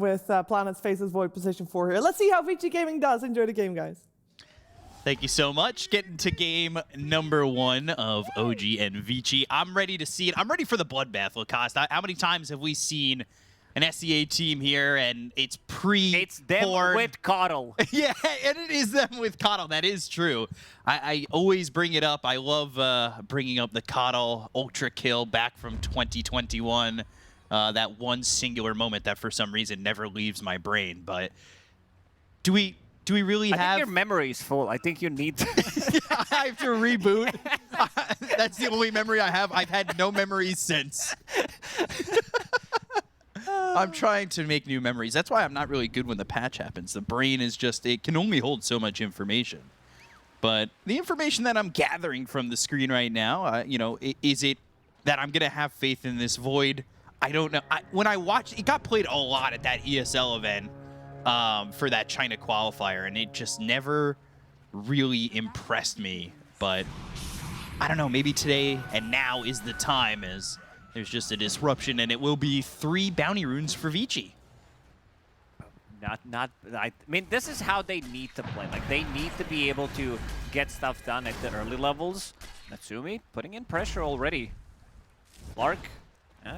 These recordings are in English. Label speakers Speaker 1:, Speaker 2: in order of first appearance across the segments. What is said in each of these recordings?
Speaker 1: with Planet's Faces Void position 4 here. Let's see how Vici Gaming does. Enjoy the game, guys.
Speaker 2: Thank you so much. Getting to game number 1 of OG and Vici. I'm ready to see it. I'm ready for the bloodbath, Lacoste. How many times have we seen an SEA team here and it's
Speaker 3: It's them with Coddle.
Speaker 2: Yeah, and it is them with Coddle. That is true. I always bring it up. I love bringing up the Coddle Ultra Kill back from 2021. That one singular moment that for some reason never leaves my brain. But do we really have...
Speaker 3: I think your memory is full. I think you need to...
Speaker 2: Yeah, I have to reboot. That's the only memory I have. I've had no memories since. I'm trying to make new memories. That's why I'm not really good when the patch happens. The brain is just... It can only hold so much information. But the information that I'm gathering from the screen right now, you know, is it that I'm going to have faith in this Void? I don't know. When I watched... It got played a lot at that ESL event. For that China qualifier, and it just never really impressed me. But I don't know, maybe today and now is the time, as there's just a disruption, and it will be 3 bounty runes for Vici.
Speaker 3: I mean, this is how they need to play. Like, they need to be able to get stuff done at the early levels. Natsumi putting in pressure already. Lark.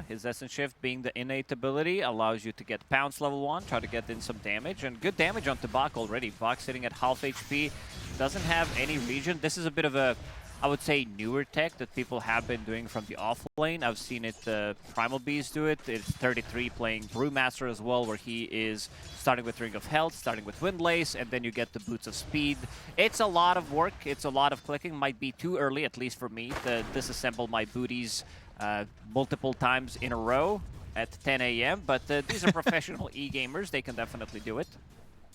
Speaker 3: His Essence Shift being the innate ability allows you to get Pounce level 1, try to get in some damage, and good damage onto Bak already. Bak sitting at half HP, doesn't have any regen. This is a bit of a, I would say, newer tech that people have been doing from the off lane. I've seen it, Primal Beast do it. It's 33 playing Brewmaster as well, where he is starting with Ring of Health, starting with Windlace, and then you get the Boots of Speed. It's a lot of work, it's a lot of clicking. Might be too early, at least for me, to disassemble my booties multiple times in a row at 10 a.m. But these are professional e-gamers. They can definitely do it.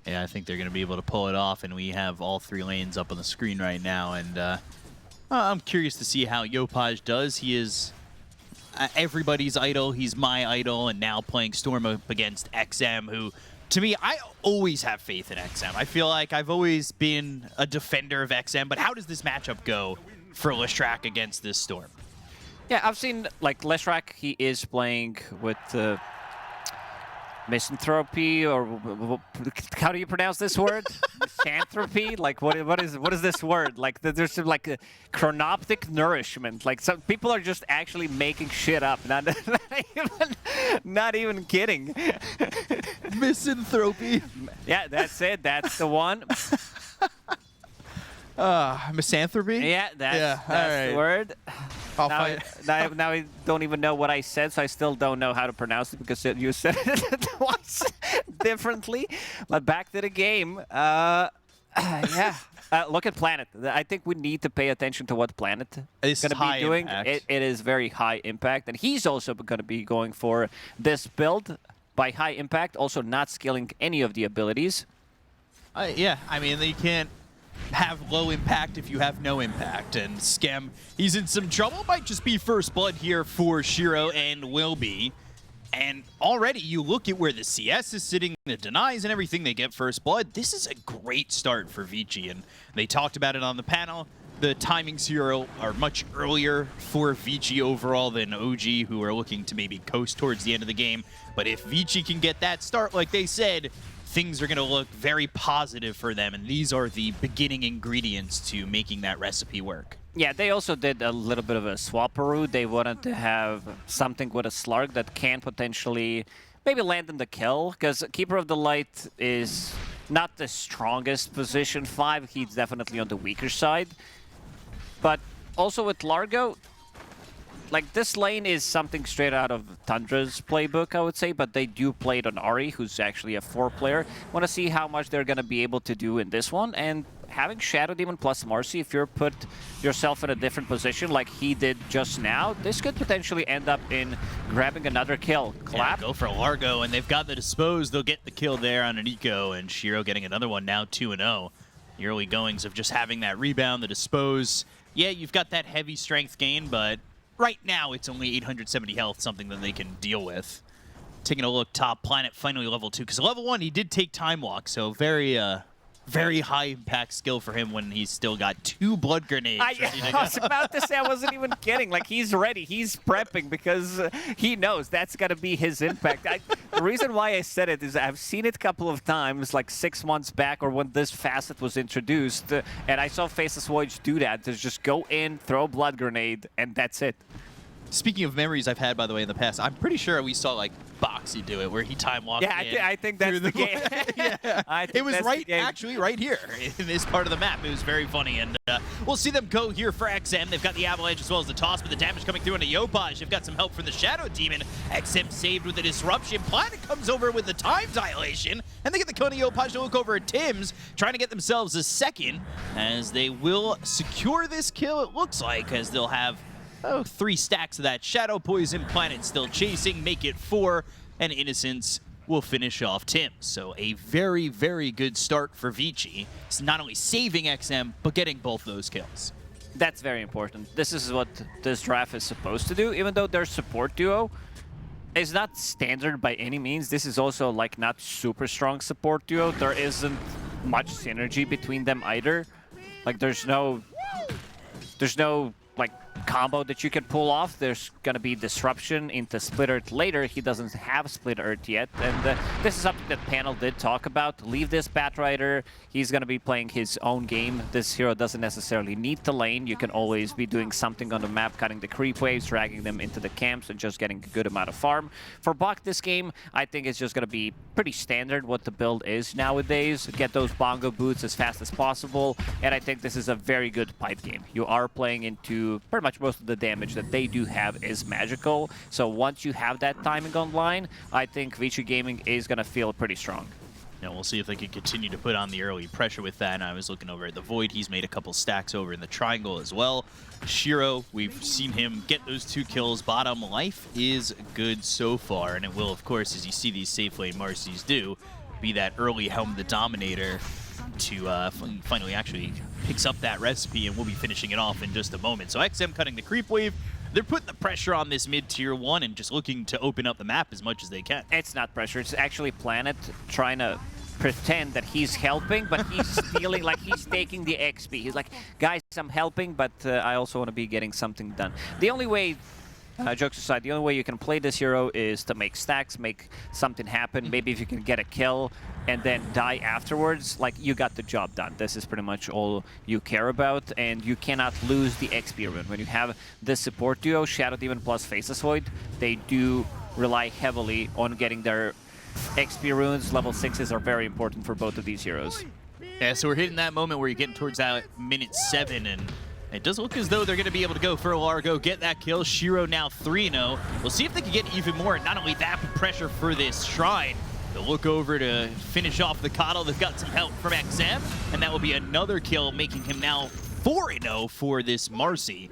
Speaker 2: Yeah, I think they're going to be able to pull it off, and we have all 3 lanes up on the screen right now. And I'm curious to see how Yopaj does. He is everybody's idol. He's my idol, and now playing Storm up against XM, who, to me, I always have faith in XM. I feel like I've always been a defender of XM, but how does this matchup go for Leshrac against this Storm?
Speaker 3: Yeah, I've seen, like, Leshrac, he is playing with misanthropy, or how do you pronounce this word? Misanthropy? Like, what is this word? Like, there's some, like, a chronoptic nourishment. Like, some people are just actually making shit up, not even kidding.
Speaker 2: Misanthropy.
Speaker 3: Yeah, that's it. That's the one.
Speaker 2: Misanthropy?
Speaker 3: Yeah, that's the word. Now I don't even know what I said, so I still don't know how to pronounce it because you said it twice differently. But back to the game. Yeah. Look at Planet. I think we need to pay attention to what Planet is going to be doing. It is very high impact, and he's also going to be going for this build by high impact, also not scaling any of the abilities.
Speaker 2: Yeah, I mean, you can't have low impact if you have no impact, and Skem, he's in some trouble. Might just be first blood here for Shiro, and will be. And already you look at where the CS is sitting, the denies and everything, they get first blood. This is a great start for Vici, and they talked about it on the panel. The timings here are much earlier for Vici overall than OG, who are looking to maybe coast towards the end of the game. But if Vici can get that start, like they said, things are going to look very positive for them, and these are the beginning ingredients to making that recipe work.
Speaker 3: Yeah, they also did a little bit of a swapperoo. They wanted to have something with a Slark that can potentially maybe land in the kill, because Keeper of the Light is not the strongest position 5. He's definitely on the weaker side. But also with Largo, like, this lane is something straight out of Tundra's playbook, I would say, but they do play it on Ari, who's actually a 4-player. Want to see how much they're going to be able to do in this one, and having Shadow Demon plus Marcy, if you're put yourself in a different position like he did just now, this could potentially end up in grabbing another kill. Clap.
Speaker 2: Yeah, go for Largo, and they've got the Dispose. They'll get the kill there on an Eco, and Shiro getting another one now, 2-0. The early goings of just having that rebound, the Dispose. Yeah, you've got that heavy strength gain, but right now, it's only 870 health, something that they can deal with. Taking a look top, Planet finally level 2, because level 1, he did take Time Walk, so very very high impact skill for him when he's still got 2 blood grenades.
Speaker 3: I was about to say, I wasn't even kidding. Like, he's ready. He's prepping because he knows that's going to be his impact. The reason why I said it is I've seen it a couple of times, like 6 months back or when this facet was introduced, and I saw Faceless Voyage do that. To just go in, throw a blood grenade, and that's it.
Speaker 2: Speaking of memories I've had, by the way, in the past, I'm pretty sure we saw, like, Boxy do it, where he time walked in.
Speaker 3: Yeah, I think that's the game.
Speaker 2: Yeah. It was actually right here in this part of the map. It was very funny, and we'll see them go here for XM. They've got the Avalanche as well as the toss, but the damage coming through into Yopaj. They've got some help from the Shadow Demon. XM saved with the disruption. Planet comes over with the time dilation, and they get the Kona Yopaj to look over at Tim's, trying to get themselves a second, as they will secure this kill, it looks like, as they'll have 3 stacks of that Shadow Poison. Planet still chasing, make it 4, and Innocence will finish off Tim. So a very, very good start for Vici. It's not only saving XM, but getting both those kills.
Speaker 3: That's very important. This is what this draft is supposed to do, even though their support duo is not standard by any means. This is also like not super strong support duo. There isn't much synergy between them either. Like there's no like combo that you can pull off. There's gonna be disruption into Split Earth later. He doesn't have Split Earth yet, and this is something that panel did talk about. Leave this Batrider. He's gonna be playing his own game. This hero doesn't necessarily need to lane. You can always be doing something on the map, cutting the creep waves, dragging them into the camps, and just getting a good amount of farm. For Buck this game, I think it's just gonna be pretty standard what the build is nowadays. Get those bongo boots as fast as possible, and I think this is a very good pipe game. You are playing into pretty much most of the damage that they do have is magical. So once you have that timing online, I think Vici Gaming is going to feel pretty strong.
Speaker 2: Now we'll see if they can continue to put on the early pressure with that. And I was looking over at the Void. He's made a couple stacks over in the triangle as well. Shiro, we've seen him get those 2 kills. Bottom life is good so far. And it will, of course, as you see these safe lane Marcies do, be that early Helm the Dominator to finally actually picks up that recipe, and we'll be finishing it off in just a moment. So XM cutting the creep wave. They're putting the pressure on this mid-tier 1 and just looking to open up the map as much as they can.
Speaker 3: It's not pressure. It's actually Planet trying to pretend that he's helping, but he's stealing, like he's taking the XP. He's like, guys, I'm helping, but I also want to be getting something done. The only way, jokes aside, the only way you can play this hero is to make stacks, make something happen. Maybe if you can get a kill and then die afterwards, like you got the job done. This is pretty much all you care about, and you cannot lose the XP rune. When you have this support duo, Shadow Demon plus Faceless Void, they do rely heavily on getting their XP runes. Level 6s are very important for both of these heroes.
Speaker 2: Yeah, so we're hitting that moment where you're getting towards that minute 7, and it does look as though they're going to be able to go for Largo, get that kill. Shiro now 3-0. We'll see if they can get even more. Not only that, but pressure for this Shrine. They'll look over to finish off the Coddle. They've got some help from XM, and that will be another kill, making him now 4-0 for this Marcy.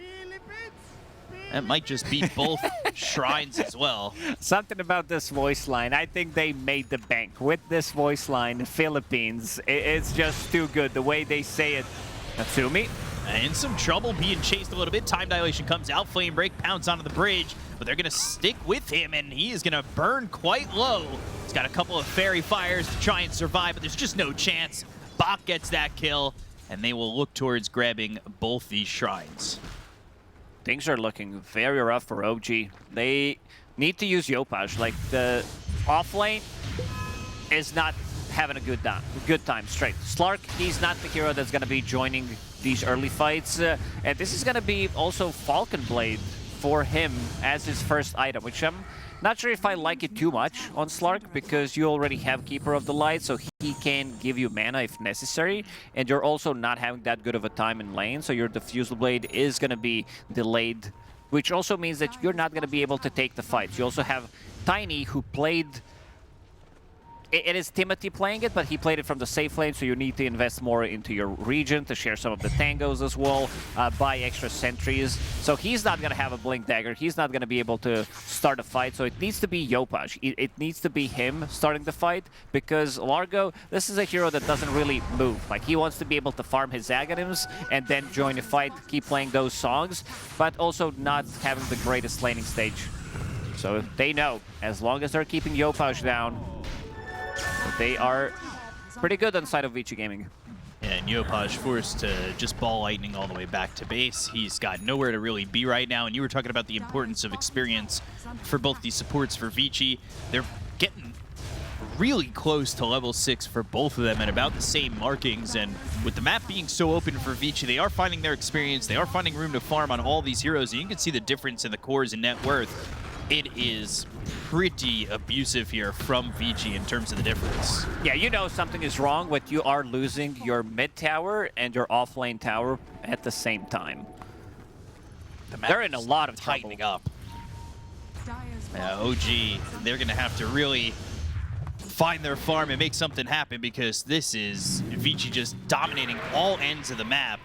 Speaker 2: That might just be both Shrines as well.
Speaker 3: Something about this voice line. I think they made the bank with this voice line. Philippines, it's just too good. The way they say it. Natsumi.
Speaker 2: In some trouble, being chased a little bit. Time dilation comes out. Flame break, pounce onto the bridge, but they're going to stick with him, and he is going to burn quite low. He's got a couple of fairy fires to try and survive, but there's just no chance. Bach gets that kill, and they will look towards grabbing both these Shrines.
Speaker 3: Things are looking very rough for OG. They need to use Yopaj. Like, the off lane is not having a good time straight. Slark, he's not the hero that's going to be joining these early fights. And this is going to be also Falcon Blade for him as his first item, which I'm not sure if I like it too much on Slark, because you already have Keeper of the Light, so he can give you mana if necessary, and you're also not having that good of a time in lane, so your Diffusal Blade is going to be delayed, which also means that you're not going to be able to take the fights. You also have Tiny, who played... It is Timothy playing it, but he played it from the safe lane, so you need to invest more into your region to share some of the tangos as well, buy extra sentries. So he's not going to have a Blink Dagger. He's not going to be able to start a fight, so it needs to be Yopaj. It needs to be him starting the fight, because Largo, this is a hero that doesn't really move. Like, he wants to be able to farm his Aghanims and then join a fight, keep playing those songs, but also not having the greatest laning stage. So they know, as long as they're keeping Yopaj down, they are pretty good on the side of Vici Gaming.
Speaker 2: And Yopaj forced to just ball lightning all the way back to base. He's got nowhere to really be right now, and you were talking about the importance of experience for both these supports for Vici. They're getting really close to level 6 for both of them at about the same markings, and with the map being so open for Vici, they are finding their experience, they are finding room to farm on all these heroes, and you can see the difference in the cores and net worth. It is pretty abusive here from Vici in terms of the difference.
Speaker 3: Yeah, you know something is wrong when you are losing your mid tower and your offlane tower at the same time. They're in a lot of
Speaker 2: tightening
Speaker 3: trouble.
Speaker 2: up. Yeah, OG, they're going to have to really find their farm and make something happen, because this is Vici just dominating all ends of the map.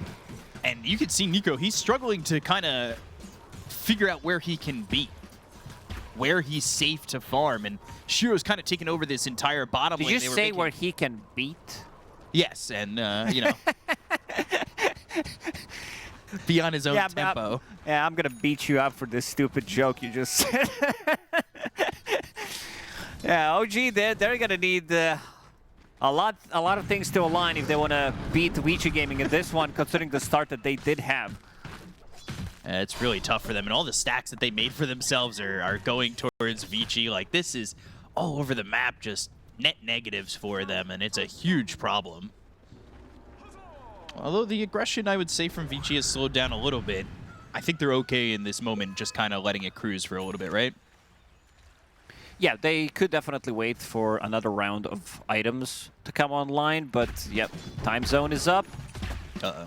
Speaker 2: And you can see Nico, he's struggling to kind of figure out where he can be, where he's safe to farm, and Shiro's kind of taken over this entire bottom lane.
Speaker 3: Did you say where he can beat?
Speaker 2: Yes, and you know, be on his own tempo.
Speaker 3: I'm gonna beat you up for this stupid joke you just said. Yeah, OG, they're gonna need a lot of things to align if they want to beat Vici Gaming in this one, considering the start that they did have.
Speaker 2: It's really tough for them, and all the stacks that they made for themselves are going towards Vici. Like, this is all over the map, just net negatives for them, and it's a huge problem. Although the aggression, I would say, from Vici has slowed down a little bit. I think they're okay in this moment, just kind of letting it cruise for a little bit, right?
Speaker 3: Yeah, they could definitely wait for another round of items to come online, but yep, time zone is up.
Speaker 2: Uh-oh.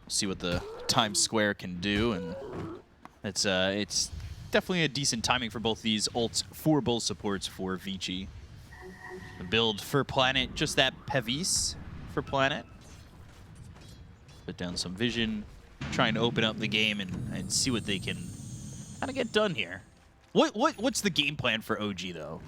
Speaker 2: See what the Times Square can do, and it's definitely a decent timing for both these ults for both supports for Vici. The build for Planet, just that PVIS for Planet. Put down some vision, trying to open up the game and see what they can kind of get done here. What's the game plan for OG though?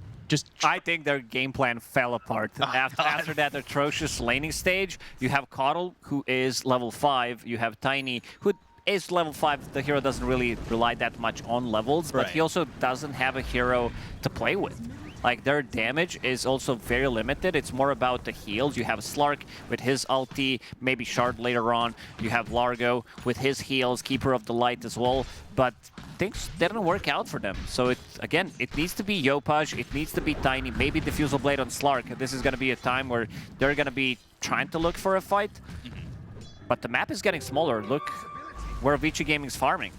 Speaker 3: I think their game plan fell apart after that atrocious laning stage. You have Coddle, who is level 5. You have Tiny, who is level 5. The hero doesn't really rely that much on levels, but he also doesn't have a hero to play with. Like, their damage is also very limited. It's more about the heals. You have Slark with his ulti, maybe Shard later on. You have Largo with his heals, Keeper of the Light as well. But things didn't work out for them. So, again, it needs to be Yopaj, it needs to be Tiny, maybe Diffusal Blade on Slark. This is going to be a time where they're going to be trying to look for a fight. But the map is getting smaller. Look where Vici Gaming's farming.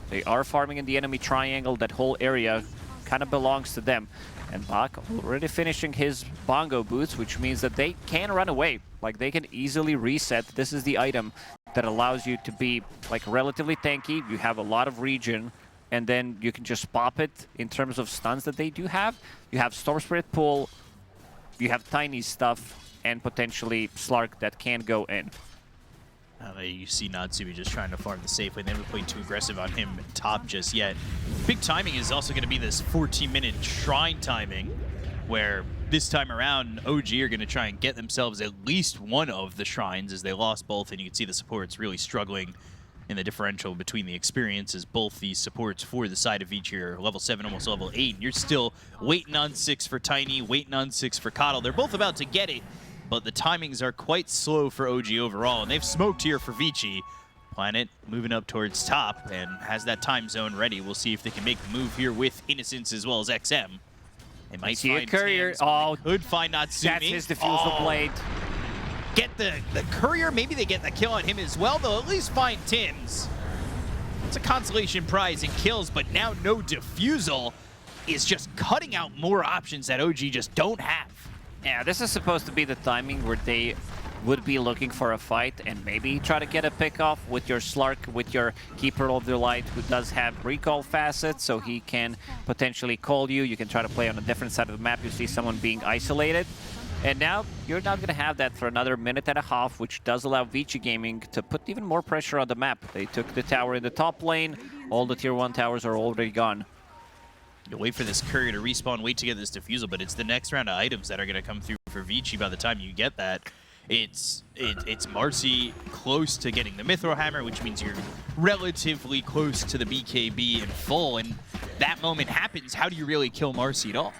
Speaker 3: They are farming in the enemy triangle. That whole area kind of belongs to them. And Bak already finishing his bongo boots, which means that they can run away. Like, they can easily reset. This is the item that allows you to be, like, relatively tanky. You have a lot of regen, and then you can just pop it in terms of stuns that they do have. You have Storm Spirit Pool, you have Tiny stuff, and potentially Slark that can go in.
Speaker 2: You see Natsumi just trying to farm the safe lane. They haven't played too aggressive on him top just yet. Big timing is also going to be this 14-minute shrine timing, where this time around, OG are going to try and get themselves at least one of the shrines, as they lost both, and you can see the supports really struggling in the differential between the experiences. Both these supports for the side of Vici are level 7, almost level 8, and you're still waiting on 6 for Tiny, waiting on 6 for Coddle. They're both about to get it, but the timings are quite slow for OG overall, and they've smoked here for Vici. Planet moving up towards top and has that time zone ready. We'll see if they can make the move here with Innocence as well as XM. They might
Speaker 3: see
Speaker 2: find
Speaker 3: a courier.
Speaker 2: Tams, could find Natsumi.
Speaker 3: That's his Diffusal Blade.
Speaker 2: Get the courier. Maybe they get the kill on him as well. They'll at least find Tims. It's a consolation prize in kills, but now no Diffusal is just cutting out more options that OG just don't have.
Speaker 3: Yeah, this is supposed to be the timing where they would be looking for a fight and maybe try to get a pick off with your Slark, with your Keeper of the Light, who does have recall facets, so he can potentially call you. You can try to play on a different side of the map. You see someone being isolated. And now you're not going to have that for another minute and a half, which does allow Vici Gaming to put even more pressure on the map. They took the tower in the top lane. All the tier 1 towers are already gone.
Speaker 2: You wait for this courier to respawn, wait to get this Diffusal, but it's the next round of items that are going to come through for Vici by the time you get that. It's Marcy close to getting the Mithril Hammer, which means you're relatively close to the BKB in full, and that moment happens. How do you really kill Marcy at all?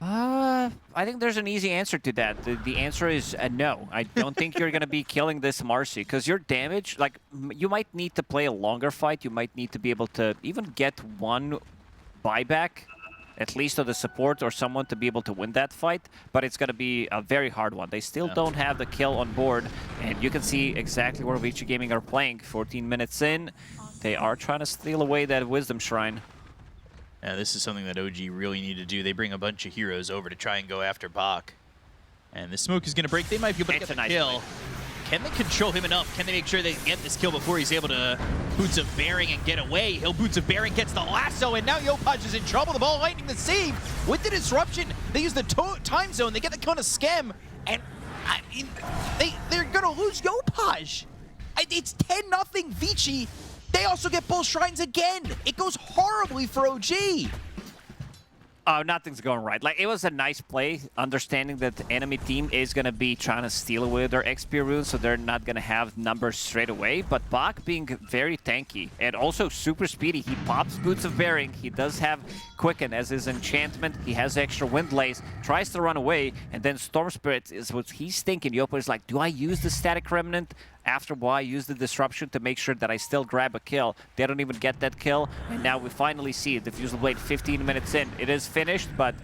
Speaker 3: I think there's an easy answer to that. The answer is no. I don't think you're going to be killing this Marcy because your damage, like, you might need to play a longer fight. You might need to be able to even get one buyback, at least of the support or someone to be able to win that fight, but it's going to be a very hard one. They still don't have the kill on board, and you can see exactly where Vici Gaming are playing. 14 minutes in, they are trying to steal away that Wisdom Shrine.
Speaker 2: Yeah, this is something that OG really need to do. They bring a bunch of heroes over to try and go after Bach. And the smoke is going to break. They might be able to get the kill. Can they control him enough? Can they make sure they get this kill before he's able to Boots of Bearing and get away? He'll Boots of Bearing gets the lasso, and now Yopaj is in trouble. The ball lightning the save. With the disruption, they use the time zone. They get the kill on a Schem, and I mean, they're going to lose Yopaj. It's 10-0 Vici. They also get both shrines again. It goes horribly for OG.
Speaker 3: Oh, nothing's going right. Like, it was a nice play, understanding that the enemy team is going to be trying to steal away their XP runes, so they're not going to have numbers straight away. But Bach being very tanky and also super speedy. He pops Boots of Bearing. He does have Quicken as his enchantment. He has extra Wind Lace, tries to run away, and then Storm Spirit is what he's thinking. Yopa is like, do I use the Static Remnant? After why use the disruption to make sure that I still grab a kill. They don't even get that kill, and now we finally see it. Diffusal Blade 15 minutes in. It is finished, but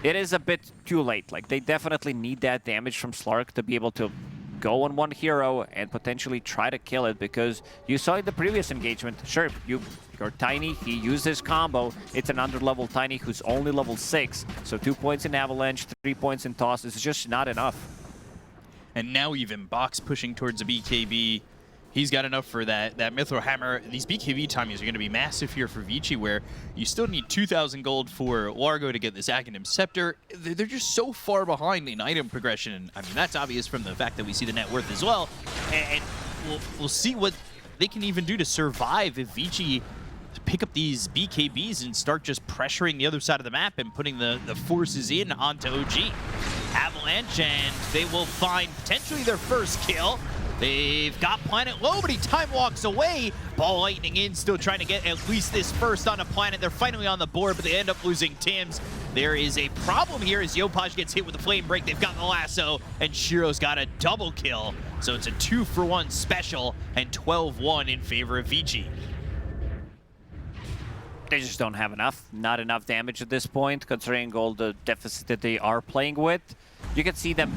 Speaker 3: it is a bit too late. Like, they definitely need that damage from Slark to be able to go on one hero and potentially try to kill it, because you saw in the previous engagement, sure, you're Tiny, he used his combo. It's an under-level Tiny who's only level 6, so 2 points in Avalanche, 3 points in Toss is just not enough.
Speaker 2: And now even Bach's pushing towards a BKB. He's got enough for that Mithril Hammer. These BKB timings are going to be massive here for Vici, where you still need 2,000 gold for Largo to get this Aghanim Scepter. They're just so far behind in item progression. And I mean, that's obvious from the fact that we see the net worth as well. And we'll see what they can even do to survive if Vici pick up these BKBs and start just pressuring the other side of the map and putting the forces in onto OG. Avalanche, and they will find potentially their first kill. They've got Planet low, but he time walks away. Ball lightning in, still trying to get at least this first on a Planet. They're finally on the board, but they end up losing Tims. There is a problem here as Yopaj gets hit with the Flame Break. They've got the lasso, and Shiro's got a double kill. So it's a 2-for-1 special, and 12-1 in favor of Vici.
Speaker 3: They just don't have enough. Not enough damage at this point, considering all the deficit that they are playing with. You can see them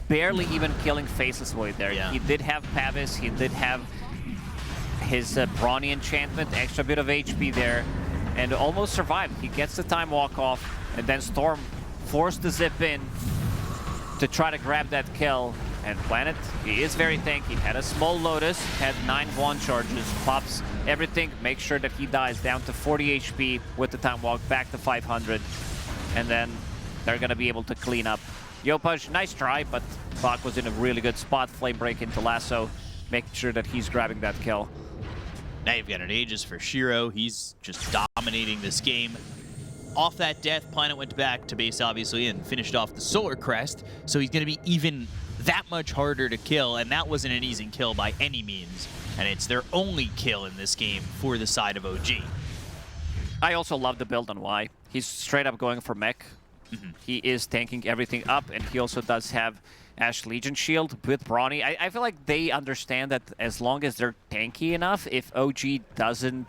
Speaker 3: barely even killing Faceless Void there. Yeah. He did have Pavis, he did have his Brawny enchantment, extra bit of HP there, and almost survived. He gets the time walk off, and then Storm forced to zip in to try to grab that kill. And Planet, he is very tanky. Had a small Lotus, had 9 wand charges, pops everything, makes sure that he dies down to 40 HP with the time walk back to 500. And then they're going to be able to clean up. Yopaj, nice try, but Bach was in a really good spot. Flame break into lasso, making sure that he's grabbing that kill.
Speaker 2: Now you've got an Aegis for Shiro. He's just dominating this game. Off that death, Planet went back to base, obviously, and finished off the Solar Crest. So he's going to be even that much harder to kill, and that wasn't an easy kill by any means. And it's their only kill in this game for the side of OG.
Speaker 3: I also love the build on Y. He's straight up going for mech. He is tanking everything up, and he also does have Ash Legion Shield with Brawny. I feel like they understand that as long as they're tanky enough, if OG doesn't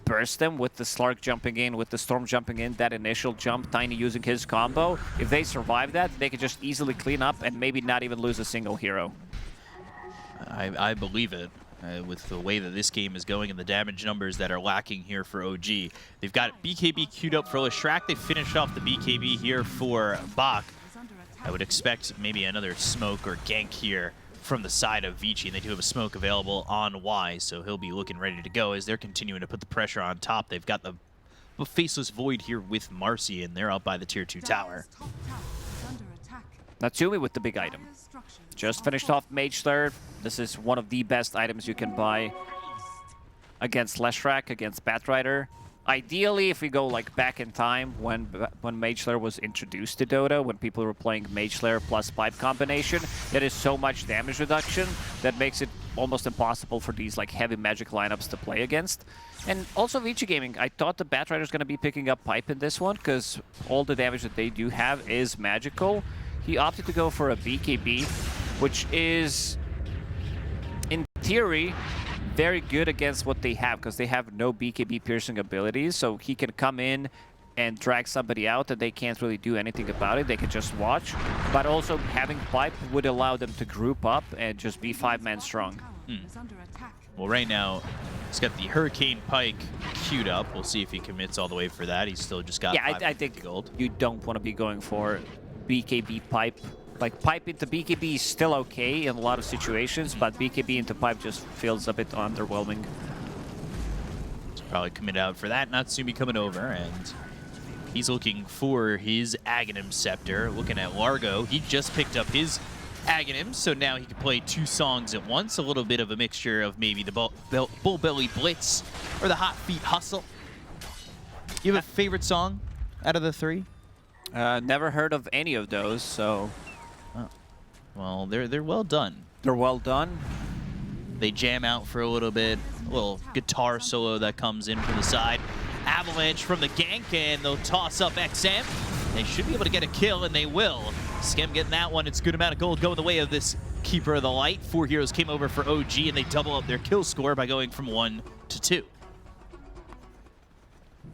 Speaker 3: burst them with the Slark jumping in, with the Storm jumping in, that initial jump, Tiny using his combo, if they survive that, they could just easily clean up and maybe not even lose a single hero.
Speaker 2: I believe it. With the way that this game is going and the damage numbers that are lacking here for OG. They've got BKB queued up for Leshrac. They finished off the BKB here for Bach. I would expect maybe another smoke or gank here from the side of Vici, and they do have a smoke available on Y, so he'll be looking ready to go as they're continuing to put the pressure on top. They've got the Faceless Void here with Marcy, and they're up by the tier 2 tower.
Speaker 3: Natsumi with the big item. Just finished off Mage Slayer. This is one of the best items you can buy against Leshrac, against Batrider. Ideally, if we go like back in time when Mage Slayer was introduced to Dota, when people were playing Mage Slayer plus Pipe combination, there is so much damage reduction that makes it almost impossible for these like heavy magic lineups to play against. And also Vici Gaming, I thought the Batrider's going to be picking up pipe in this one because all the damage that they do have is magical. He opted to go for a BKB, which is, in theory, very good against what they have because they have no BKB piercing abilities. So he can come in and drag somebody out and they can't really do anything about it. They can just watch. But also having pipe would allow them to group up and just be 5-man strong.
Speaker 2: Well, right now, he's got the Hurricane Pike queued up. We'll see if he commits all the way for that. He's still just got
Speaker 3: I think
Speaker 2: gold.
Speaker 3: You don't want to be going for BKB pipe. Like, pipe into BKB is still okay in a lot of situations, but BKB into pipe just feels a bit underwhelming.
Speaker 2: So probably commit out for that. Natsumi coming over, and he's looking for his Aghanim Scepter. Looking at Largo, he just picked up his Aghanim, so now he can play 2 songs at once. A little bit of a mixture of maybe the Bull Belly Blitz or the Hot Feet Hustle. You have a favorite song out of the 3?
Speaker 3: Never heard of any of those, so...
Speaker 2: Oh. Well, they're well done.
Speaker 3: They're well done.
Speaker 2: They jam out for a little bit. A little guitar solo that comes in from the side. Avalanche from the gank, and they'll toss up XM. They should be able to get a kill, and they will. Skem getting that one. It's a good amount of gold going the way of this Keeper of the Light. 4 heroes came over for OG, and they double up their kill score by going from 1 to 2.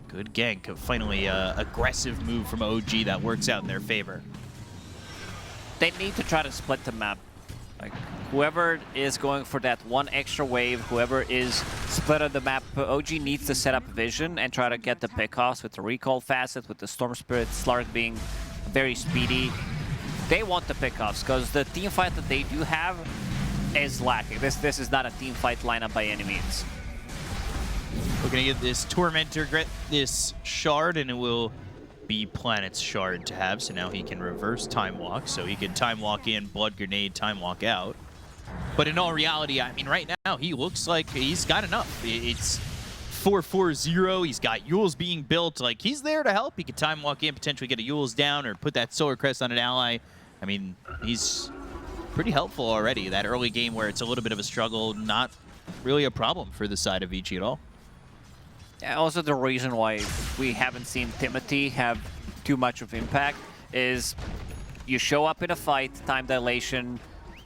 Speaker 2: Good gank. Finally, aggressive move from OG that works out in their favor.
Speaker 3: They need to try to split the map. Like, whoever is going for that one extra wave, whoever is split on the map, OG needs to set up vision and try to get the pickoffs with the recall facet, with the Storm Spirit, Slark being very speedy. They want the pickoffs because the team fight that they do have is lacking. This is not a team fight lineup by any means.
Speaker 2: We're going to get this Tormentor, get this Shard, and it will be Planet's Shard to have. So now he can reverse Time Walk. So he can Time Walk in, Blood Grenade, Time Walk out. But in all reality, I mean, right now, he looks like he's got enough. It's 4-4-0. He's got Yules being built. Like, he's there to help. He can Time Walk in, potentially get a Yules down, or put that Solar Crest on an ally. I mean, he's pretty helpful already. That early game where it's a little bit of a struggle, not really a problem for the side of Vici at all.
Speaker 3: Yeah, also the reason why we haven't seen Timothy have too much of impact is you show up in a fight, time dilation,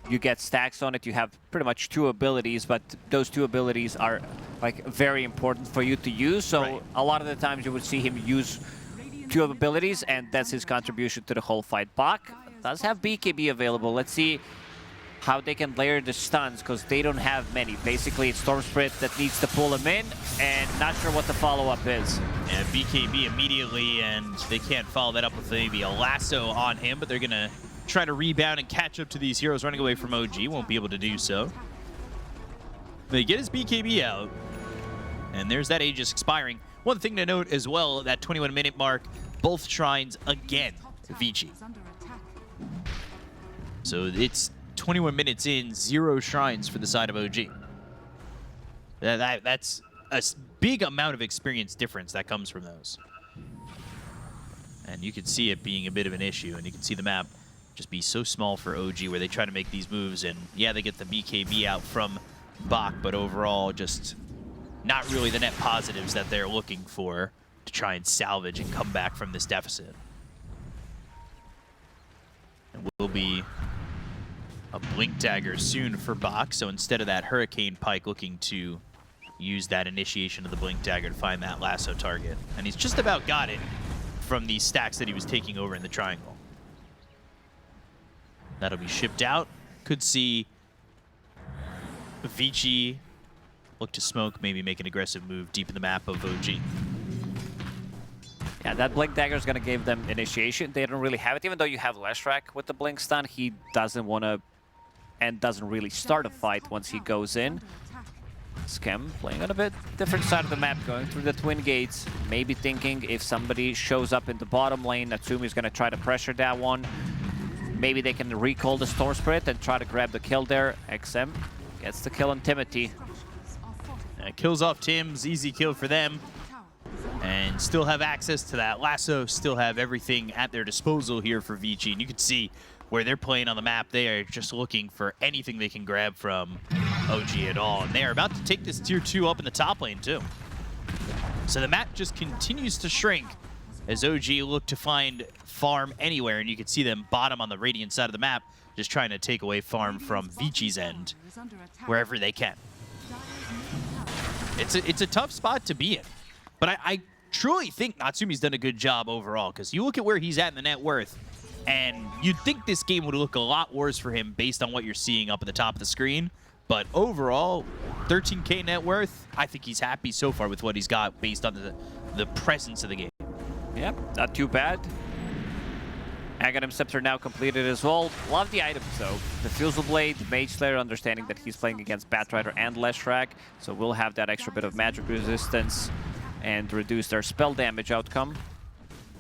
Speaker 3: you get stacks on it, you have pretty much 2 abilities, but those 2 abilities are like very important for you to use. So
Speaker 2: right.
Speaker 3: A lot of the times you would see him use 2 abilities, and that's his contribution to the whole fight. Bach does have BKB available. Let's see how they can layer the stuns, because they don't have many. Basically, it's Storm Spirit that needs to pull him in, and not sure what the follow-up is.
Speaker 2: And BKB immediately, and they can't follow that up with maybe a lasso on him, but they're going to try to rebound and catch up to these heroes running away from OG. Won't be able to do so. They get his BKB out, and there's that Aegis expiring. One thing to note as well, that 21-minute mark, both shrines again, Vici. So it's 21 minutes in, 0 shrines for the side of OG. That's a big amount of experience difference that comes from those. And you can see it being a bit of an issue, and you can see the map just be so small for OG where they try to make these moves, and yeah, they get the BKB out from Bach, but overall just not really the net positives that they're looking for to try and salvage and come back from this deficit. And will be a Blink Dagger soon for Bach, so instead of that Hurricane Pike, looking to use that initiation of the Blink Dagger to find that lasso target. And he's just about got it from the stacks that he was taking over in the triangle. That'll be shipped out. Could see Vici look to smoke, maybe make an aggressive move deep in the map of OG.
Speaker 3: Yeah, that Blink Dagger is going to give them initiation. They don't really have it, even though you have Leshrac with the Blink Stun. He doesn't want to, and doesn't really start a fight once he goes in. Skem playing on a bit different side of the map, going through the twin gates, maybe thinking if somebody shows up in the bottom lane, Natsumi is going to try to pressure that one. Maybe they can recall the Storm Spirit and try to grab the kill there. XM gets the kill on Timothy.
Speaker 2: Kills off Tim's, easy kill for them. And still have access to that lasso, still have everything at their disposal here for Vici. And you can see where they're playing on the map, they are just looking for anything they can grab from OG at all. And they're about to take this tier 2 up in the top lane too. So the map just continues to shrink as OG look to find farm anywhere, and you can see them bottom on the Radiant side of the map, just trying to take away farm from Vici's end wherever they can. It's a tough spot to be in, but I truly think Natsumi's done a good job overall, because you look at where he's at in the net worth, and you'd think this game would look a lot worse for him based on what you're seeing up at the top of the screen. But overall, 13K net worth, I think he's happy so far with what he's got based on the presence of the game.
Speaker 3: Yep, not too bad. Aghanim Scepter now completed as well. Love the items though. The Fusel Blade, Mage Slayer, understanding that he's playing against Batrider and Leshrac, so we'll have that extra bit of magic resistance and reduce their spell damage outcome.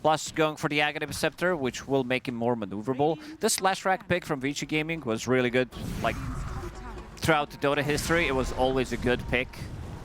Speaker 3: Plus going for the Aghanim Scepter, which will make him more maneuverable. This Leshrac pick from Vici Gaming was really good. Like, throughout the Dota history, it was always a good pick.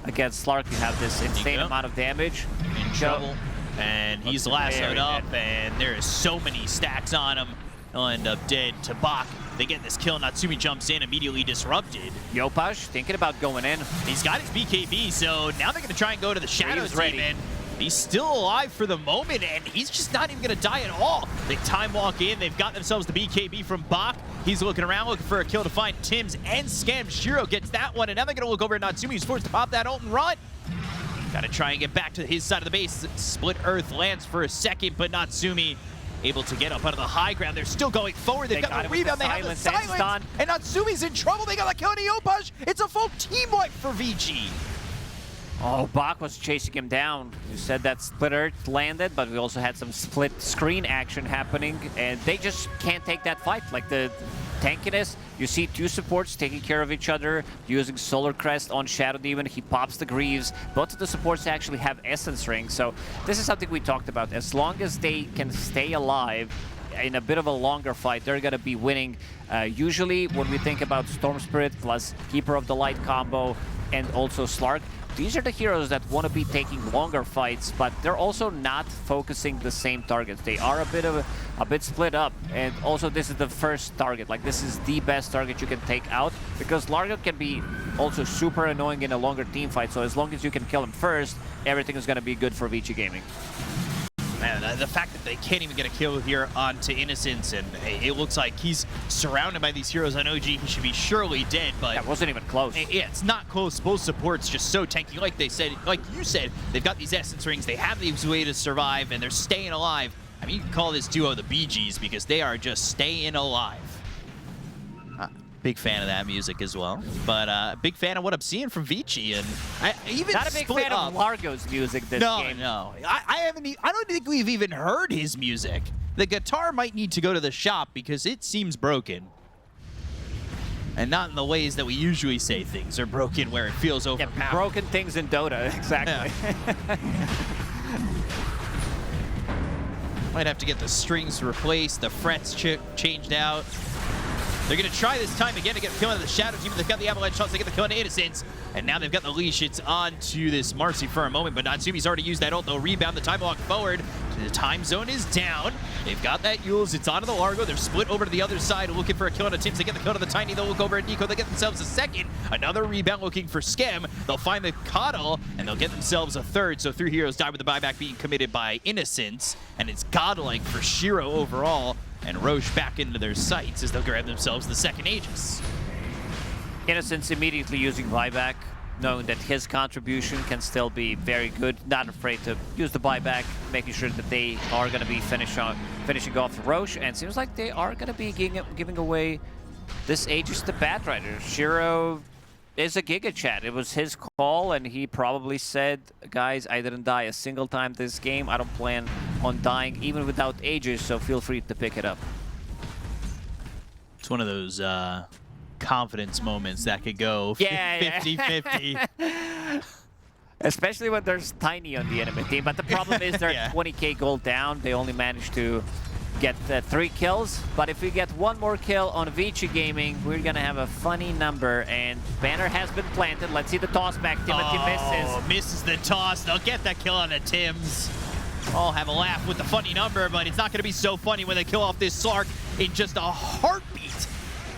Speaker 3: Against Slark, you have this insane amount of damage.
Speaker 2: In trouble. And he's lassoed up, and there is so many stacks on him. He'll end up dead to Bach. They get this kill. Natsumi jumps in, immediately disrupted.
Speaker 3: Yopaj thinking about going in.
Speaker 2: He's got his BKB, so now they're going to try and go to the Shadows Demon. He's still alive for the moment, and he's just not even going to die at all. They time walk in. They've got themselves the BKB from Bach. He's looking around, looking for a kill to find Tims and Scam. Shiro gets that one, and now they're going to look over at Natsumi, who's forced to pop that ult and run. Got to try and get back to his side of the base. Split Earth lands for a second, but Natsumi able to get up out of the high ground. They're still going forward. They've got the rebound. They have the silence. And Natsumi's in trouble. They got the kill on Yopaj. It's a full team wipe for Vici.
Speaker 3: Oh, Bach was chasing him down. You said that Split Earth landed, but we also had some split screen action happening, and they just can't take that fight. Like the tankiness, you see two supports taking care of each other, using Solar Crest on Shadow Demon. He pops the Greaves. Both of the supports actually have Essence Ring, so this is something we talked about. As long as they can stay alive in a bit of a longer fight, they're going to be winning. Usually, when we think about Storm Spirit plus Keeper of the Light combo and also Slark, these are the heroes that want to be taking longer fights, but they're also not focusing the same targets. They are a bit split up, and also this is the first target. Like, this is the best target you can take out, because Largo can be also super annoying in a longer team fight. So as long as you can kill him first, everything is going to be good for Vici Gaming.
Speaker 2: Man, the fact that they can't even get a kill here onto Innocence, and it looks like he's surrounded by these heroes on OG. He should be surely dead, but
Speaker 3: that wasn't even close.
Speaker 2: Yeah, it's not close. Both supports just so tanky. Like they said, like you said, they've got these essence rings. They have these way to survive, and they're staying alive. I mean, you can call this duo the Bee Gees because they are just staying alive. Big fan of that music as well, but big fan of what I'm seeing from Vici, and I even
Speaker 3: not a big fan of Largo's music this game.
Speaker 2: No, I don't think we've even heard his music. The guitar might need to go to the shop because it seems broken, and not in the ways that we usually say things are broken, where it feels overpowered.
Speaker 3: Yeah, broken things in Dota, exactly. Yeah.
Speaker 2: Might have to get the strings replaced, the frets changed out. They're going to try this time again to get the kill into the Shadow Demon. They've got the Avalanche shots. They get the kill into Innocence. And now they've got the leash. It's on to this Marcy for a moment. But Natsumi's already used that ult. They'll rebound. The time walk forward. The time zone is down. They've got that Yules. It's onto the Largo. They're split over to the other side looking for a kill on the Tims. They get the kill to the Tiny. They'll look over at Nico. They get themselves a second. Another rebound looking for Skem. They'll find the Coddle. And they'll get themselves a third. So 3 heroes die with the buyback being committed by Innocence. And it's godlike for Shiro overall. And Roche back into their sights as they'll grab themselves the second Aegis.
Speaker 3: Innocence immediately using buyback, knowing that his contribution can still be very good. Not afraid to use the buyback, making sure that they are going to be finishing off Roche. And it seems like they are going to be giving away this Aegis to Batrider. Shiro is a Giga Chat. It was his call, and he probably said, guys, I didn't die a single time this game. I don't plan on dying even without Aegis, so feel free to pick it up.
Speaker 2: It's one of those confidence moments that could go 50-50.
Speaker 3: Especially when there's Tiny on the enemy team. But the problem is they're 20k gold down. They only managed to get 3 kills. But if we get 1 more kill on Vici Gaming, we're going to have a funny number. And banner has been planted. Let's see the toss back. Timothy
Speaker 2: misses the toss. They'll get that kill on the Tims. I'll have a laugh with the funny number, but it's not going to be so funny when they kill off this Slark in just a heartbeat.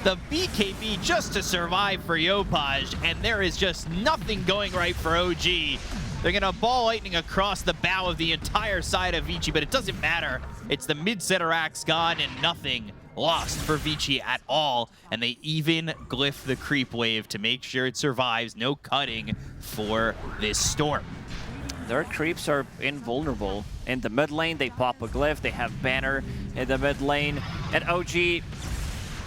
Speaker 2: the BKB just to survive for Yopaj, and there is just nothing going right for OG. They're gonna ball lightning across the bow of the entire side of Vici, but it doesn't matter. It's the mid-center axe gone and nothing lost for Vici at all. And they even glyph the creep wave to make sure it survives. No cutting for this storm.
Speaker 3: Their creeps are invulnerable. In the mid lane, they pop a glyph. They have banner in the mid lane. And OG,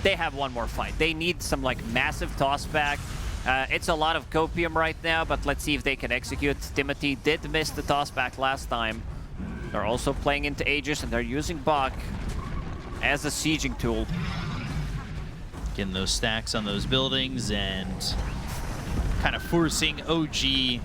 Speaker 3: they have one more fight. They need some like massive toss back. It's a lot of copium right now, but let's see if they can execute. Timothy did miss the toss back last time. They're also playing into Aegis, and they're using Bach as a sieging tool.
Speaker 2: Getting those stacks on those buildings and kind of forcing OG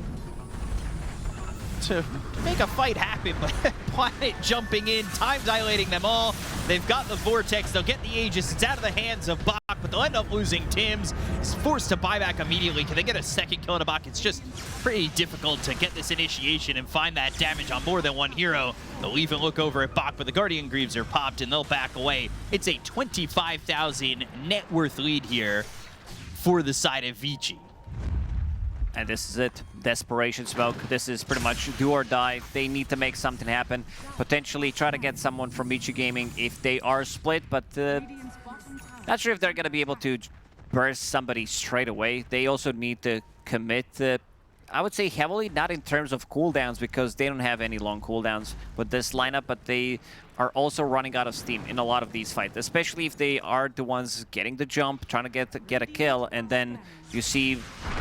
Speaker 2: to make a fight happen, but Planet jumping in, time dilating them all. They've got the Vortex, they'll get the Aegis, it's out of the hands of Bach, but they'll end up losing Tims. He's forced to buy back immediately. Can they get a second kill on a Bach? It's just pretty difficult to get this initiation and find that damage on more than one hero. They'll even look over at Bach, but the Guardian Greaves are popped and they'll back away. It's a 25,000 net worth lead here for the side of Vici.
Speaker 3: And this is it. Desperation smoke. This is pretty much do or die. They need to make something happen. Potentially try to get someone from Vici Gaming if they are split, but not sure if they're going to be able to burst somebody straight away. They also need to commit, I would say heavily, not in terms of cooldowns, because they don't have any long cooldowns with this lineup, but they are also running out of steam in a lot of these fights, especially if they are the ones getting the jump, trying to get a kill, and then you see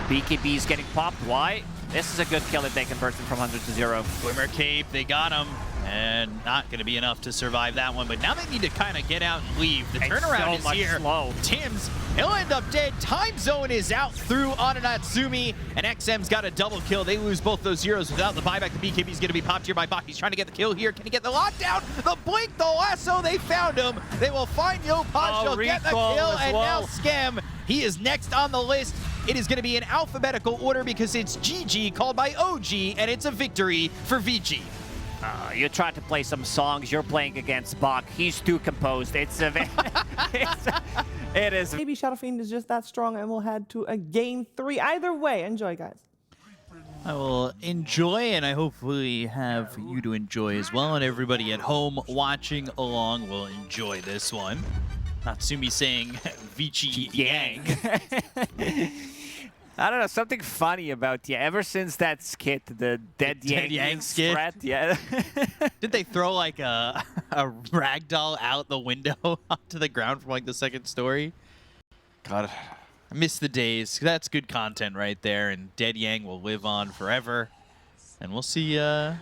Speaker 3: BKBs getting popped. Why? This is a good kill if they can burst it from 100 to 0.
Speaker 2: Glimmer Cape, they got him, and not going to be enough to survive that one, but now they need to kind of get out and leave. The turnaround is here.
Speaker 3: Slow.
Speaker 2: Tims, he'll end up dead. Time Zone is out through on Natsumi, and XM's got a double kill. They lose both those heroes without the buyback. The BKB is going to be popped here by Bach. He's trying to get the kill here. Can he get the lockdown? The blink, the lasso, they found him. They will find Yopaj. They'll get the kill, and now Scam, he is next on the list. It is going to be in alphabetical order because it's GG called by OG, and it's a victory for Vici.
Speaker 3: You tried to play some songs. You're playing against Bach. He's too composed. It's a it is.
Speaker 1: Maybe Shadow Fiend is just that strong and we'll head to a game 3. Either way, enjoy, guys.
Speaker 2: I will enjoy, and I hopefully have you to enjoy as well, and everybody at home watching along will enjoy this one. Natsumi saying Vici Yang.
Speaker 3: I don't know, something funny about ever since that skit, the Dead Yang
Speaker 2: skit.
Speaker 3: Threat, yeah.
Speaker 2: Did they throw like a ragdoll out the window onto the ground from like the second story? God, I miss the days. That's good content right there, and Dead Yang will live on forever. And we'll see how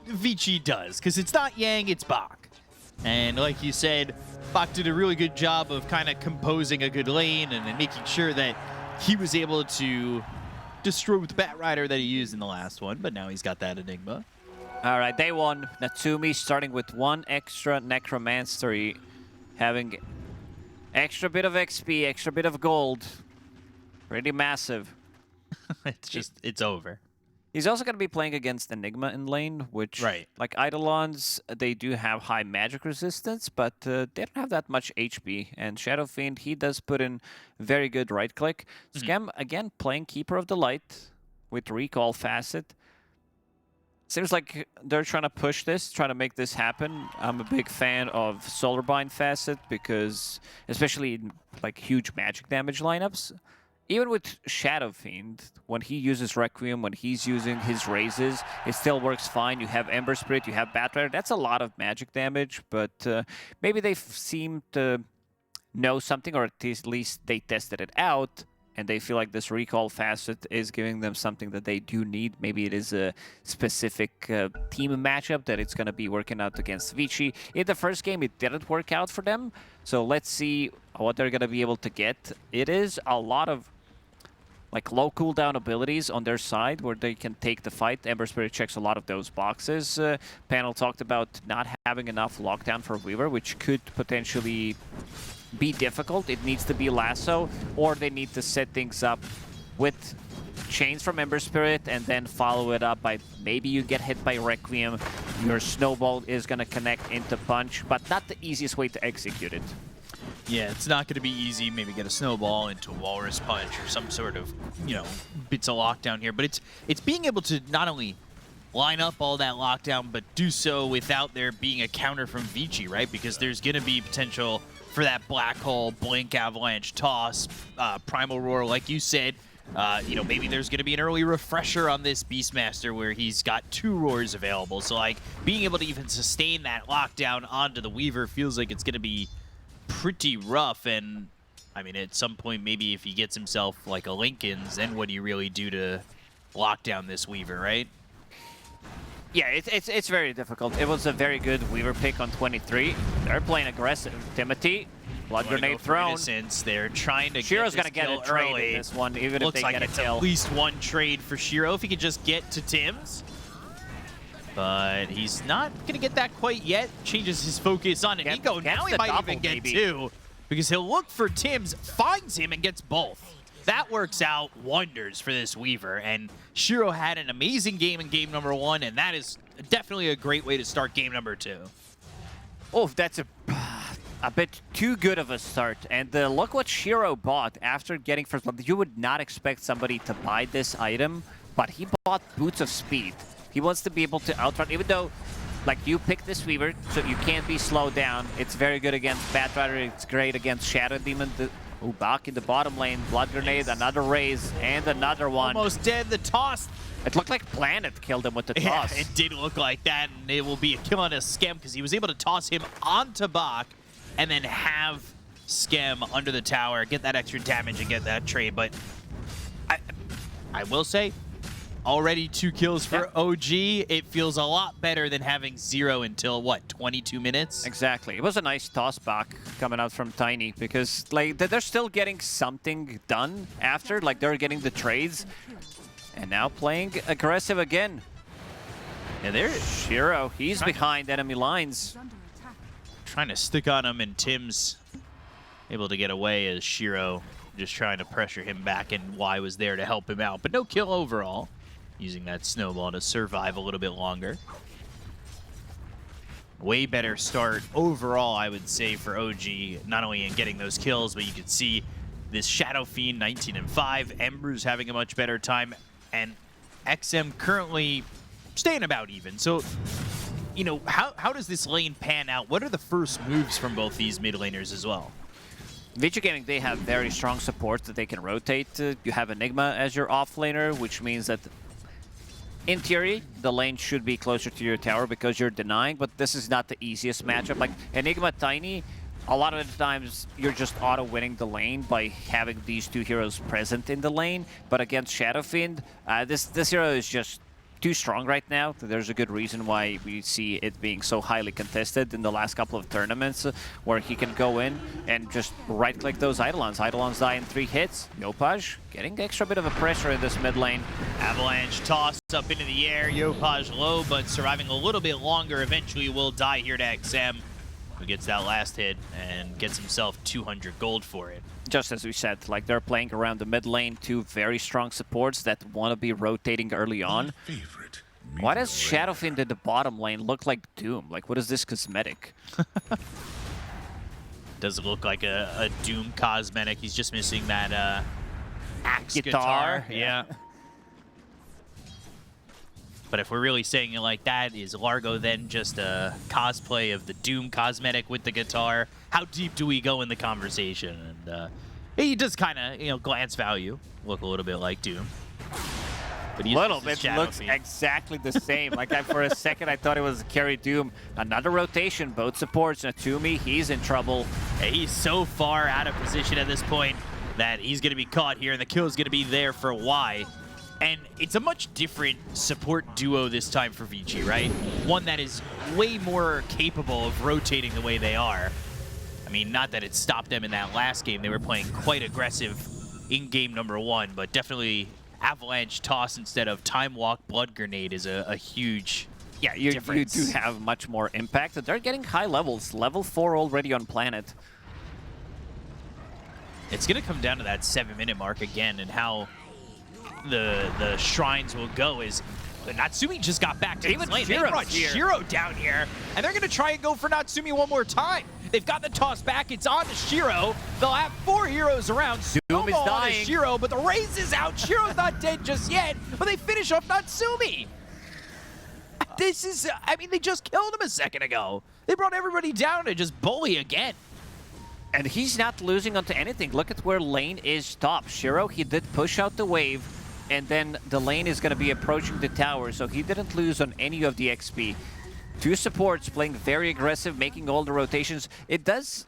Speaker 2: Vici does, because it's not Yang, it's Bach. And like you said, Bach did a really good job of kind of composing a good lane and making sure that he was able to destroy with the Bat Rider that he used in the last one, but now he's got that Enigma.
Speaker 3: All right, they won. Natsumi starting with 1 extra Necromancery, having extra bit of XP, extra bit of gold. Pretty massive.
Speaker 2: It's over.
Speaker 3: He's also going to be playing against Enigma in lane, which,
Speaker 2: right,
Speaker 3: like Eidolons, they do have high magic resistance, but they don't have that much HP. And Shadow Fiend, he does put in very good right-click. Scam, again, playing Keeper of the Light with Recall Facet. Seems like they're trying to push this, trying to make this happen. I'm a big fan of Solarbind Facet because, especially in like huge magic damage lineups, even with Shadow Fiend, when he uses Requiem, when he's using his raises, it still works fine. You have Ember Spirit, you have Bat Rider. That's a lot of magic damage, but maybe they seem to know something, or at least they tested it out, and they feel like this Recall Facet is giving them something that they do need. Maybe it is a specific team matchup that it's going to be working out against Vici. In the first game, it didn't work out for them, so let's see what they're going to be able to get. It is a lot of like low cooldown abilities on their side where they can take the fight. Ember Spirit checks a lot of those boxes. Panel talked about not having enough lockdown for Weaver, which could potentially be difficult. It needs to be Lasso, or they need to set things up with Chains from Ember Spirit and then follow it up by maybe you get hit by Requiem. Your Snowball is going to connect into Punch, but not the easiest way to execute it.
Speaker 2: Yeah, it's not going to be easy. Maybe get a snowball into a walrus punch or some sort of, you know, bits of lockdown here. But it's being able to not only line up all that lockdown, but do so without there being a counter from Vici, right? Because there's going to be potential for that black hole, blink, avalanche, toss, primal roar, like you said. You know, maybe there's going to be an early refresher on this Beastmaster where he's got 2 roars available. So, like, being able to even sustain that lockdown onto the Weaver feels like it's going to be pretty rough. And, I mean, at some point, maybe if he gets himself, like, a Lincoln's, then what do you really do to lock down this Weaver, right?
Speaker 3: Yeah, it's very difficult. It was a very good Weaver pick on 23. They're playing aggressive. Timothy, blood grenade thrown.
Speaker 2: Innocence. They're trying to
Speaker 3: Shiro's
Speaker 2: get
Speaker 3: going to get a trade in this one, even
Speaker 2: Looks
Speaker 3: if they
Speaker 2: like
Speaker 3: get a
Speaker 2: it's
Speaker 3: kill.
Speaker 2: at least 1 trade for Shiro if he could just get to Tim's. But he's not going to get that quite yet. Changes his focus on Inigo. Now he might even get 2 because he'll look for Tim's, finds him, and gets both. That works out wonders for this Weaver, and Shiro had an amazing game in game number 1, and that is definitely a great way to start game number 2.
Speaker 3: Oh, that's a bit too good of a start. And look what Shiro bought after getting first blood. You would not expect somebody to buy this item, but he bought Boots of Speed. He wants to be able to outrun, even though, like, you pick this Weaver, so you can't be slowed down. It's very good against Batrider. It's great against Shadow Demon. Oh, back in the bottom lane. Blood Grenade, another raise, and another one.
Speaker 2: Almost dead. The toss.
Speaker 3: It looked like Planet killed him with the toss.
Speaker 2: Yeah, it did look like that, and it will be a kill on a Skem because he was able to toss him onto Bach and then have Skem under the tower, get that extra damage and get that trade. But I will say, already 2 kills for OG. It feels a lot better than having 0 until, what, 22 minutes?
Speaker 3: Exactly. It was a nice toss back coming out from Tiny because, like, they're still getting something done after. Like, they're getting the trades. And now playing aggressive again. And there's Shiro. He's behind enemy lines.
Speaker 2: Trying to stick on him, and Tim's able to get away as Shiro just trying to pressure him back, and Y was there to help him out. But no kill overall. Using that snowball to survive a little bit longer. Way better start overall, I would say, for OG. Not only in getting those kills, but you can see this Shadow Fiend 19-5. Ember's having a much better time. And XM currently staying about even. So, you know, how does this lane pan out? What are the first moves from both these mid laners as well?
Speaker 3: Vici Gaming, they have very strong support that they can rotate. You have Enigma as your offlaner, which means that in theory, the lane should be closer to your tower because you're denying, but this is not the easiest matchup. Like, Enigma Tiny, a lot of the times you're just auto-winning the lane by having these 2 heroes present in the lane, but against Shadow Fiend, this hero is just too strong right now. There's a good reason why we see it being so highly contested in the last couple of tournaments where he can go in and just right-click those Eidolons. Eidolons die in 3 hits. Yopaj getting extra bit of a pressure in this mid lane.
Speaker 2: Avalanche toss up into the air. Yopaj low, but surviving a little bit longer. Eventually will die here to XM, who gets that last hit and gets himself 200 gold for it.
Speaker 3: Just as we said, like, they're playing around the mid lane, 2 very strong supports that want to be rotating early on. Why does Shadow Fiend in the bottom lane look like Doom? Like, what is this cosmetic?
Speaker 2: Does it look like a Doom cosmetic? He's just missing that axe
Speaker 3: Guitar.
Speaker 2: Yeah. But if we're really saying it like that, is Largo then just a cosplay of the Doom cosmetic with the guitar? How deep do we go in the conversation? And he does kind of, you know, glance value look a little bit like Doom. But
Speaker 3: A little bit looks exactly the same. Like, for a second, I thought it was Carry Doom. Another rotation, both supports. Natumi, he's in trouble.
Speaker 2: He's so far out of position at this point that he's going to be caught here, and the kill is going to be there for Y. And it's a much different support duo this time for Vici, right? One that is way more capable of rotating the way they are. I mean, not that it stopped them in that last game. They were playing quite aggressive in game number 1, but definitely Avalanche toss instead of Time Walk Blood Grenade is a huge difference.
Speaker 3: You do have much more impact. They're getting high levels. Level 4 already on Planet.
Speaker 2: It's going to come down to that 7-minute mark again, and how the shrines will go is Natsumi just got back to his lane. They brought Shiro down here, and they're going to try and go for Natsumi one more time. They've got the toss back. It's on to Shiro. They'll have 4 heroes around.
Speaker 3: Doom is
Speaker 2: Snowball
Speaker 3: dying.
Speaker 2: onto Shiro, but the race is out. Shiro's not dead just yet, but they finish off Natsumi. This is, I mean, they just killed him a second ago. They brought everybody down to just bully again.
Speaker 3: And he's not losing onto anything. Look at where lane is top. Shiro, he did push out the wave, and then the lane is going to be approaching the tower, so he didn't lose on any of the XP. 2 supports playing very aggressive, making all the rotations. It does,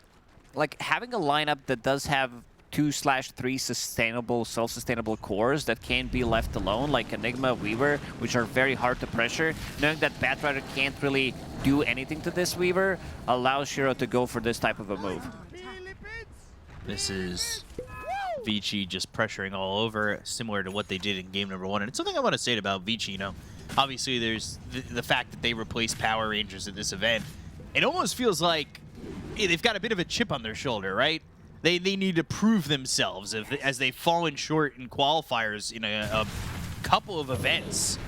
Speaker 3: like, having a lineup that does have 2/3 sustainable, self-sustainable cores that can't be left alone, like Enigma, Weaver, which are very hard to pressure. Knowing that Batrider can't really do anything to this Weaver allows Shiro to go for this type of a move.
Speaker 2: This is Vici just pressuring all over, similar to what they did in game number 1. And it's something I want to say about Vici, you know. Obviously, there's the fact that they replaced Power Rangers at this event. It almost feels like they've got a bit of a chip on their shoulder, right? They need to prove themselves as they've fallen short in qualifiers in a couple of events.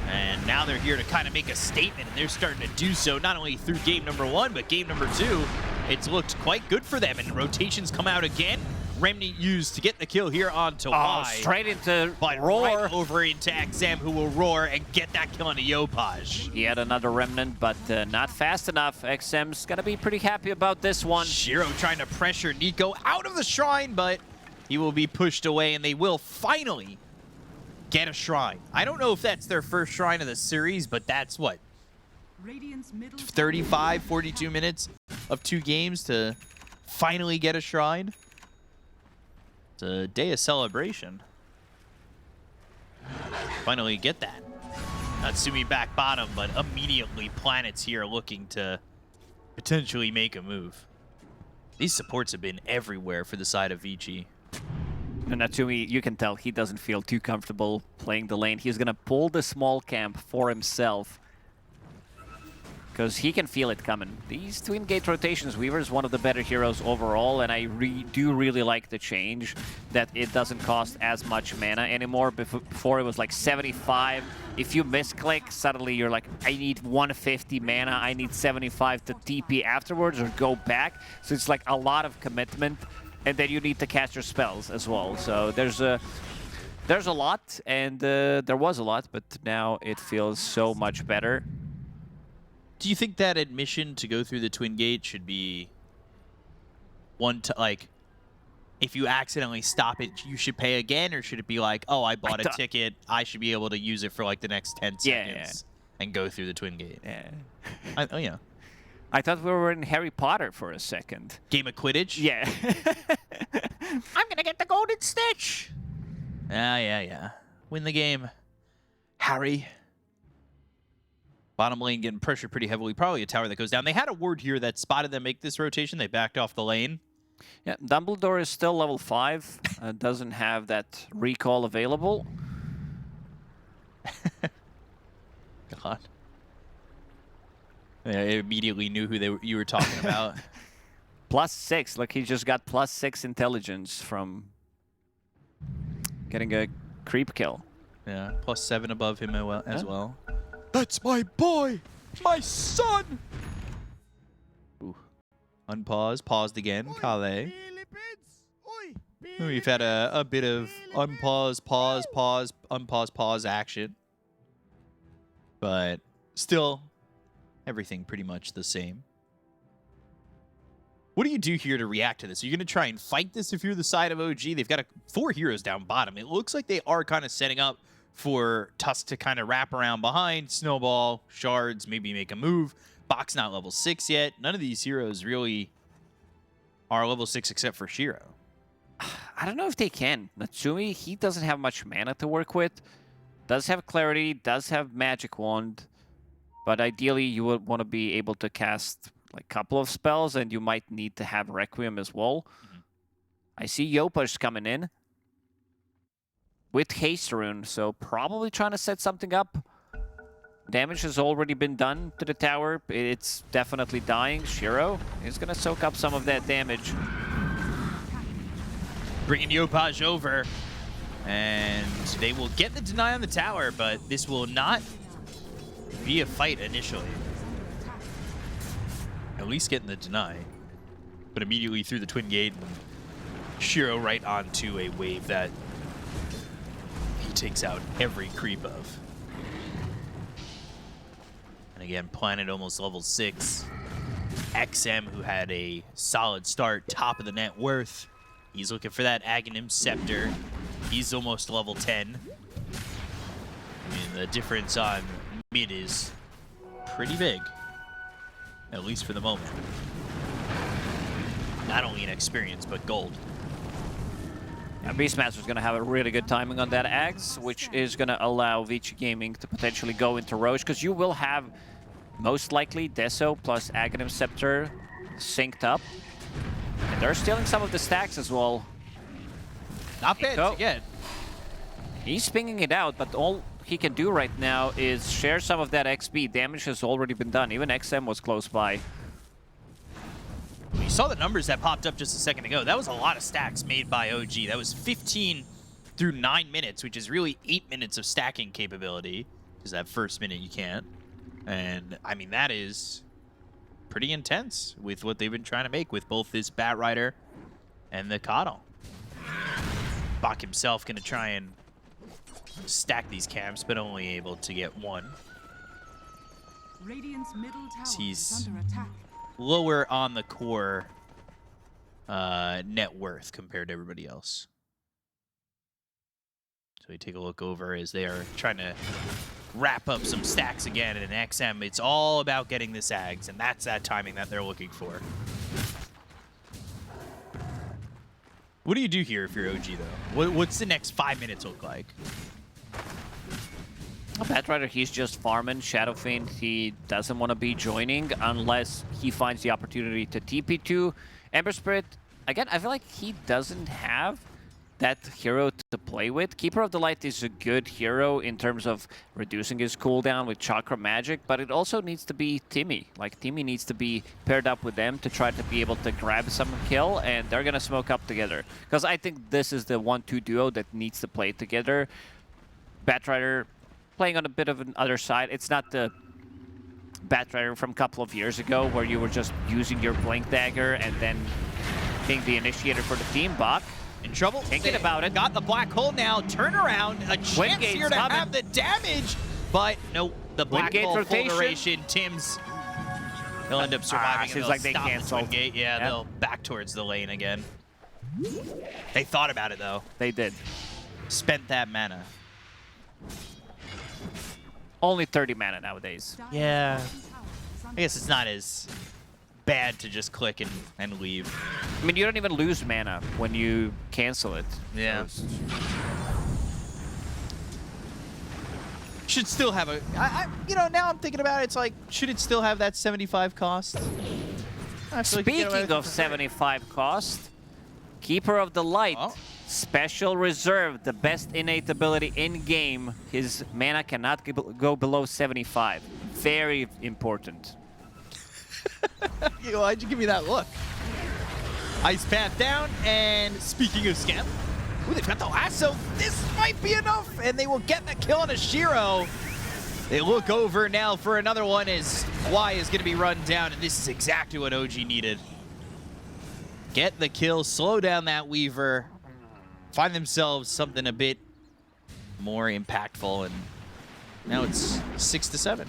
Speaker 2: And now they're here to kind of make a statement, and they're starting to do so not only through game number 1, but game number 2. It's looked quite good for them, and rotations come out again. Remnant used to get the kill here onto Y.
Speaker 3: Straight into
Speaker 2: but
Speaker 3: Roar.
Speaker 2: right over into XM, who will roar and get that kill onto Yopaj.
Speaker 3: He had another Remnant, but not fast enough. XM's gonna be pretty happy about this one.
Speaker 2: Shiro trying to pressure Nico out of the shrine, but he will be pushed away, and they will finally get a shrine. I don't know if that's their first shrine of the series, but that's what? 35, 42 minutes of 2 games to finally get a shrine. It's a day of celebration. Finally get that. Natsumi back bottom, but immediately Planet's here looking to potentially make a move. These supports have been everywhere for the side of Vici.
Speaker 3: And Natsumi, you can tell he doesn't feel too comfortable playing the lane. He's gonna pull the small camp for himself, because he can feel it coming. These twin gate rotations, Weaver is one of the better heroes overall, and I do really like the change that it doesn't cost as much mana anymore. Before it was like 75. If you misclick, suddenly you're like, I need 150 mana, I need 75 to TP afterwards or go back. So it's like a lot of commitment, and then you need to cast your spells as well. So there's a lot, and there was a lot, but now it feels so much better.
Speaker 2: Do you think that admission to go through the twin gate should be one to, like, if you accidentally stop it, you should pay again, or should it be like, oh, I bought a ticket, I should be able to use it for like the next 10 seconds and go through the twin gate?
Speaker 3: Yeah.
Speaker 2: Oh yeah.
Speaker 3: I thought we were in Harry Potter for a second.
Speaker 2: Game of Quidditch?
Speaker 3: Yeah.
Speaker 2: I'm gonna get the golden stitch. Yeah. Win the game, Harry. Bottom lane getting pressured pretty heavily. Probably a tower that goes down. They had a ward here that spotted them make this rotation. They backed off the lane.
Speaker 3: Yeah, Dumbledore is still level 5. Doesn't have that recall available.
Speaker 2: God. I immediately knew who you were talking about.
Speaker 3: +6. Look, he just got +6 intelligence from getting a creep kill.
Speaker 2: Yeah, +7 above him as well. That's my boy! My son! Ooh. Unpause. Paused again. Kale. We've had a bit of unpause, pause, pause, unpause, pause action. But still, everything pretty much the same. What do you do here to react to this? Are you going to try and fight this if you're the side of OG? They've got 4 heroes down bottom. It looks like they are kind of setting up for Tusk to kind of wrap around behind, snowball, shards, maybe make a move. Bach's not level 6 yet. None of these heroes really are level 6 except for Shiro.
Speaker 3: I don't know if they can. Natsumi, he doesn't have much mana to work with. Does have Clarity, does have Magic Wand. But ideally, you would want to be able to cast like a couple of spells, and you might need to have Requiem as well. I see Yopaj coming in with Haste Rune, so probably trying to set something up. Damage has already been done to the tower. It's definitely dying. Shiro is going to soak up some of that damage.
Speaker 2: Bringing Yopaj over, and they will get the deny on the tower, but this will not be a fight initially. At least getting the deny. but immediately through the twin gate, and Shiro right onto a wave that he takes out every creep of. And again, Planet almost level 6. XM, who had a solid start, top of the net worth. He's looking for that Aghanim Scepter. He's almost level 10. I mean, the difference on mid is pretty big, at least for the moment. Not only in experience, but gold.
Speaker 3: Yeah, Beastmaster's going to have a really good timing on that Axe, which is going to allow Vici Gaming to potentially go into Roche, because you will have most likely Deso plus Aghanim Scepter synced up. And they're stealing some of the stacks as well.
Speaker 2: Not bad to get.
Speaker 3: He's pinging it out, but all he can do right now is share some of that XP. Damage has already been done. Even XM was close by.
Speaker 2: You saw the numbers that popped up just a second ago. That was a lot of stacks made by OG. That was 15 through 9 minutes, which is really 8 minutes of stacking capability, because that first minute you can't. And, I mean, that is pretty intense with what they've been trying to make with both this Bat Rider and the Coddle. Bach himself going to try and stack these camps, but only able to get one.
Speaker 4: Radiant's middle tower
Speaker 2: He's
Speaker 4: is under attack.
Speaker 2: lower on the core net worth compared to everybody else. So we take a look over as they are trying to wrap up some stacks again. And in XM, it's all about getting this Ags, and that's that timing that they're looking for. What do you do here if you're OG, though? What's the next 5 minutes look like?
Speaker 3: Bat Rider, he's just farming Shadow Fiend. He doesn't want to be joining unless he finds the opportunity to TP to Ember Spirit. Again, I feel like he doesn't have that hero to play with. Keeper of the Light is a good hero in terms of reducing his cooldown with Chakra Magic, but it also needs to be Timmy. Like, Timmy needs to be paired up with them to try to be able to grab some kill, and they're going to smoke up together. Because I think this is the 1-2 duo that needs to play together. Bat Rider playing on a bit of an other side. It's not the Bat Rider from a couple of years ago where you were just using your Blink Dagger and then being the initiator for the team. Bach
Speaker 2: in trouble.
Speaker 3: Thinking about it.
Speaker 2: Got the black hole now. Turn around. A chance here to have the damage. But no, the black hole full duration. Tim's. They'll end up surviving.
Speaker 3: Seems like they canceled.
Speaker 2: Gate. Yeah, yep. They'll back towards the lane again. They thought about it though.
Speaker 3: They did.
Speaker 2: Spent that mana.
Speaker 3: Only 30 mana nowadays.
Speaker 2: Yeah. I guess it's not as bad to just click and leave.
Speaker 3: I mean, you don't even lose mana when you cancel it.
Speaker 2: Yeah. Should still have a... you know, now I'm thinking about it, it's like, should it still have that 75 cost?
Speaker 3: Speaking of 75 cost, Keeper of the Light.
Speaker 2: Oh.
Speaker 3: Special Reserve, the best innate ability in-game. His mana cannot go below 75. Very important.
Speaker 2: Why'd you give me that look? Ice Path down, and speaking of scam, ooh, they've got the lasso. This might be enough, and they will get the kill on a Shiro. They look over now for another one as Y is going to be run down, and this is exactly what OG needed. Get the kill, slow down that Weaver, find themselves something a bit more impactful, and now it's 6-7.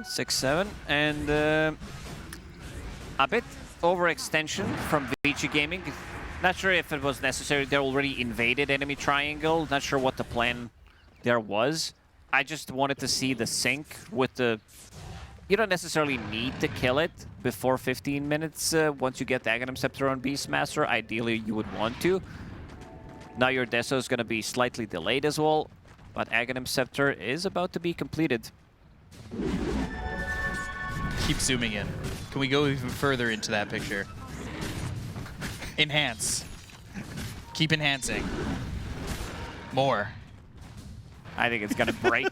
Speaker 3: Six, 7, and a bit overextension from Vici Gaming. Not sure if it was necessary. They already invaded enemy triangle. Not sure what the plan there was. I just wanted to see the sync with the... You don't necessarily need to kill it before 15 minutes once you get the Aghanim Scepter on Beastmaster. Ideally, you would want to. Now your Deso is going to be slightly delayed as well, but Aghanim Scepter is about to be completed.
Speaker 2: Keep zooming in. Can we go even further into that picture? Enhance. Keep enhancing. More.
Speaker 3: I think it's going to break.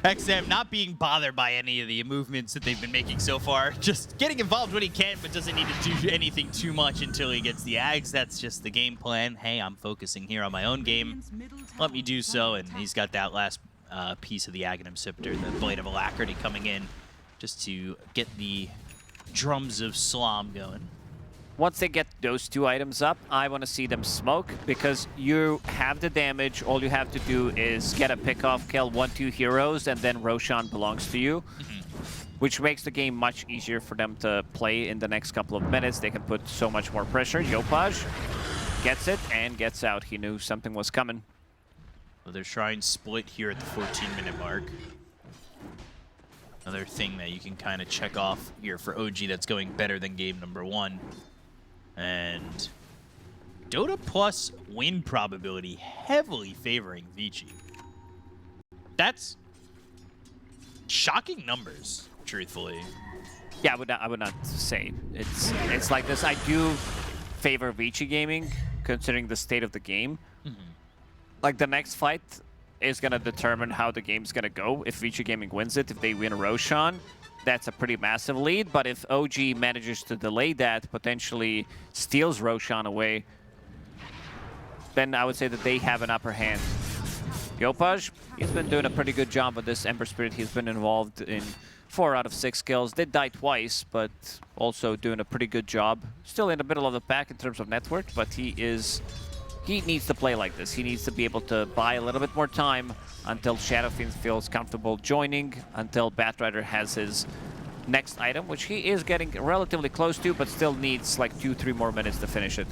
Speaker 2: XM not being bothered by any of the movements that they've been making so far. Just getting involved when he can, but doesn't need to do anything too much until he gets the Ags. That's just the game plan. Hey, I'm focusing here on my own game. Let me do so, and he's got that last piece of the Aghanim Scepter, the Blade of Alacrity coming in just to get the drums of Slam going.
Speaker 3: Once they get those 2 items up, I want to see them smoke, because you have the damage. All you have to do is get a pick-off, kill 1-2 heroes, and then Roshan belongs to you, which makes the game much easier for them to play in the next couple of minutes. They can put so much more pressure. Yopaj gets it and gets out. He knew something was coming.
Speaker 2: Well, they're trying split here at the 14-minute mark. Another thing that you can kind of check off here for OG that's going better than game number 1. And DOTA plus win probability heavily favoring Vici. That's shocking numbers, truthfully.
Speaker 3: Yeah, I would not say it's like this. I do favor Vici Gaming, considering the state of the game. Like, the next fight is going to determine how the game's going to go. If Vici Gaming wins it, if they win Roshan, that's a pretty massive lead. But if OG manages to delay that, potentially steals Roshan away, then I would say that they have an upper hand. Yopaj, he's been doing a pretty good job with this Ember Spirit. He's been involved in 4 out of 6 kills. Did die twice, but also doing a pretty good job. Still in the middle of the pack in terms of net worth, but he needs to play like this. He needs to be able to buy a little bit more time until Shadowfiend feels comfortable joining, until Batrider has his next item, which he is getting relatively close to, but still needs like 2-3 more minutes to finish it.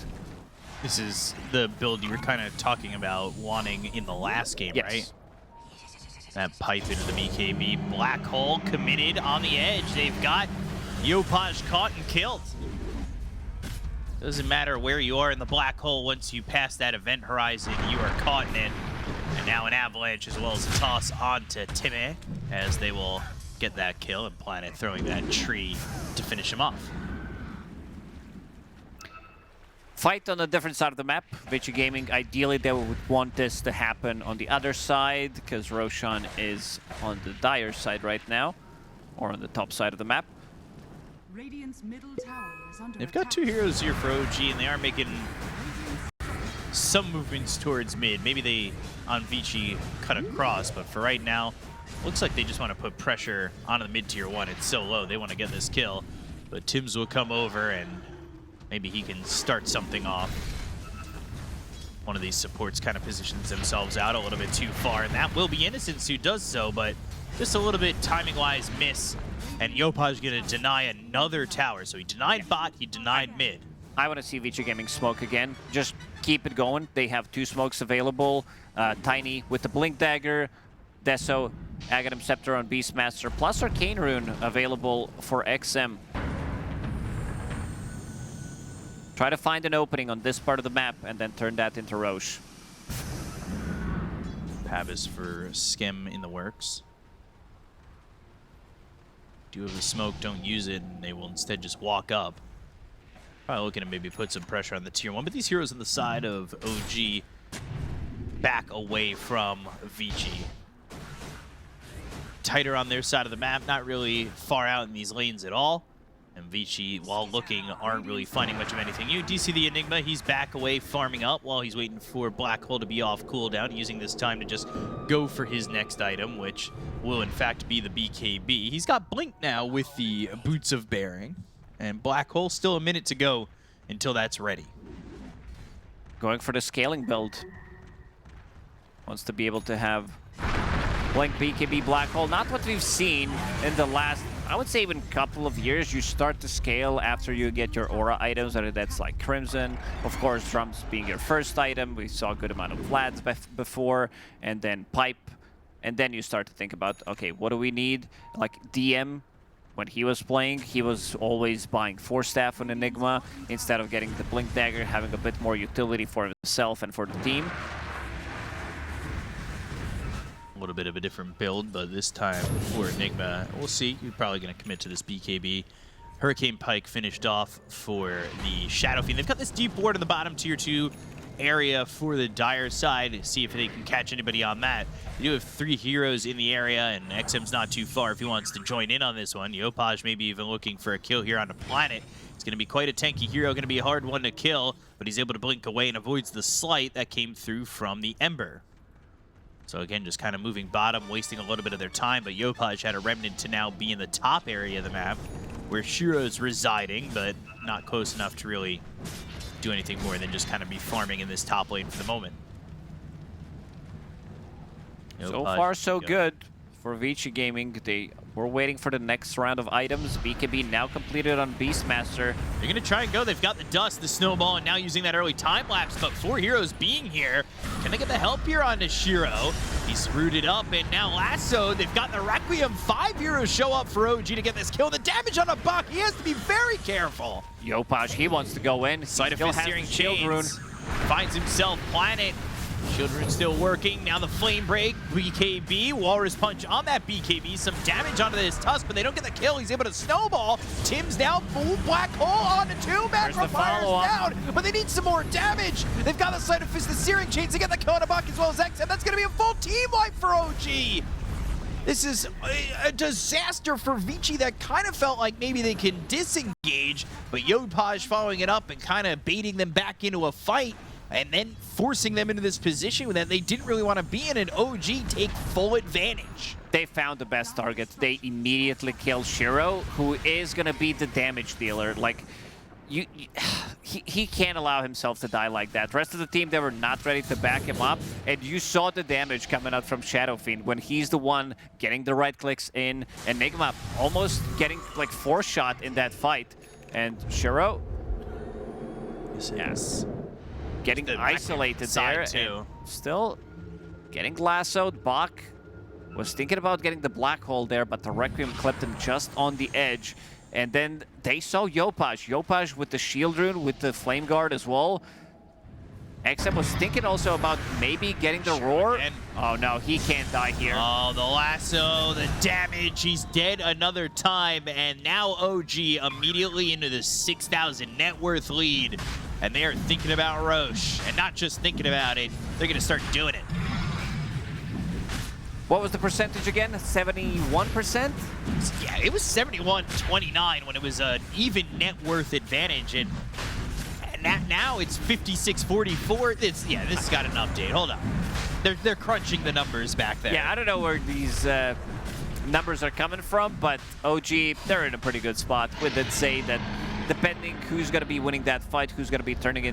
Speaker 2: This is the build you were kind of talking about wanting in the last game,
Speaker 3: Yes.
Speaker 2: right? That pipe into the BKB. Black Hole committed on the edge. They've got Yopaj caught and killed. Doesn't matter where you are in the black hole, once you pass that event horizon, you are caught in it. And now an avalanche as well as a toss onto Timmy, as they will get that kill, and Planet throwing that tree to finish him off.
Speaker 3: Fight on a different side of the map. Vici Gaming, ideally they would want this to happen on the other side, because Roshan is on the dire side right now, or on the top side of the map.
Speaker 4: Radiant's middle tower is under
Speaker 2: They've got
Speaker 4: attack.
Speaker 2: 2 heroes here for OG, and they are making some movements towards mid. Maybe they, on Vici, cut across, but for right now, looks like they just want to put pressure onto the mid-tier 1. It's so low, they want to get this kill. But Tims will come over, and maybe he can start something off. One of these supports kind of positions themselves out a little bit too far, and that will be Innocence who does so, but just a little bit timing-wise miss. And Yopaj going to deny another tower. So he denied bot, he denied mid.
Speaker 3: I want to see Vici Gaming smoke again. Just keep it going. They have 2 smokes available. Tiny with the Blink Dagger, Deso, Aghanim Scepter on Beastmaster, plus Arcane Rune available for XM. Try to find an opening on this part of the map and then turn that into Roche.
Speaker 2: Pavis for Skim in the works. Do have the smoke, don't use it, and they will instead just walk up. Probably looking to maybe put some pressure on the tier 1, but these heroes on the side of OG back away from Vici. Tighter on their side of the map, not really far out in these lanes at all. And Vici, while looking, aren't really finding much of anything. You do see the Enigma, he's back away farming up while he's waiting for Black Hole to be off cooldown, using this time to just go for his next item, which will in fact be the BKB. He's got Blink now with the Boots of Bearing, and Black Hole still a minute to go until that's ready.
Speaker 3: Going for the scaling build. Wants to be able to have Blink, BKB, Black Hole. Not what we've seen in the last, I would say, even couple of years. You start to scale after you get your aura items, whether that's like Crimson, of course, drums being your first item. We saw a good amount of Vlads before, and then Pipe. And then you start to think about, okay, what do we need? Like DM, when he was playing, he was always buying 4 staff on Enigma instead of getting the Blink Dagger, having a bit more utility for himself and for the team.
Speaker 2: A little bit of a different build, but this time for Enigma, we'll see. You're probably going to commit to this BKB. Hurricane Pike finished off for the Shadow Fiend. They've got this deep ward in the bottom tier 2 area for the Dire side. See if they can catch anybody on that. They do have 3 heroes in the area, and XM's not too far if he wants to join in on this one. Yopaj maybe even looking for a kill here on the Planet. It's going to be quite a tanky hero, going to be a hard one to kill, but he's able to blink away and avoids the slight that came through from the Ember. So again, just kind of moving bottom, wasting a little bit of their time, but Yopaj had a remnant to now be in the top area of the map, where Shiro's residing, but not close enough to really do anything more than just kind of be farming in this top lane for the moment.
Speaker 3: So far, so good for Vici Gaming. They were waiting for the next round of items. BKB now completed on Beastmaster.
Speaker 2: They're going to try and go. They've got the dust, the snowball, and now using that early time lapse. But 4 heroes being here, can they get the help here onto Shiro? He's rooted up, and now Lasso. They've got the Requiem. 5 heroes show up for OG to get this kill. The damage on a Buck, he has to be very careful.
Speaker 3: Yopaj, he wants to go in.
Speaker 2: Sight of his searing chains. Finds himself Planet. Shield Rune still working. Now the Flame Break. BKB. Walrus Punch on that BKB. Some damage onto this Tusk, but they don't get the kill. He's able to snowball. Tim's down. Full Black Hole on the 2. Macro Fire's down, but they need some more damage. They've got the Sight of Fist, the Searing Chains to get the kill on a Buck as well as XM. That's going to be a full team wipe for OG. This is a disaster for Vici that kind of felt like maybe they can disengage, but Yopaj following it up and kind of baiting them back into a fight, and then forcing them into this position that they didn't really want to be in, and OG take full advantage.
Speaker 3: They found the best target. They immediately killed Shiro, who is going to be the damage dealer. Like, he can't allow himself to die like that. The rest of the team, they were not ready to back him up, and you saw the damage coming out from Shadow Fiend when he's the one getting the right clicks in. Enigma almost getting like 4-shot in that fight, and Shiro, yes, getting isolated there,
Speaker 2: too.
Speaker 3: And still getting lassoed. Bach was thinking about getting the Black Hole there, but the Requiem clipped him just on the edge. And then they saw Yopaj. Yopaj with the Shield Rune, with the Flame Guard as well. XM was thinking also about maybe getting the Roar. Oh no, he can't die here.
Speaker 2: Oh, the lasso, the damage. He's dead another time. And now OG immediately into the 6,000 net worth lead. And they are thinking about Roche. And not just thinking about it, they're going to start doing it.
Speaker 3: What was the percentage again? 71%?
Speaker 2: Yeah, it was 71-29 when it was an even net worth advantage. And now it's 56-44. This has got an update. Hold on. They're crunching the numbers back there.
Speaker 3: Yeah, I don't know where these numbers are coming from, but OG, they're in a pretty good spot. We did say that depending who's going to be winning that fight, who's going to be turning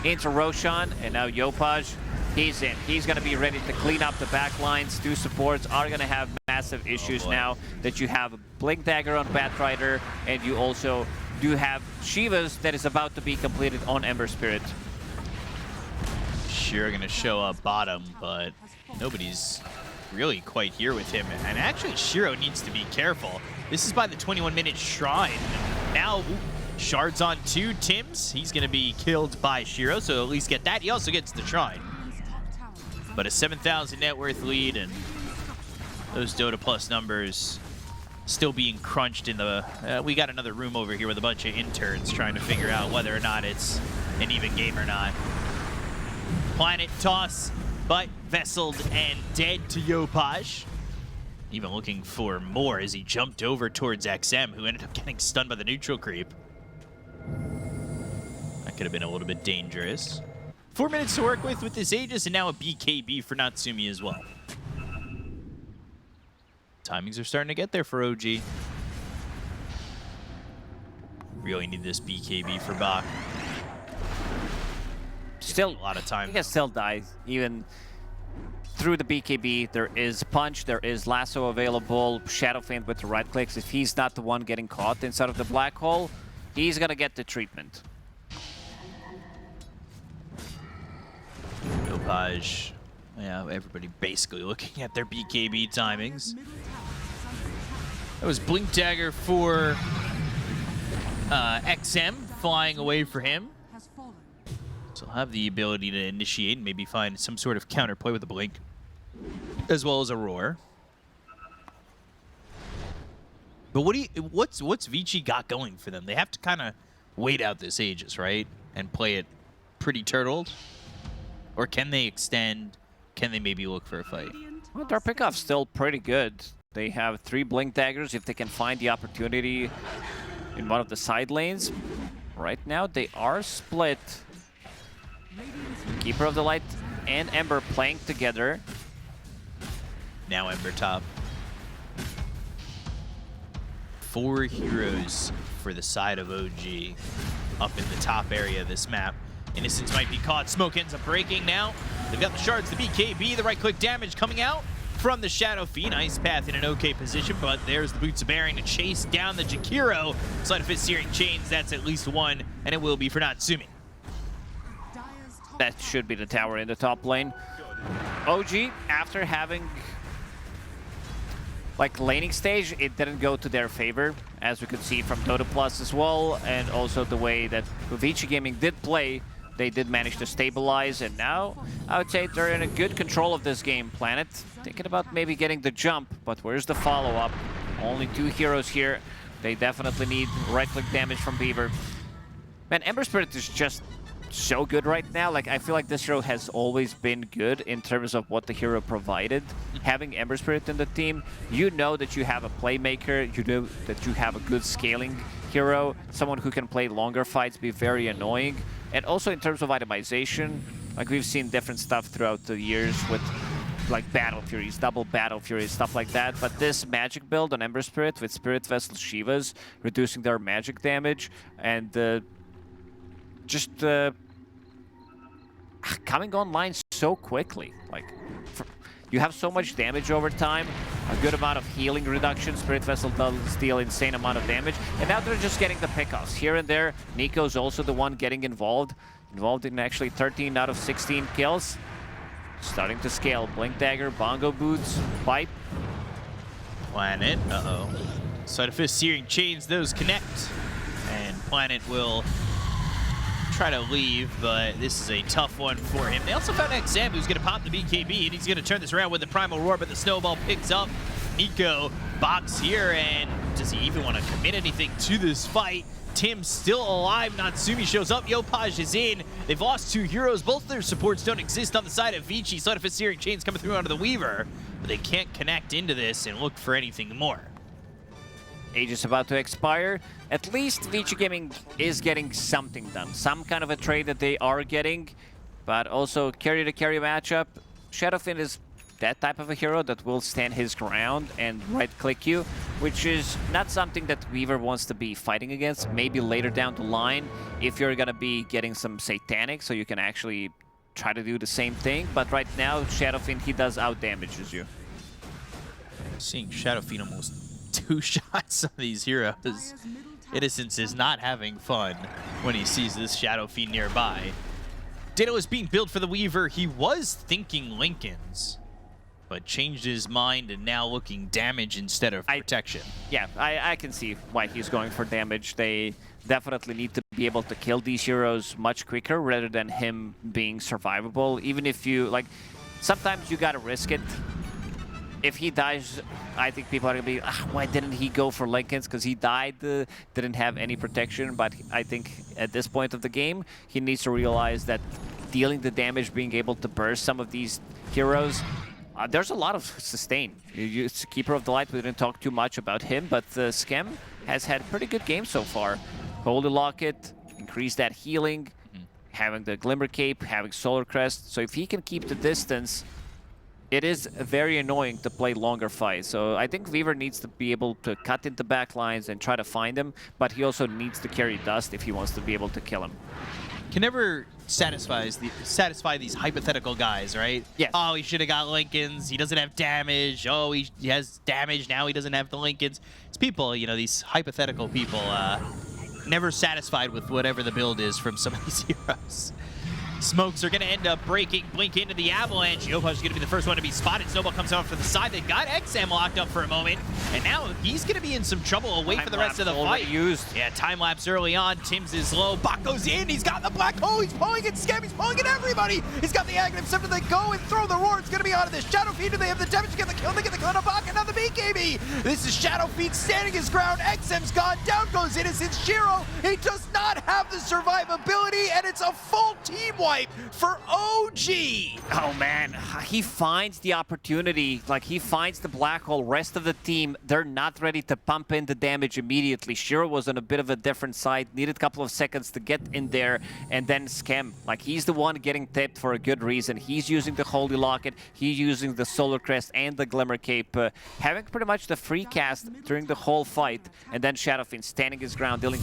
Speaker 3: into Roshan, and now Yopaj, he's in. He's going to be ready to clean up the back lines. 2 supports are going to have massive issues now that you have a Blink Dagger on Batrider, and you also do have Shiva's that is about to be completed on Ember Spirit.
Speaker 2: Sure going to show up bottom, but nobody's really quite here with him. And actually, Shiro needs to be careful. This is by the 21-minute Shrine. Now, Shards on 2. Tims, he's going to be killed by Shiro, so at least get that. He also gets the Shrine. But a 7,000 net worth lead, and those Dota Plus numbers still being crunched in the... we got another room over here with a bunch of interns trying to figure out whether or not it's an even game or not. Planet toss, but vesseled and dead to Yopaj. Even looking for more as he jumped over towards XM, who ended up getting stunned by the neutral creep. That could have been a little bit dangerous. 4 minutes to work with this Aegis, and now a BKB for Natsumi as well. Timings are starting to get there for OG. Really need this BKB for Bach.
Speaker 3: Still
Speaker 2: a lot of time.
Speaker 3: He can still die, even through the BKB. There is Punch, there is Lasso available, Shadow Feint with the right clicks. If he's not the one getting caught inside of the Black Hole, he's gonna get the treatment.
Speaker 2: Yopaj, yeah, everybody basically looking at their BKB timings. That was Blink Dagger for XM, flying away for him. So he'll have the ability to initiate and maybe find some sort of counterplay with the Blink, as well as a Roar. But what's Vici got going for them? They have to kind of wait out this Aegis, right? And play it pretty turtled? Or can they extend? Can they maybe look for a fight?
Speaker 3: Well, their pickoff's still pretty good. They have 3 Blink Daggers if they can find the opportunity in one of the side lanes. Right now, they are split. Keeper of the Light and Ember playing together.
Speaker 2: Now Ember top. 4 heroes for the side of OG up in the top area of this map. Innocence might be caught. Smoke ends up breaking now. They've got the shards, the BKB, the right-click damage coming out from the Shadow Fiend. Ice Path in an okay position, but there's the Boots of Bearing to chase down the Jakiro. Sleight of Fist Searing Chains, that's at least 1, and it will be for Natsumi.
Speaker 3: That should be the tower in the top lane. OG, after having like laning stage, it didn't go to their favor, as we could see from DOTA Plus as well, and also the way that Vici Gaming did play. They did manage to stabilize, and now I would say they're in a good control of this game. Planet thinking about maybe getting the jump, but where's the follow-up? Only 2 heroes here. They definitely need right-click damage from Beaver. Man, Ember Spirit is just so good right now. Like, I feel like this hero has always been good in terms of what the hero provided. Having Ember Spirit in the team, you know that you have a playmaker, you know that you have a good scaling hero, someone who can play longer fights, be very annoying. And also in terms of itemization, like we've seen different stuff throughout the years with like Battle Furies, double Battle Furies, stuff like that. But this magic build on Ember Spirit with Spirit Vessel Shivas, reducing their magic damage, and just coming online so quickly. Like, you have so much damage over time, a good amount of healing reduction. Spirit Vessel does deal insane amount of damage, and now they're just getting the pickoffs here and there. Nico's also the one getting involved in actually 13 out of 16 kills. Starting to scale. Blink Dagger, Bongo Boots, Pipe.
Speaker 2: Planet, Sleight of Fist Searing Chains, those connect, and Planet will try to leave, but this is a tough one for him. They also found XM, who's going to pop the BKB, and he's going to turn this around with the Primal Roar, but the snowball picks up. Nico box here, and does he even want to commit anything to this fight? Tim's still alive. Natsumi shows up. Yopaj is in. They've lost 2 heroes. Both their supports don't exist on the side of Vici. Sleight of Fist Searing Chains coming through onto the Weaver, but they can't connect into this and look for anything more.
Speaker 3: Age is about to expire. At least Vici Gaming is getting something done. Some kind of a trade that they are getting, but also carry-to-carry matchup. Shadowfin is that type of a hero that will stand his ground and right-click you, which is not something that Weaver wants to be fighting against. Maybe later down the line, if you're gonna be getting some Satanic, so you can actually try to do the same thing. But right now, Shadowfin, he does out-damages you.
Speaker 2: Seeing Shadowfin almost 2 shots on these heroes. Innocence is not having fun when he sees this Shadow Fiend nearby. Ditto is being built for the Weaver. He was thinking Lincolns, but changed his mind and now looking damage instead of protection.
Speaker 3: I can see why he's going for damage. They definitely need to be able to kill these heroes much quicker rather than him being survivable. Even if you, like, sometimes you gotta risk it. If he dies, I think people are going to be, why didn't he go for Lincolns? Because he died, didn't have any protection. But I think at this point of the game, he needs to realize that dealing the damage, being able to burst some of these heroes, there's a lot of sustain. It's Keeper of the Light, we didn't talk too much about him, but Skem has had pretty good games so far. Holy Locket, increase that healing, having the Glimmer Cape, having Solar Crest. So if he can keep the distance, it is very annoying to play longer fights. So I think Weaver needs to be able to cut into backlines and try to find him, but he also needs to carry dust if he wants to be able to kill him.
Speaker 2: Can never satisfy these hypothetical guys, right?
Speaker 3: Yes.
Speaker 2: Oh, he should have got Lincolns. He doesn't have damage. Oh, he has damage. Now he doesn't have the Lincolns. It's people, you know, these hypothetical people, never satisfied with whatever the build is from some of these heroes. Smokes are going to end up breaking Blink into the Avalanche. Yopaj is going to be the first one to be spotted. Snowball comes off to the side. They got XM locked up for a moment, and now he's going to be in some trouble away for the rest of the fight. Yeah, time lapse early on. Tim's is low. Bot goes in. He's got the black hole. He's pulling at Scam. He's pulling at everybody. He's got the Aghanim Scepter. They go and throw the roar. It's going to be out of this. Shadow Fiend, do they have the damage to get the kill? They get the kill on a Bot, another BKB. This is Shadow Fiend standing his ground. XM's gone. Down goes Innocence. Shiro, he does not have the survivability, and it's a full team wipe. wipe for OG.
Speaker 3: Oh man, he finds the opportunity, like he finds the black hole. Rest of the team, they're not ready to pump in the damage immediately. Shiro was on a bit of a different side, needed a couple of seconds to get in there, and then Scam, like he's the one getting tipped for a good reason. He's using the Holy Locket, he's using the Solar Crest and the Glimmer Cape, having pretty much the free cast during the whole fight, and then Shadowfiend standing his ground, dealing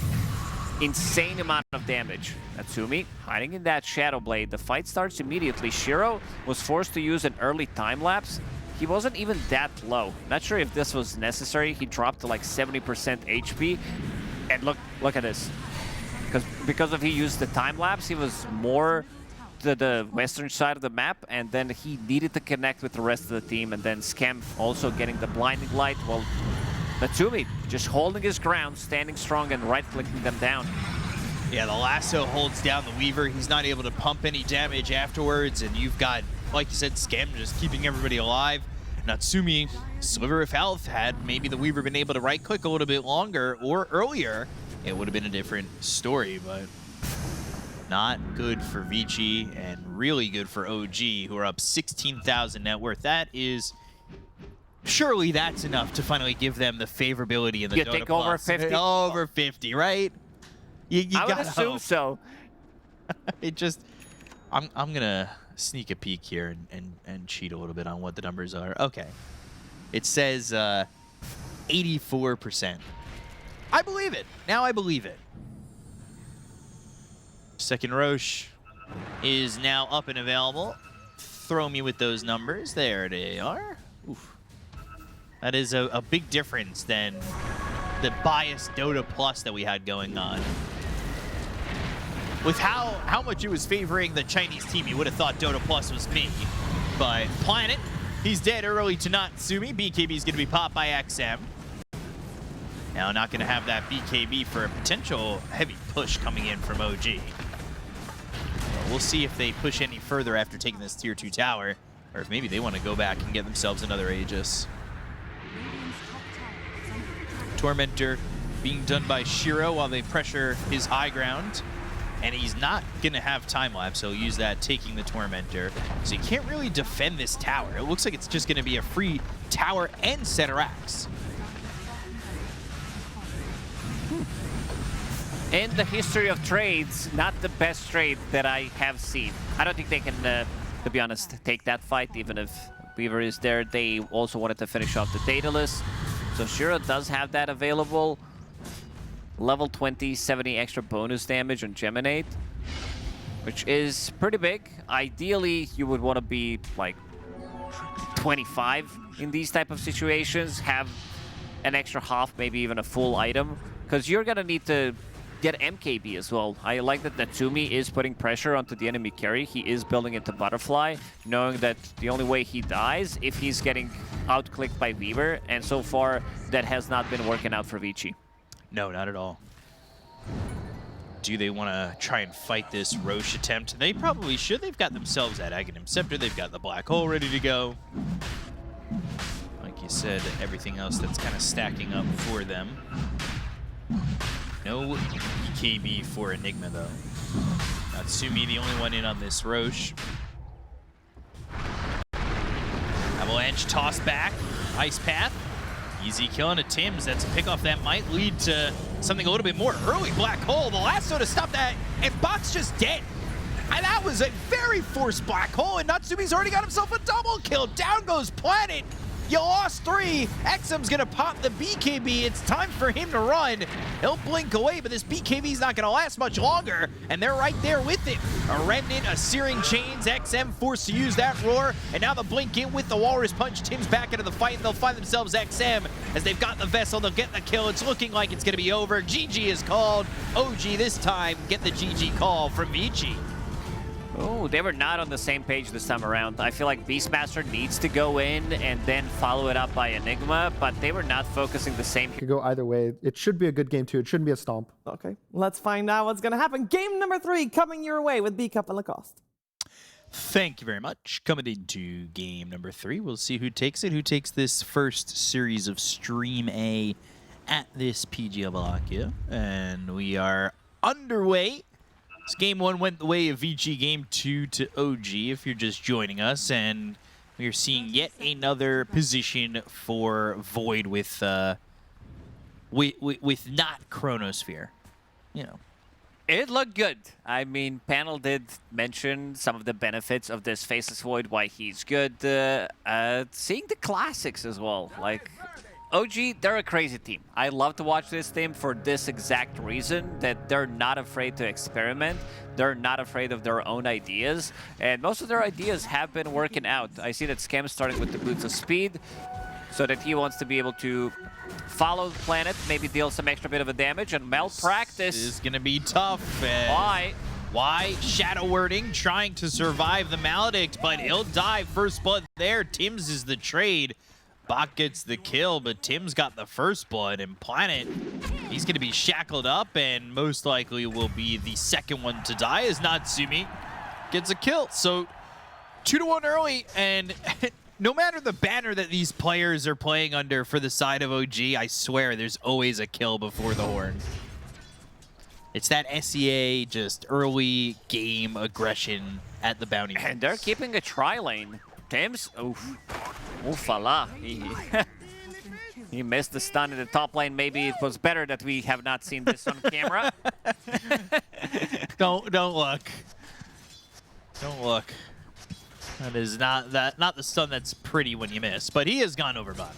Speaker 3: insane amount of damage. Natsumi hiding in that Shadow Blade. The fight starts immediately. Shiro was forced to use an early time lapse. He wasn't even that low. Not sure if this was necessary. He dropped to like 70% HP. And look at this. Because of he used the time lapse, he was more to the western side of the map, and then he needed to connect with the rest of the team, and then Scam also getting the blinding light. Well, Natsumi just holding his ground, standing strong and right-clicking them down.
Speaker 2: Yeah, the lasso holds down the Weaver. He's not able to pump any damage afterwards, and you've got, like you said, Scam just keeping everybody alive. Natsumi, sliver of health. Had maybe the Weaver been able to right-click a little bit longer or earlier, it would have been a different story, but not good for Vici and really good for OG, who are up 16,000 net worth. That is... Surely that's enough to finally give them the favorability in the
Speaker 3: You
Speaker 2: Dota
Speaker 3: think
Speaker 2: Plus.
Speaker 3: over 50?
Speaker 2: Over 50, right? You
Speaker 3: I would
Speaker 2: gotta
Speaker 3: assume
Speaker 2: hope.
Speaker 3: so.
Speaker 2: It just... I'm gonna sneak a peek here and cheat a little bit on what the numbers are. Okay. It says 84%. I believe it. Now I believe it. Second Roche is now up and available. Throw me with those numbers. There they are. Oof. That is a big difference than the biased Dota Plus that we had going on. With how much it was favoring the Chinese team, you would have thought Dota Plus was me. But Planet, he's dead early to Natsumi. BKB is going to be popped by XM. Now not going to have that BKB for a potential heavy push coming in from OG. Well, we'll see if they push any further after taking this tier 2 tower, or if maybe they want to go back and get themselves another Aegis. Tormentor being done by Shiro while they pressure his high ground. And he's not going to have time-lapse, so he'll use that taking the Tormentor. So he can't really defend this tower. It looks like it's just going to be a free tower and center axe.
Speaker 3: In the history of trades, not the best trade that I have seen. I don't think they can, to be honest, take that fight, even if Weaver is there. They also wanted to finish off the Daedalus. So Shiro does have that available. Level 20, 70 extra bonus damage on Geminate, which is pretty big. Ideally, you would want to be like 25 in these type of situations. Have an extra half, maybe even a full item, because you're going to need to get MKB as well. I like that Natsumi is putting pressure onto the enemy carry. He is building into Butterfly, knowing that the only way he dies if he's getting outclicked by Weaver, and so far that has not been working out for Vici.
Speaker 2: No, not at all. Do they want to try and fight this Roche attempt? They probably should. They've got themselves that Aghanim Scepter. They've got the Black Hole ready to go. Like you said, everything else that's kind of stacking up for them. No EKB for Enigma, though. Natsumi, the only one in on this Roche. Avalanche tossed back. Ice Path. Easy kill on a Tim's. That's a pickoff that might lead to something a little bit more. Early Black Hole. The lasso to stop that. And Bot's just dead. And that was a very forced Black Hole. And Natsumi's already got himself a double kill. Down goes Planet. You lost 3. XM's going to pop the BKB. It's time for him to run. He'll blink away, but this BKB's not going to last much longer. And they're right there with it. A Remnant, a Searing Chains. XM forced to use that Roar. And now the blink in with the Walrus Punch. Tim's back into the fight, and they'll find themselves XM. As they've got the Vessel, they'll get the kill. It's looking like it's going to be over. GG is called. OG this time get the GG call from Vici.
Speaker 3: Oh, they were not on the same page this time around. I feel like Beastmaster needs to go in and then follow it up by Enigma, but they were not focusing the same.
Speaker 5: Could go either way. It should be a good game too. It shouldn't be a stomp.
Speaker 1: Okay, let's find out what's going to happen. Game number 3 coming your way with B-Cup and Lacoste.
Speaker 2: Thank you very much. Coming into game number 3, we'll see who takes it. Who takes this first series of Stream A at this PGL Wallachia. And we are underway This game 1 went the way of Vici. Game 2 to OG, if you're just joining us. And we are seeing yet another position for Void with not Chronosphere. You know.
Speaker 3: It looked good. I mean, Panel did mention some of the benefits of this Faceless Void, why he's good. Seeing the classics as well. Like, OG, they're a crazy team. I love to watch this team for this exact reason, that they're not afraid to experiment. They're not afraid of their own ideas. And most of their ideas have been working out. I see that Scam starting with the Boots of Speed, so that he wants to be able to follow the planet, maybe deal some extra bit of a damage, and Malpractice
Speaker 2: This is going to be tough.
Speaker 3: Why?
Speaker 2: Why? Shadow Wording trying to survive the Maledict, but he'll die. First blood there. Tim's is the trade. Bach gets the kill, but Tim's got the first blood, and Planet, he's going to be shackled up, and most likely will be the second one to die as Natsumi gets a kill. So 2-1 early, and no matter the banner that these players are playing under for the side of OG, I swear there's always a kill before the horn. It's that SEA just early game aggression at the bounty.
Speaker 3: And they're keeping a tri-lane. Tim's, oof. Oofala. He missed the stun in the top lane. Maybe it was better that we have not seen this on camera.
Speaker 2: Don't look. Don't look. That is not the stun that's pretty when you miss, but he has gone over bottom.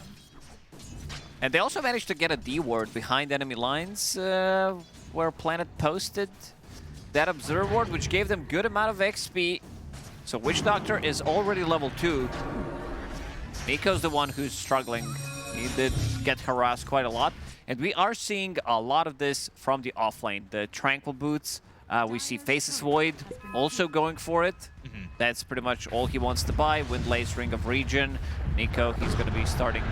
Speaker 3: And they also managed to get a D ward behind enemy lines, where Planet posted that Observe ward, which gave them good amount of XP. So Witch Doctor is already level 2. Nico's the one who's struggling. He did get harassed quite a lot. And we are seeing a lot of this from the offlane. The Tranquil Boots, we see Faceless Void also going for it. That's pretty much all he wants to buy. Windlace, Ring of Regen. Nico, he's going to be starting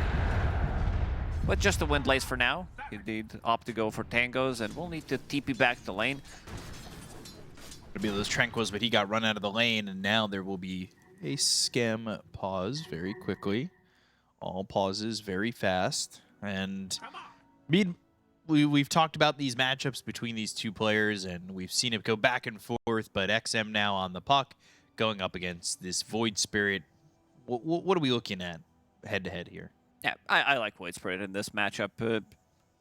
Speaker 3: with just the Windlace for now. He did opt to go for Tangos, and we'll need to TP back the lane.
Speaker 2: It'll be those Tranquils, but he got run out of the lane, and now there will be a Scam pause very quickly. All pauses very fast. And we've talked about these matchups between these two players, and we've seen it go back and forth, but XM now on the puck, going up against this Void Spirit. What are we looking at head-to-head here?
Speaker 3: Yeah, I like Void Spirit in this matchup.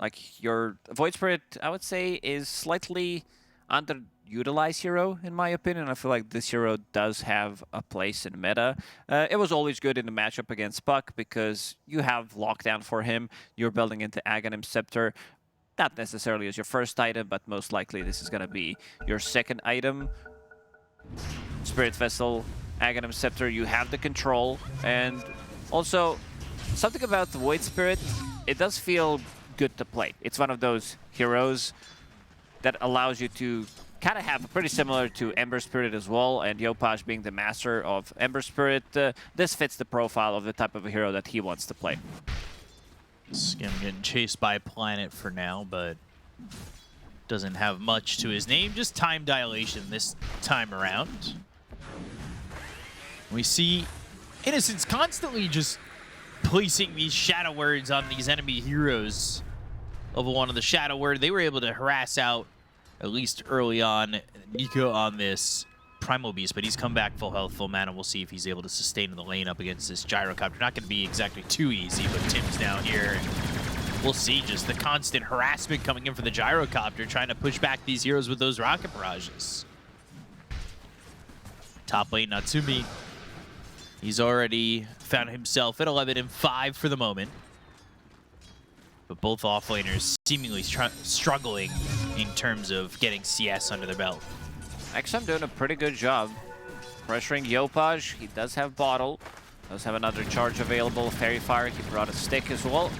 Speaker 3: Like, your Void Spirit, I would say, is slightly underutilized hero, in my opinion. I feel like this hero does have a place in meta. It was always good in the matchup against Puck because you have lockdown for him. You're building into Aghanim Scepter. Not necessarily as your first item, but most likely this is going to be your second item. Spirit Vessel, Aghanim Scepter, you have the control. And also, something about the Void Spirit, it does feel good to play. It's one of those heroes that allows you to kind of have pretty similar to Ember Spirit as well, and Yopaj being the master of Ember Spirit, this fits the profile of the type of a hero that he wants to play.
Speaker 2: Scam getting chased by Planet for now, but doesn't have much to his name, just time dilation this time around. We see Innocence constantly just placing these shadow words on these enemy heroes. Level 1 of the shadow word, they were able to harass out, at least early on, Nico on this Primal Beast, but he's come back full health, full mana. We'll see if he's able to sustain in the lane up against this Gyrocopter. Not going to be exactly too easy, but Tim's down here. And we'll see just the constant harassment coming in for the Gyrocopter, trying to push back these heroes with those rocket barrages. Top lane, Natsumi. He's already found himself at 11-5 for the moment. But both offlaners seemingly struggling in terms of getting CS under their belt.
Speaker 3: XM doing a pretty good job. Pressuring Yopaj, he does have Bottle. Does have another charge available. Fairy Fire, he brought a stick as well.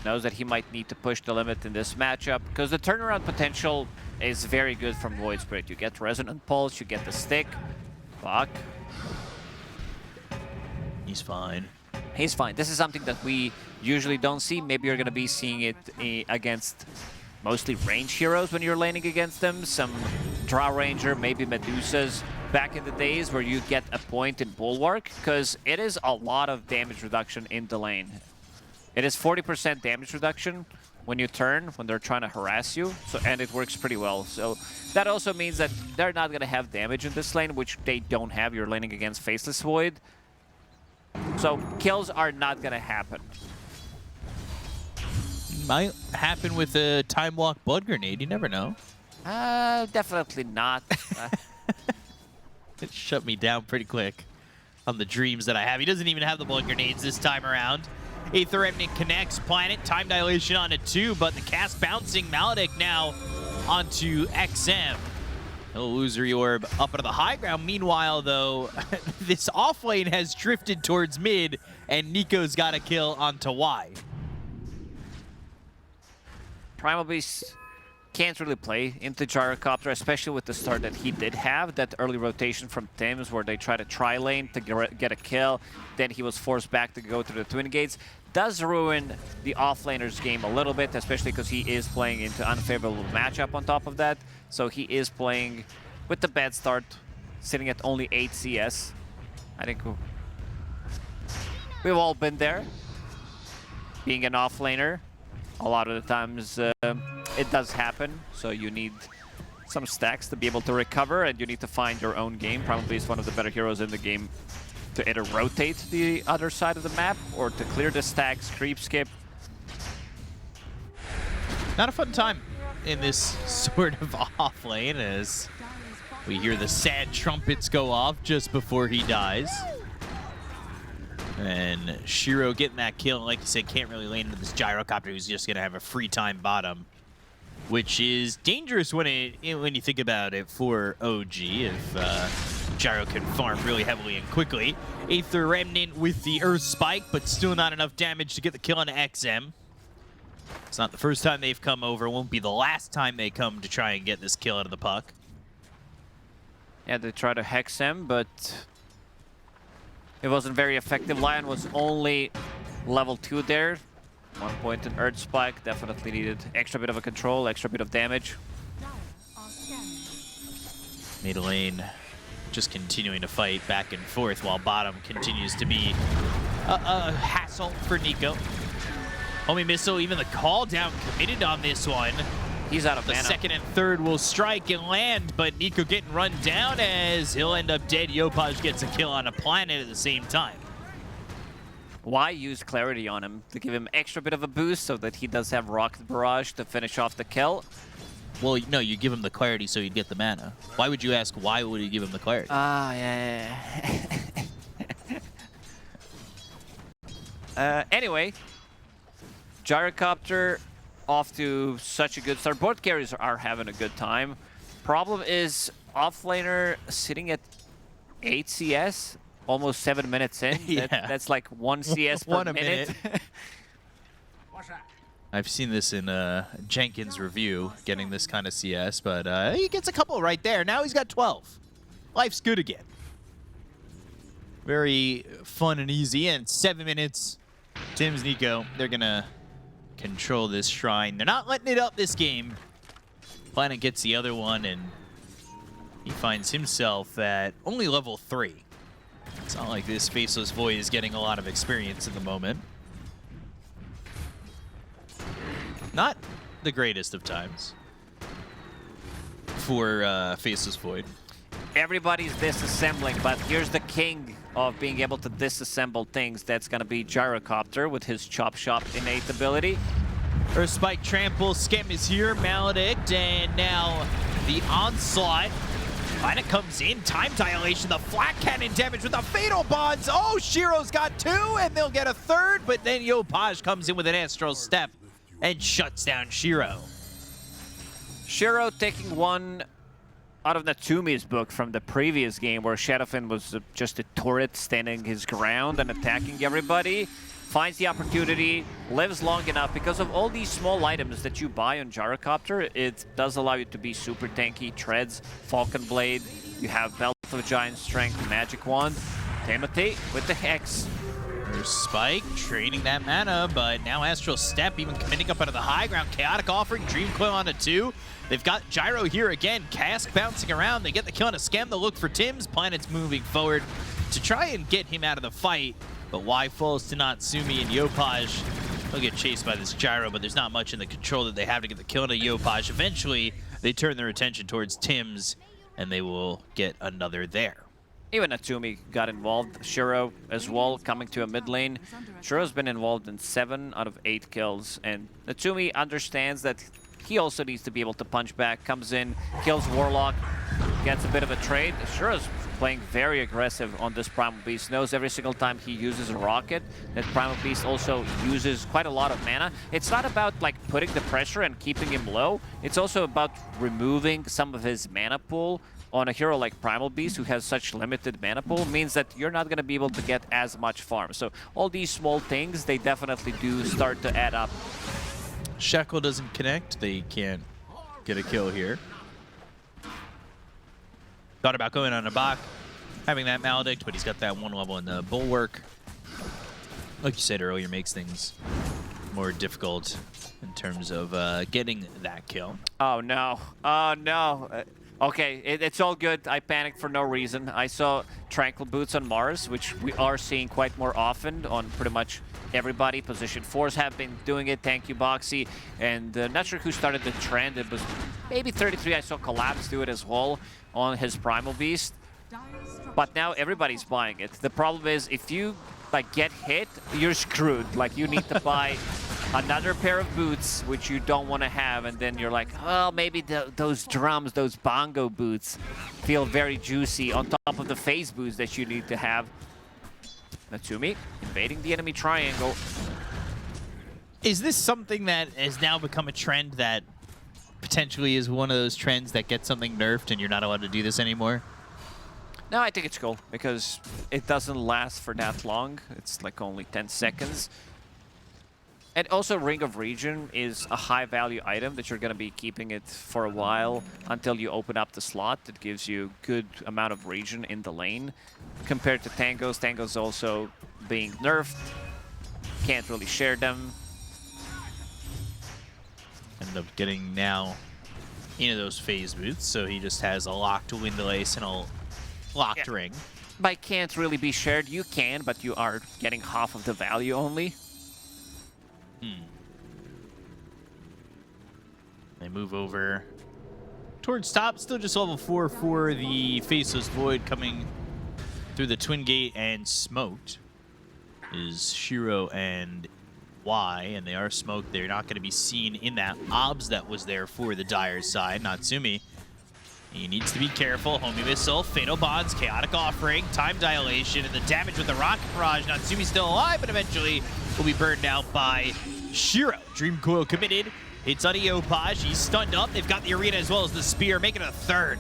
Speaker 3: Knows that he might need to push the limit in this matchup, because the turnaround potential is very good from Void Spirit. You get Resonant Pulse, you get the stick. Fuck.
Speaker 2: He's fine.
Speaker 3: He's fine. This is something that we usually don't see. Maybe you're going to be seeing it against mostly range heroes when you're laning against them. Some Drow Ranger, maybe Medusas, back in the days where you get a point in Bulwark, because it is a lot of damage reduction in the lane. It is 40% damage reduction when you turn, when they're trying to harass you, so and it works pretty well. So that also means that they're not going to have damage in this lane, which they don't have. You're laning against Faceless Void. So kills are not going to happen.
Speaker 2: Might happen with a time walk blood grenade. You never know.
Speaker 3: Definitely not.
Speaker 2: It shut me down pretty quick on the dreams that I have. He doesn't even have the blood grenades this time around. Aether Remnant connects Planet. Time dilation onto 2, but the cast bouncing Maledict now onto XM. Illusory Orb up into the high ground. Meanwhile, though, this off lane has drifted towards mid, and Nico's got a kill onto Y.
Speaker 3: Primal Beast can't really play into Gyrocopter, especially with the start that he did have, that early rotation from Tim's where they try to tri-lane to get a kill, then he was forced back to go through the Twin Gates. Does ruin the offlaner's game a little bit, especially because he is playing into unfavorable matchup on top of that. So he is playing with the bad start, sitting at only 8 CS. I think we've all been there, being an offlaner. A lot of the times it does happen, so you need some stacks to be able to recover, and you need to find your own game. Probably is one of the better heroes in the game to either rotate the other side of the map or to clear the stacks, creep skip.
Speaker 2: Not a fun time in this sort of off lane as we hear the sad trumpets go off just before he dies. And Shiro getting that kill, like you said, can't really lane into this Gyrocopter who's just going to have a free time bottom, which is dangerous when you think about it for OG, if Gyro can farm really heavily and quickly. Aether Remnant with the Earth Spike, but still not enough damage to get the kill on XM. It's not the first time they've come over, won't be the last time they come to try and get this kill out of the puck.
Speaker 3: Yeah, they try to hex him, but it wasn't very effective. Lion was only level 2 there. 1 point in Earth Spike, definitely needed extra bit of a control, extra bit of damage.
Speaker 2: Mid lane just continuing to fight back and forth while bottom continues to be a hassle for Nico. Homie Missile, even the call down committed on this one.
Speaker 3: He's out of
Speaker 2: the
Speaker 3: mana.
Speaker 2: Second and third will strike and land, but Nico getting run down as he'll end up dead. Yopaj gets a kill on a Planet at the same time.
Speaker 3: Why use Clarity on him? To give him extra bit of a boost so that he does have Rocket Barrage to finish off the kill?
Speaker 2: Well, no, you give him the Clarity so he'd get the mana. Why would you ask why would you give him the Clarity?
Speaker 3: Yeah. Anyway, Gyrocopter off to such a good start. Both carriers are having a good time. Problem is, offlaner sitting at 8 CS, almost 7 minutes in.
Speaker 2: Yeah.
Speaker 3: That's like 1 CS per minute.
Speaker 2: I've seen this in Jenkins' review, getting this kind of CS, but he gets a couple right there. Now he's got 12. Life's good again. Very fun and easy, and 7 minutes. Tim's Nico, they're going to control this shrine. They're not letting it up this game. Planet gets the other one, and he finds himself at only level 3. It's not like this Faceless Void is getting a lot of experience at the moment. Not the greatest of times for Faceless Void.
Speaker 3: Everybody's disassembling, but here's the king of being able to disassemble things. That's going to be Gyrocopter with his Chop Shop innate ability.
Speaker 2: Earth Spike Trample, Skem is here, Maledict, and now the Onslaught. Planet comes in, time dilation, the flat cannon damage with the Fatal Bonds. Oh, Shiro's got 2, and they'll get a 3rd, but then Yopaj comes in with an Astral Step and shuts down Shiro.
Speaker 3: Shiro taking one out of Natsumi's book from the previous game where Shadowfin was just a turret standing his ground and attacking everybody. Finds the opportunity, lives long enough. Because of all these small items that you buy on Gyrocopter, it does allow you to be super tanky. Treads, Falcon Blade, you have Belt of Giant Strength, Magic Wand. Timothy with the Hex.
Speaker 2: There's Spike, trading that mana, but now Astral Step even committing up out of the high ground. Chaotic Offering, Dream Coil onto 2. They've got Gyro here again. Cask bouncing around. They get the kill on a Skem. They'll look for Tim's. Planet's moving forward to try and get him out of the fight. But Y falls to Natsumi, and Yopaj They'll get chased by this gyro, but there's not much in the control that they have to get the kill into Yopaj. Eventually, they turn their attention towards Tim's, and they will get another there.
Speaker 3: Even Natsumi got involved. Shiro as well, coming to a mid lane. Shiro's been involved in 7 out of 8 kills, and Natsumi understands that he also needs to be able to punch back. Comes in, kills Warlock, gets a bit of a trade. Shiro's playing very aggressive on this Primal Beast. Knows every single time he uses a rocket that Primal Beast also uses quite a lot of mana. It's not about like putting the pressure and keeping him low. It's also about removing some of his mana pool. On a hero like Primal Beast, who has such limited mana pool, means that you're not going to be able to get as much farm. So all these small things, they definitely do start to add up.
Speaker 2: Shackle doesn't connect. They can't get a kill here. Thought about going on a Bach, having that Maledict, but he's got that 1 level in the Bulwark. Like you said earlier, makes things more difficult in terms of getting that kill.
Speaker 3: Oh no. Oh no. Okay, it's all good. I panicked for no reason. I saw Tranquil Boots on Mars, which we are seeing quite more often on pretty much everybody. Position 4s have been doing it. Thank you, Boxy. And not sure who started the trend. It was maybe 33. I saw Collapse do it as well on his Primal Beast. But now everybody's buying it. The problem is if you like get hit, you're screwed. Like you need to buy another pair of boots, which you don't want to have, and then you're like, well, maybe those drums, those bongo boots feel very juicy on top of the phase boots that you need to have. Natsumi invading the enemy triangle.
Speaker 2: Is this something that has now become a trend that potentially is one of those trends that gets something nerfed and you're not allowed to do this anymore?
Speaker 3: No, I think it's cool because it doesn't last for that long. It's like only 10 seconds. And also, Ring of Region is a high-value item that you're going to be keeping it for a while until you open up the slot. It gives you good amount of region in the lane. Compared to Tangos, Tangos also being nerfed. Can't really share them.
Speaker 2: End up getting now into those phase boots, so he just has a locked Windlace and a locked ring.
Speaker 3: By can't really be shared, you can, but you are getting half of the value only.
Speaker 2: They move over towards top. Still just level 4 for the Faceless Void coming through the Twin Gate, and smoked is Shiro and Y, and they are smoked. They're not going to be seen in that OBS that was there for the Dire side. Natsumi, he needs to be careful. Homing Missile, Fatal Bonds, Chaotic Offering, Time Dilation, and the damage with the Rocket Barrage. Natsumi's still alive, but eventually will be burned out by Shiro. Dream Coil committed. Hits on Yopaj. He's stunned up. They've got the arena as well as the spear, making it a third.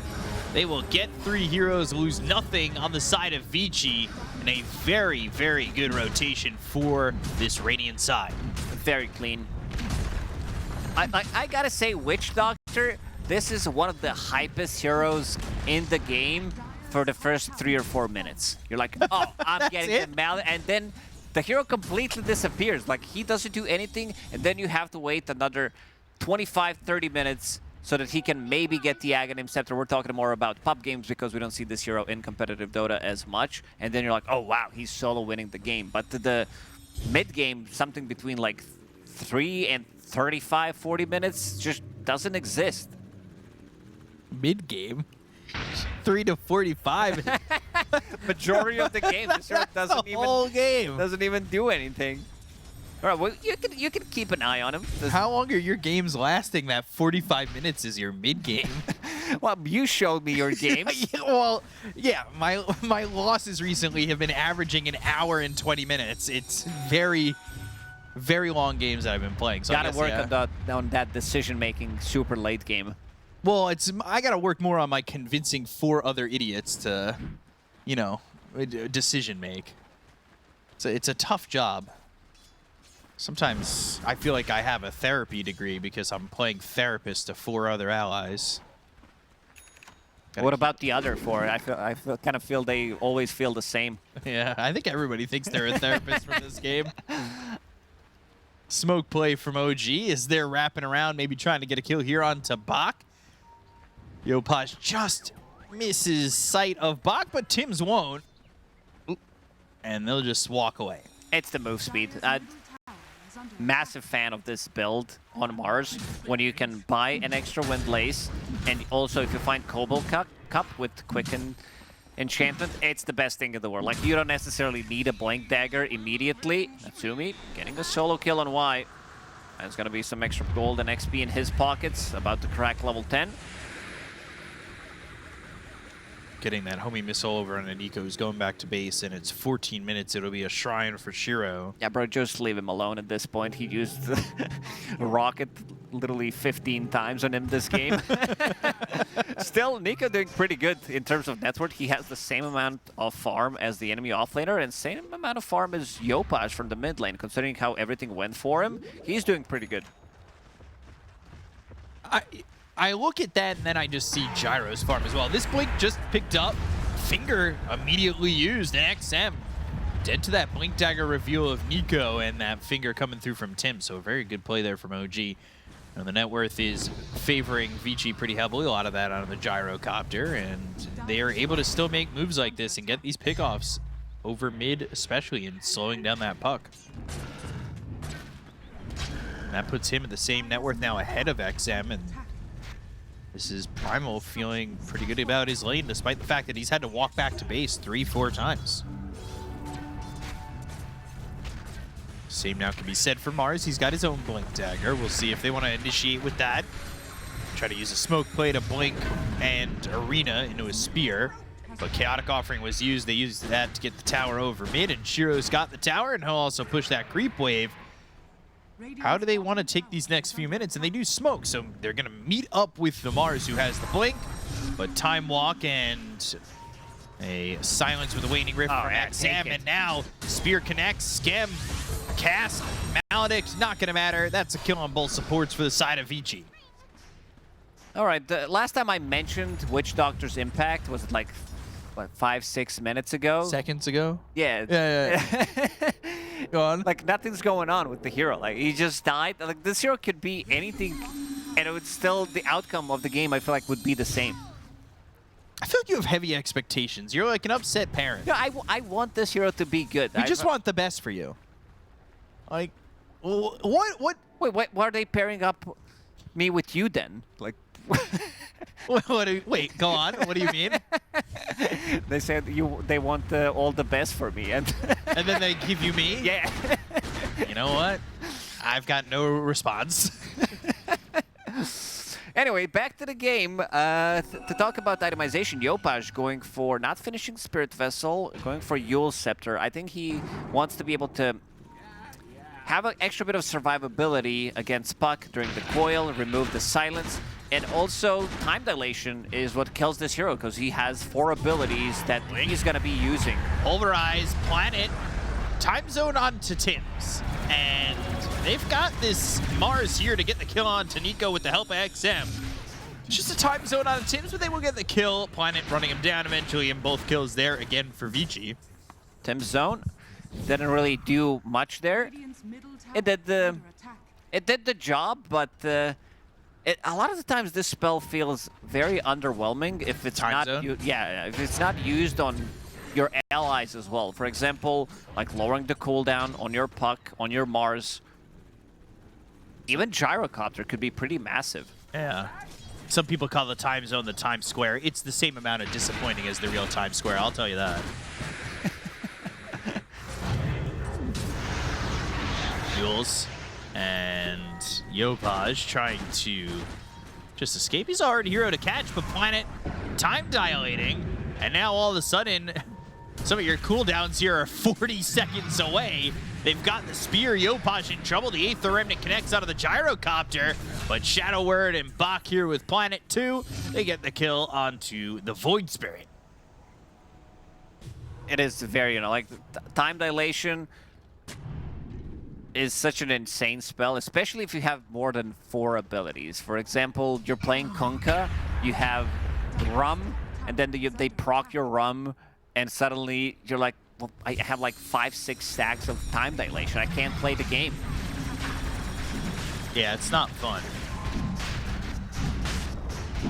Speaker 2: They will get 3 heroes, lose nothing on the side of Vici, and a very, very good rotation for this Radiant side.
Speaker 3: Very clean. I gotta say, Witch Doctor, this is one of the hypest heroes in the game for the first 3 or 4 minutes. You're like, oh, I'm getting the mallet, and then the hero completely disappears. Like, he doesn't do anything, and then you have to wait another 25, 30 minutes so that he can maybe get the Aghanim Scepter. We're talking more about pub games because we don't see this hero in competitive Dota as much. And then you're like, oh, wow, he's solo winning the game. But the mid-game, something between like 3 and 35, 40 minutes just doesn't exist.
Speaker 2: Mid-game? 3 to 45.
Speaker 3: Majority of the game, this hero
Speaker 2: game
Speaker 3: doesn't even do anything. All right, well, you can keep an eye on him.
Speaker 2: How long are your games lasting? That 45 minutes is your mid-game.
Speaker 3: Well, you showed me your games.
Speaker 2: Well, yeah, my losses recently have been averaging an hour and 20 minutes. It's very, very long games that I've been playing. So
Speaker 3: gotta work on that decision-making super late game.
Speaker 2: Well, I gotta work more on my convincing 4 other idiots to, you know, decision make. It's a tough job. Sometimes I feel like I have a therapy degree because I'm playing therapist to 4 other allies.
Speaker 3: What about the other 4? I kind of feel they always feel the same.
Speaker 2: Yeah, I think everybody thinks they're a therapist from this game. Smoke play from OG is there wrapping around, maybe trying to get a kill here on to Bach. Yopaj just misses sight of Bach, but Tim's won't. And they'll just walk away.
Speaker 3: It's the move speed. massive fan of this build on Mars when you can buy an extra wind lace, and also if you find Cobalt Cup with Quicken enchantment, it's the best thing in the world. Like, you don't necessarily need a Blink Dagger immediately. Natsumi getting a solo kill on Y. There's gonna be some extra gold and XP in his pockets, about to crack level 10.
Speaker 2: Getting that homie missile over on Nico, who's going back to base, and it's 14 minutes. It'll be a shrine for Shiro.
Speaker 3: Yeah, bro, just leave him alone at this point. He used the rocket literally 15 times on him this game. Still, Nico doing pretty good in terms of net worth. He has the same amount of farm as the enemy offlaner, and same amount of farm as Yopaj from the mid lane. Considering how everything went for him, he's doing pretty good.
Speaker 2: I look at that, and then I just see Gyro's farm as well. This Blink just picked up, Finger immediately used, and XM dead to that Blink Dagger reveal of Nico, and that Finger coming through from Tim. So a very good play there from OG. And the net worth is favoring Vici pretty heavily, a lot of that on the gyrocopter, and they are able to still make moves like this and get these pickoffs over mid especially, and slowing down that puck. And that puts him at the same net worth now ahead of XM, and this is Primal feeling pretty good about his lane, despite the fact that he's had to walk back to base 3-4 times. Same now can be said for Mars. He's got his own Blink Dagger. We'll see if they want to initiate with that. Try to use a smoke play to blink and Arena into a spear. But Chaotic Offering was used. They used that to get the tower over mid, and Shiro's got the tower, and he'll also push that creep wave. How do they want to take these next few minutes? And they do smoke, so they're going to meet up with the Mars, who has the blink, but Time Walk and a silence with a Waning Rift from XM, and now Spear connects, Skem, cast, Maledict, not going to matter. That's a kill on both supports for the side of Vici.
Speaker 3: All right, the last time I mentioned Witch Doctor's impact was like, what, 5-6 minutes ago?
Speaker 2: Seconds ago?
Speaker 3: Yeah.
Speaker 2: Yeah. Go on.
Speaker 3: Like, nothing's going on with the hero. Like, he just died. Like, this hero could be anything, and it would still, the outcome of the game, I feel like, would be the same.
Speaker 2: I feel like you have heavy expectations. You're like an upset parent.
Speaker 3: No, I want this hero to be good.
Speaker 2: We just want the best for you. Like, what?
Speaker 3: Wait, why are they pairing up me with you then? Like,
Speaker 2: wait, go on. What do you mean?
Speaker 3: They said they want all the best for me, and
Speaker 2: and then they give you me?
Speaker 3: Yeah.
Speaker 2: You know what? I've got no response.
Speaker 3: Anyway, back to the game. To talk about itemization, Yopaj going for not finishing Spirit Vessel, going for Yule's Scepter. I think he wants to be able to have an extra bit of survivability against Puck during the coil, remove the silence, and also time dilation is what kills this hero, because he has 4 abilities that he's going to be using.
Speaker 2: Pulverize, Planet, Time Zone onto Tim's, and they've got this Mars here to get the kill on to Nico with the help of XM. It's just a Time Zone on Tim's, but they will get the kill. Planet running him down eventually, and both kills there again for Vici.
Speaker 3: Tim's Zone didn't really do much there. It did the job, but a lot of the times this spell feels very underwhelming if it's if it's not used on your allies as well. For example, like lowering the cooldown on your Puck, on your Mars. Even Gyrocopter could be pretty massive.
Speaker 2: Yeah. Some people call the Time Zone the Time Square. It's the same amount of disappointing as the real Time Square, I'll tell you that. Jules and Yopaj trying to just escape. He's already hero to catch, but Planet time dilating, and now all of a sudden some of your cooldowns here are 40 seconds away. They've got the spear. Yopaj in trouble. The 8th Remnant connects out of the gyrocopter, but Shadow Word and Bach here with Planet 2. They get the kill onto the Void Spirit.
Speaker 3: It is very, like time dilation is such an insane spell, especially if you have more than 4 abilities. For example, you're playing Kunkka, you have Rum, and then they proc your Rum, and suddenly you're like, well, I have like 5-6 stacks of time dilation. I can't play the game.
Speaker 2: Yeah, it's not fun.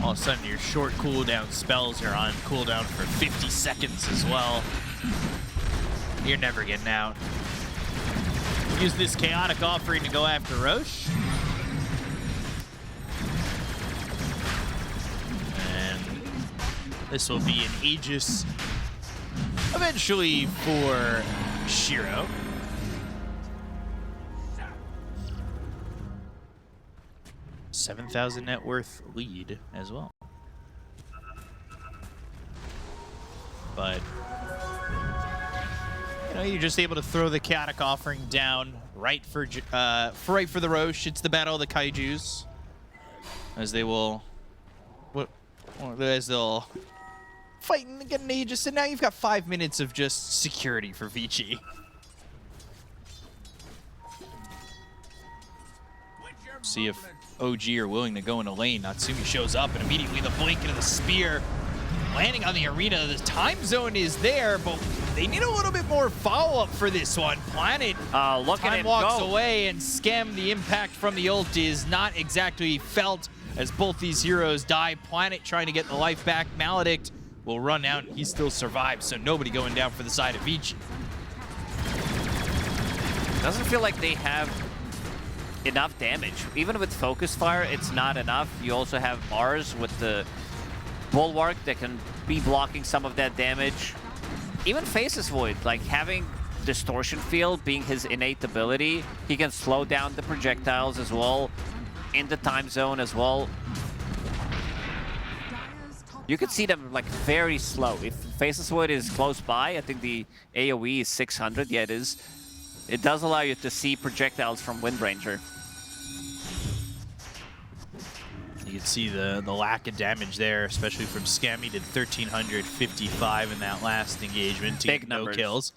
Speaker 2: All of a sudden, your short cooldown spells are on cooldown for 50 seconds as well. You're never getting out. Use this chaotic offering to go after Roche. And this will be an Aegis eventually for Shiro. $7,000 net worth lead as well. But you know, you're just able to throw the chaotic offering down right for the Roche. It's the battle of the kaijus, as they will, as they'll fight and get an Aegis. And now you've got 5 minutes of just security for Vici. See if OG are willing to go in a lane. Natsumi shows up and immediately the blink into the spear. Landing on the arena, the time zone is there, but they need a little bit more follow-up for this one. Planet
Speaker 3: look at
Speaker 2: time
Speaker 3: him
Speaker 2: walks
Speaker 3: go.
Speaker 2: away, and Schem, the impact from the ult is not exactly felt as both these heroes die. Planet trying to get the life back. Maledict will run out, and he still survives, so nobody going down for the side of Vici.
Speaker 3: Doesn't feel like they have enough damage. Even with focus fire, it's not enough. You also have Mars with the Bulwark that can be blocking some of that damage. Even Faces Void, like having Distortion Field being his innate ability, he can slow down the projectiles as well, in the time zone as well. You can see them like very slow. If Faces Void is close by, I think the AoE is 600, yeah it is. It does allow you to see projectiles from Windranger.
Speaker 2: You can see the lack of damage there, especially from Schem. He did 1,355 in that last engagement to
Speaker 3: Big
Speaker 2: get no
Speaker 3: numbers.
Speaker 2: kills,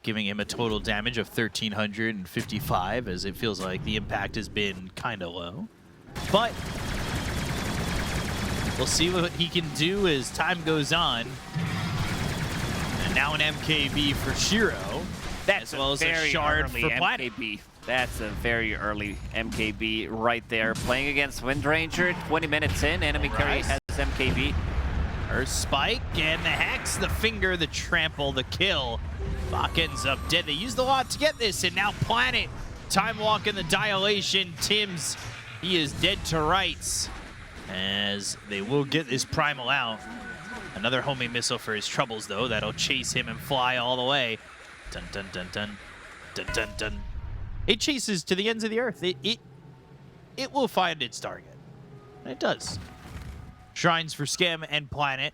Speaker 2: giving him a total damage of 1,355, as it feels like the impact has been kind of low. But we'll see what he can do as time goes on. And now an MKB for Shiro,
Speaker 3: That's
Speaker 2: as well as a
Speaker 3: very
Speaker 2: shard
Speaker 3: early
Speaker 2: for Planet.
Speaker 3: MKB. That's a very early MKB right there. Playing against Windranger, 20 minutes in, enemy carry has MKB.
Speaker 2: Earth Spike and the Hex, the Finger, the Trample, the Kill. Bach ends up dead. They used a lot to get this, and now Planet, Time Walk in the Dilation. Tim's, he is dead to rights, as they will get this Primal out. Another homing missile for his troubles, though. That'll chase him and fly all the way. Dun dun dun dun. Dun dun dun. It chases to the ends of the earth. It will find its target. And it does. Shrines for Schem and Planet.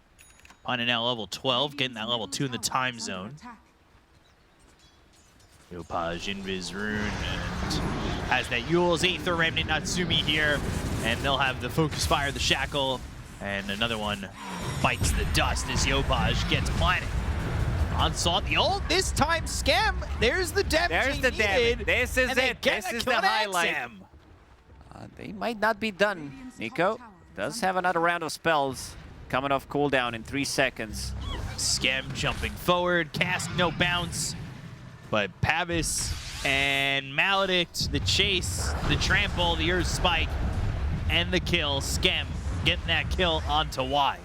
Speaker 2: Planet now level 12, getting that level 2 in the time zone. Yopaj, Invis Rune, and has that Yule's Aether Remnant Natsumi here. And they'll have the Focus Fire, the Shackle, and another one bites the dust as Yopaj gets Planet. Onslaught, the ult, this time Schem. There's the damage
Speaker 3: There's the damage. This is it. This is the highlight. They might not be done. Nico does have another round of spells coming off cooldown in 3 seconds.
Speaker 2: Schem jumping forward, cast no bounce. But Pavis and Maledict, the chase, the trample, the Earth Spike, and the kill. Schem getting that kill onto Y.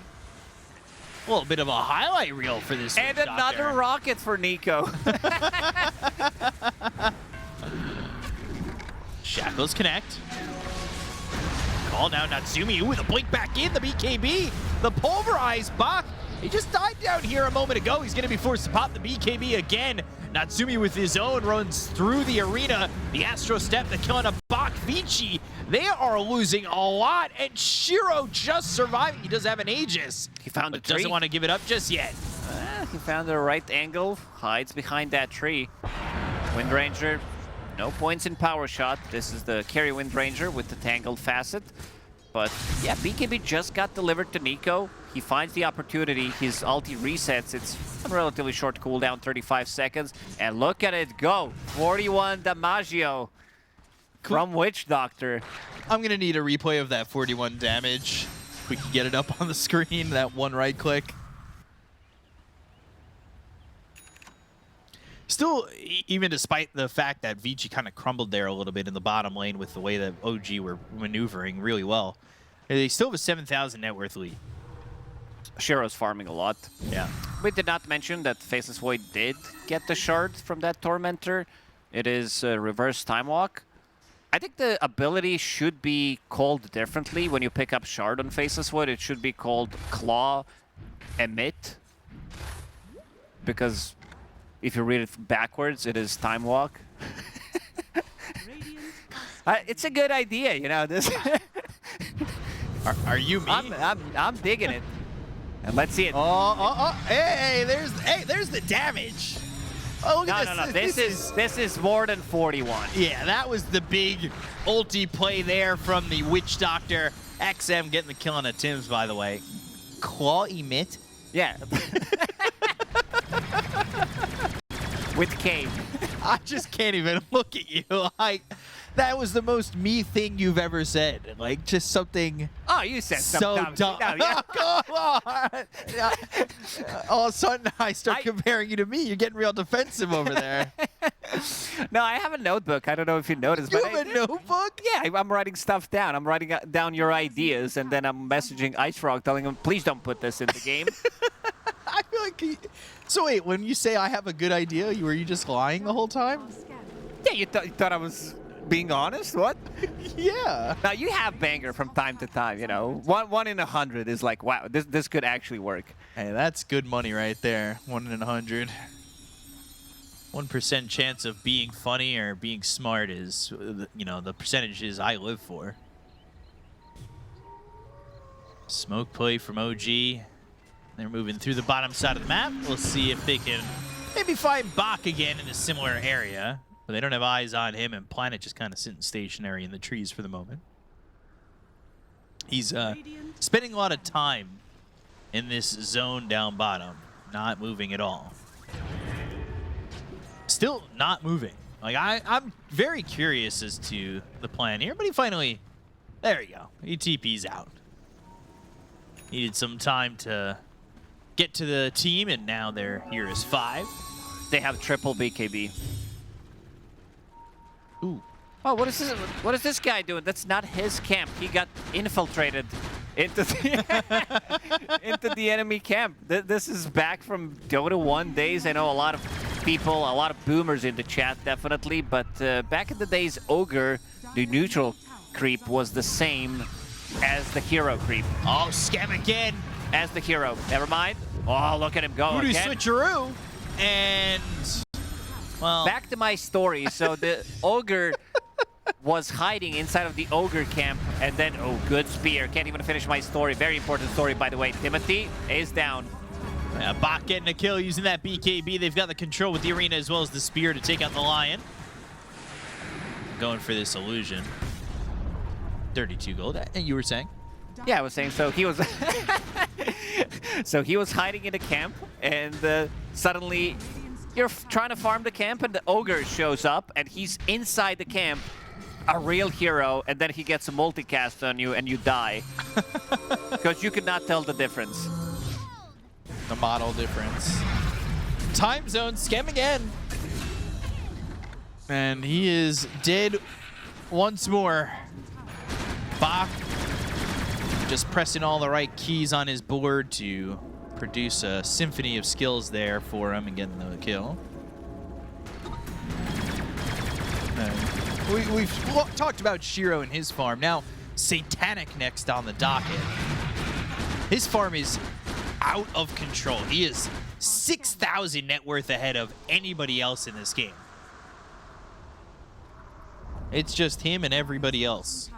Speaker 2: A little bit of a highlight reel for this.
Speaker 3: And another rocket for Nico.
Speaker 2: Shackles connect. Call now Natsumi with a blink back in the BKB. The pulverized Bach. He just died down here a moment ago. He's going to be forced to pop the BKB again. Natsumi with his own runs through the arena. The Astro Step, the killing of Bach. Vici, they are losing a lot. And Shiro just surviving. He does have an Aegis.
Speaker 3: He found a
Speaker 2: but
Speaker 3: tree.
Speaker 2: doesn't want to give it up just yet.
Speaker 3: He found the right angle, hides behind that tree. Windranger, no points in power shot. This is the carry Windranger with the tangled facet. But yeah, BKB just got delivered to Nico. He finds the opportunity, his ulti resets. It's a relatively short cooldown, 35 seconds. And look at it go, 41 Damaggio from Witch Doctor.
Speaker 2: I'm going to need a replay of that 41 damage. If we can get it up on the screen, that one right click. Still, even despite the fact that Vici kind of crumbled there a little bit in the bottom lane with the way that OG were maneuvering really well, they still have a 7,000 net worth lead.
Speaker 3: Shiro's farming a lot.
Speaker 2: Yeah.
Speaker 3: We did not mention that Faceless Void did get the shard from that Tormentor. It is reverse time walk. I think the ability should be called differently when you pick up Shard on Faceless Wood. It should be called Claw Emit. Because if you read it backwards, it is time walk. It's a good idea, you know. This.
Speaker 2: Are you me?
Speaker 3: I'm digging it. And let's see it.
Speaker 2: Hey, there's the damage. Oh, look at this.
Speaker 3: No. This is more than 41.
Speaker 2: Yeah, that was the big ulti play there from the Witch Doctor. XM getting the kill on the Tims, by the way. Claw emit?
Speaker 3: Yeah. With K.
Speaker 2: I just can't even look at you. That was the most me thing you've ever said. Like, just something.
Speaker 3: Oh, you said
Speaker 2: so
Speaker 3: something
Speaker 2: dumb.
Speaker 3: yeah.
Speaker 2: Come on. All of a sudden, I start comparing you to me. You're getting real defensive over there.
Speaker 3: No, I have a notebook. I don't know if you noticed.
Speaker 2: You have a notebook?
Speaker 3: Yeah, I'm writing stuff down. I'm writing down your ideas, and then I'm messaging Ice Frog, telling him, please don't put this in the game.
Speaker 2: I feel like. So wait, when you say I have a good idea, were you just lying the whole time?
Speaker 3: Yeah, you thought I was being honest? What?
Speaker 2: Yeah.
Speaker 3: Now, you have banger from time to time, you know. One in 100 is like, wow, this could actually work.
Speaker 2: Hey, that's good money right there. 1 in 100. 1% chance of being funny or being smart is, you know, the percentages I live for. Smoke play from OG. They're moving through the bottom side of the map. We'll see if they can maybe find Bach again in a similar area. But they don't have eyes on him, and Planet just kind of sitting stationary in the trees for the moment. He's spending a lot of time in this zone down bottom, not moving at all. Still not moving. Like, I'm very curious as to the plan here, but he finally, there we go. He TP's out. Needed some time to get to the team, and now they're here as 5.
Speaker 3: They have triple BKB.
Speaker 2: Ooh.
Speaker 3: Oh, what is this? What is this guy doing? That's not his camp. He got infiltrated into the, into the enemy camp. This is back from Dota 1 days. I know a lot of people, a lot of boomers in the chat, definitely. But back in the days, Ogre, the neutral creep, was the same as the hero creep.
Speaker 2: Oh, scam again.
Speaker 3: As the hero. Never mind. Oh, look at him go
Speaker 2: Voodoo
Speaker 3: again.
Speaker 2: switcheroo. And, well.
Speaker 3: Back to my story. So the Ogre was hiding inside of the Ogre camp, and then, oh, good spear. Can't even finish my story. Very important story, by the way. Timothy is down.
Speaker 2: Yeah, Bach getting a kill using that BKB. They've got the control with the arena as well as the spear to take out the Lion. Going for this illusion. 32 gold. You were saying?
Speaker 3: Yeah, I was saying, so he was so he was hiding in a camp, and suddenly you're trying to farm the camp, and the Ogre shows up, and he's inside the camp, a real hero, and then he gets a multicast on you, and you die. Because you could not tell the difference.
Speaker 2: The model difference. Time zone scam again. And he is dead once more. Bach just pressing all the right keys on his board to produce a symphony of skills there for him and getting the kill. We've talked about Shiro and his farm. Now, Satanic next on the docket. His farm is out of control. He is 6,000 net worth ahead of anybody else in this game. It's just him and everybody else.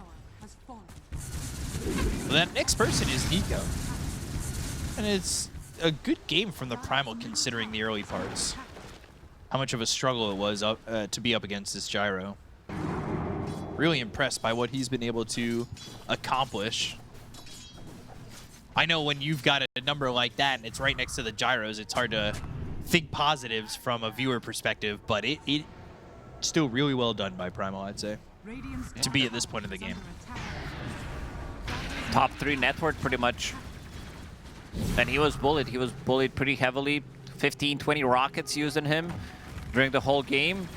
Speaker 2: Well, that next person is Nico. And it's a good game from the Primal considering the early parts. How much of a struggle it was to be up against this Gyro. Really impressed by what he's been able to accomplish. I know when you've got a number like that and it's right next to the Gyros, it's hard to think positives from a viewer perspective, but it still really well done by Primal, I'd say, to be at this point of the game.
Speaker 3: Top 3 network, pretty much. And he was bullied. He was bullied pretty heavily. 15, 20 rockets used on him during the whole game.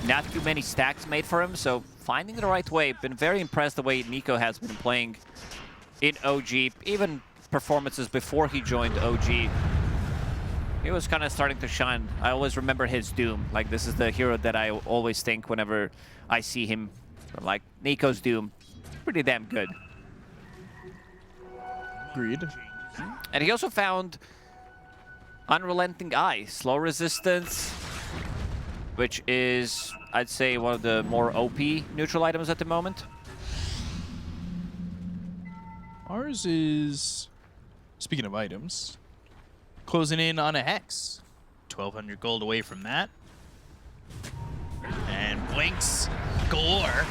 Speaker 3: Not too many stacks made for him, so finding the right way. Been very impressed the way Nico has been playing in OG, even performances before he joined OG. He was kind of starting to shine. I always remember his Doom. Like, this is the hero that I always think whenever I see him. Like, Nico's Doom. Pretty damn good.
Speaker 2: Agreed.
Speaker 3: And he also found Unrelenting Eye, slow resistance, which is, I'd say, one of the more OP neutral items at the moment.
Speaker 2: Ours is, speaking of items, closing in on a Hex. 1,200 gold away from that. And Blinks galore.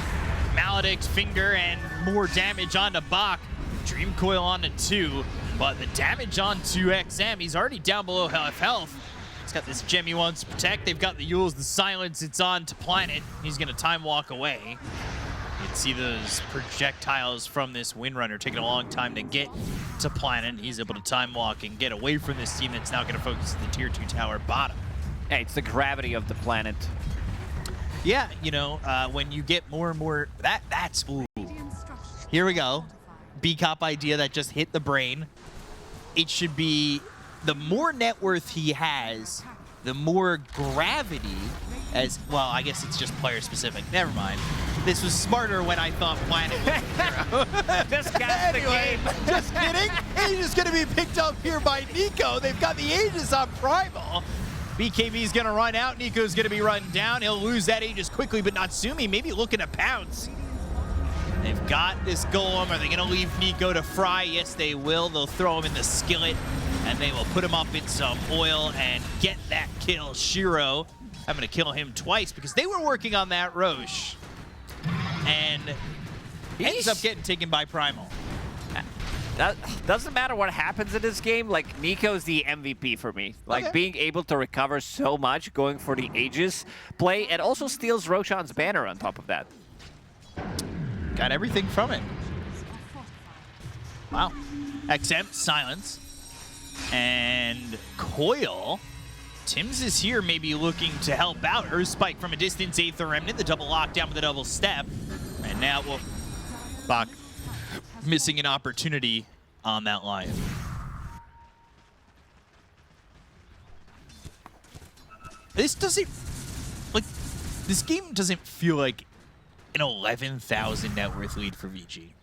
Speaker 2: Maledict's Finger and more damage onto Bach. Dream Coil onto 2, but the damage onto XM, he's already down below half health. He's got this gem he wants to protect. They've got the Yules, the silence, it's on to Planet. He's gonna time walk away. You can see those projectiles from this Windrunner taking a long time to get to Planet. He's able to time walk and get away from this team that's now gonna focus the tier 2 tower bottom.
Speaker 3: Hey, it's the gravity of the Planet.
Speaker 2: Yeah, you know, when you get more and more, that's, ooh. Here we go. B-Cop idea that just hit the brain. It should be the more net worth he has, the more gravity as, well, I guess it's just player specific. Never mind. This was smarter when I thought Planet was the hero.
Speaker 3: Just got
Speaker 2: Anyway,
Speaker 3: the game.
Speaker 2: just kidding. Aegis going to be picked up here by Nico. They've got the Aegis on Primal. BKB's going to run out. Nico's going to be run down. He'll lose that Aegis quickly, but Natsumi maybe looking to pounce. They've got this Golem. Are they going to leave Nico to fry? Yes, they will. They'll throw him in the skillet, and they will put him up in some oil and get that kill. Shiro, I'm going to kill him twice because they were working on that Roche. And he ends up getting taken by Primal.
Speaker 3: That doesn't matter what happens in this game. Like, Nico's the MVP for me. Like, being able to recover so much, going for the Aegis play, and also steals Roshan's banner on top of that.
Speaker 2: Got everything from it. Wow. XM, silence. And Coil. Tim's is here, maybe looking to help out. Earth Spike from a distance, Aether Remnant, the double lockdown with a double step. And now, well, Bach missing an opportunity on that Lion. This doesn't, like, this game doesn't feel like an 11,000 net worth lead for Vici.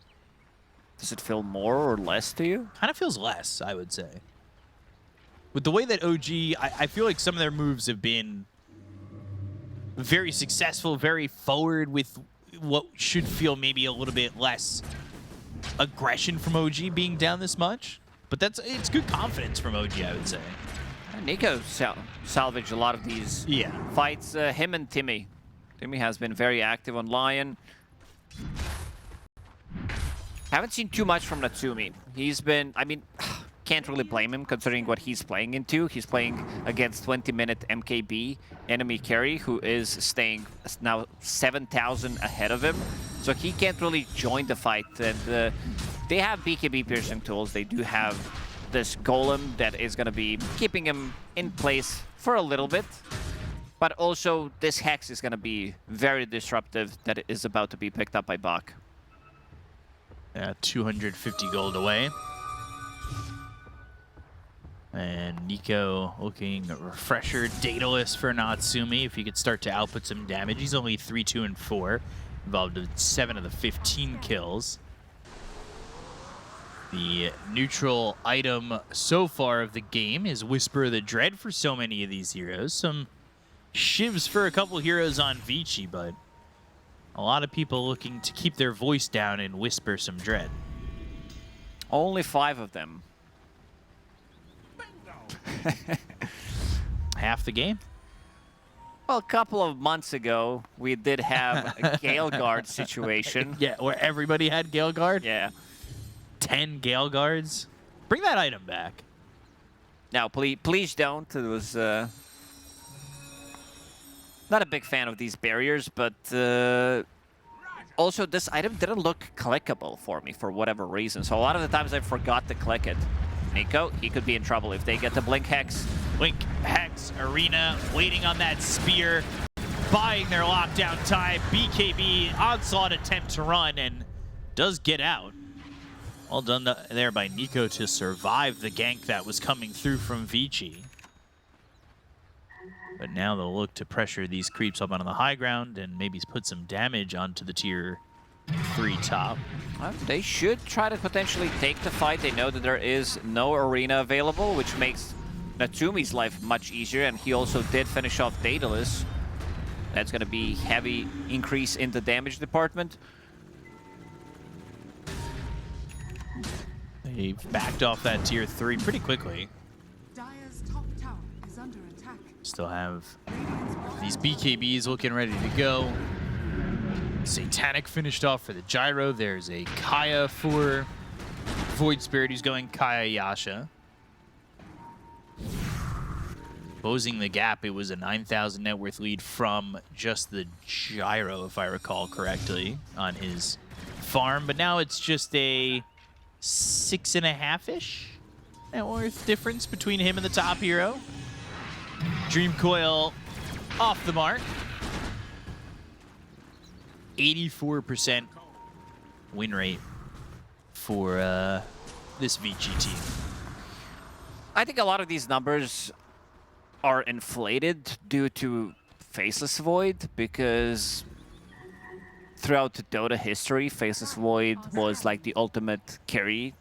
Speaker 3: Does it feel more or less to you?
Speaker 2: Kind of feels less, I would say. With the way that OG, I feel like some of their moves have been very successful, very forward with what should feel maybe a little bit less aggression from OG being down this much. But it's good confidence from OG, I would say.
Speaker 3: Nico salvaged a lot of these fights. Him and Timmy. Timmy has been very active on Lion. Haven't seen too much from Natsumi. He's been, I mean, can't really blame him considering what he's playing into. He's playing against 20-minute MKB enemy carry who is staying now 7,000 ahead of him. So he can't really join the fight. And they have BKB piercing tools. They do have this Golem that is going to be keeping him in place for a little bit. But also, this Hex is going to be very disruptive that is about to be picked up by Bach.
Speaker 2: 250 gold away. And Nico looking refresher, dataless for Natsumi. If he could start to output some damage. He's only 3, 2, and 4. Involved in 7 of the 15 kills. The neutral item so far of the game is Whisper of the Dread for so many of these heroes. Some shivs for a couple heroes on Vici, but a lot of people looking to keep their voice down and whisper some dread.
Speaker 3: Only 5 of them.
Speaker 2: Half the game?
Speaker 3: Well, a couple of months ago, we did have a Gale Guard situation.
Speaker 2: Yeah, where everybody had Gale Guard?
Speaker 3: Yeah.
Speaker 2: 10 Gale Guards? Bring that item back.
Speaker 3: Now, please don't. It was not a big fan of these barriers, but also this item didn't look clickable for me for whatever reason. So a lot of the times I forgot to click it. Nico, he could be in trouble if they get the Blink Hex.
Speaker 2: Blink, Hex, Arena, waiting on that spear, buying their lockdown time. BKB, onslaught attempt to run, and does get out. Well done there by Nico to survive the gank that was coming through from Vici. But now they'll look to pressure these creeps up onto the high ground and maybe put some damage onto the tier 3 top.
Speaker 3: They should try to potentially take the fight. They know that there is no arena available, which makes Natsumi's life much easier, and he also did finish off Daedalus. That's going to be heavy increase in the damage department.
Speaker 2: They've backed off that tier 3 pretty quickly.
Speaker 4: Dire's top tower is under attack.
Speaker 2: Still have these BKBs looking ready to go. Satanic finished off for the Gyro. There's a Kaya for Void Spirit who's going Kaya Yasha. Closing the gap, it was a 9,000 net worth lead from just the Gyro, if I recall correctly, on his farm. But now it's just a 6.5-ish net worth difference between him and the top hero. Dream Coil off the mark. 84% win rate for this Vici team.
Speaker 3: I think a lot of these numbers are inflated due to Faceless Void, because throughout Dota history, Faceless Void was like the ultimate carry.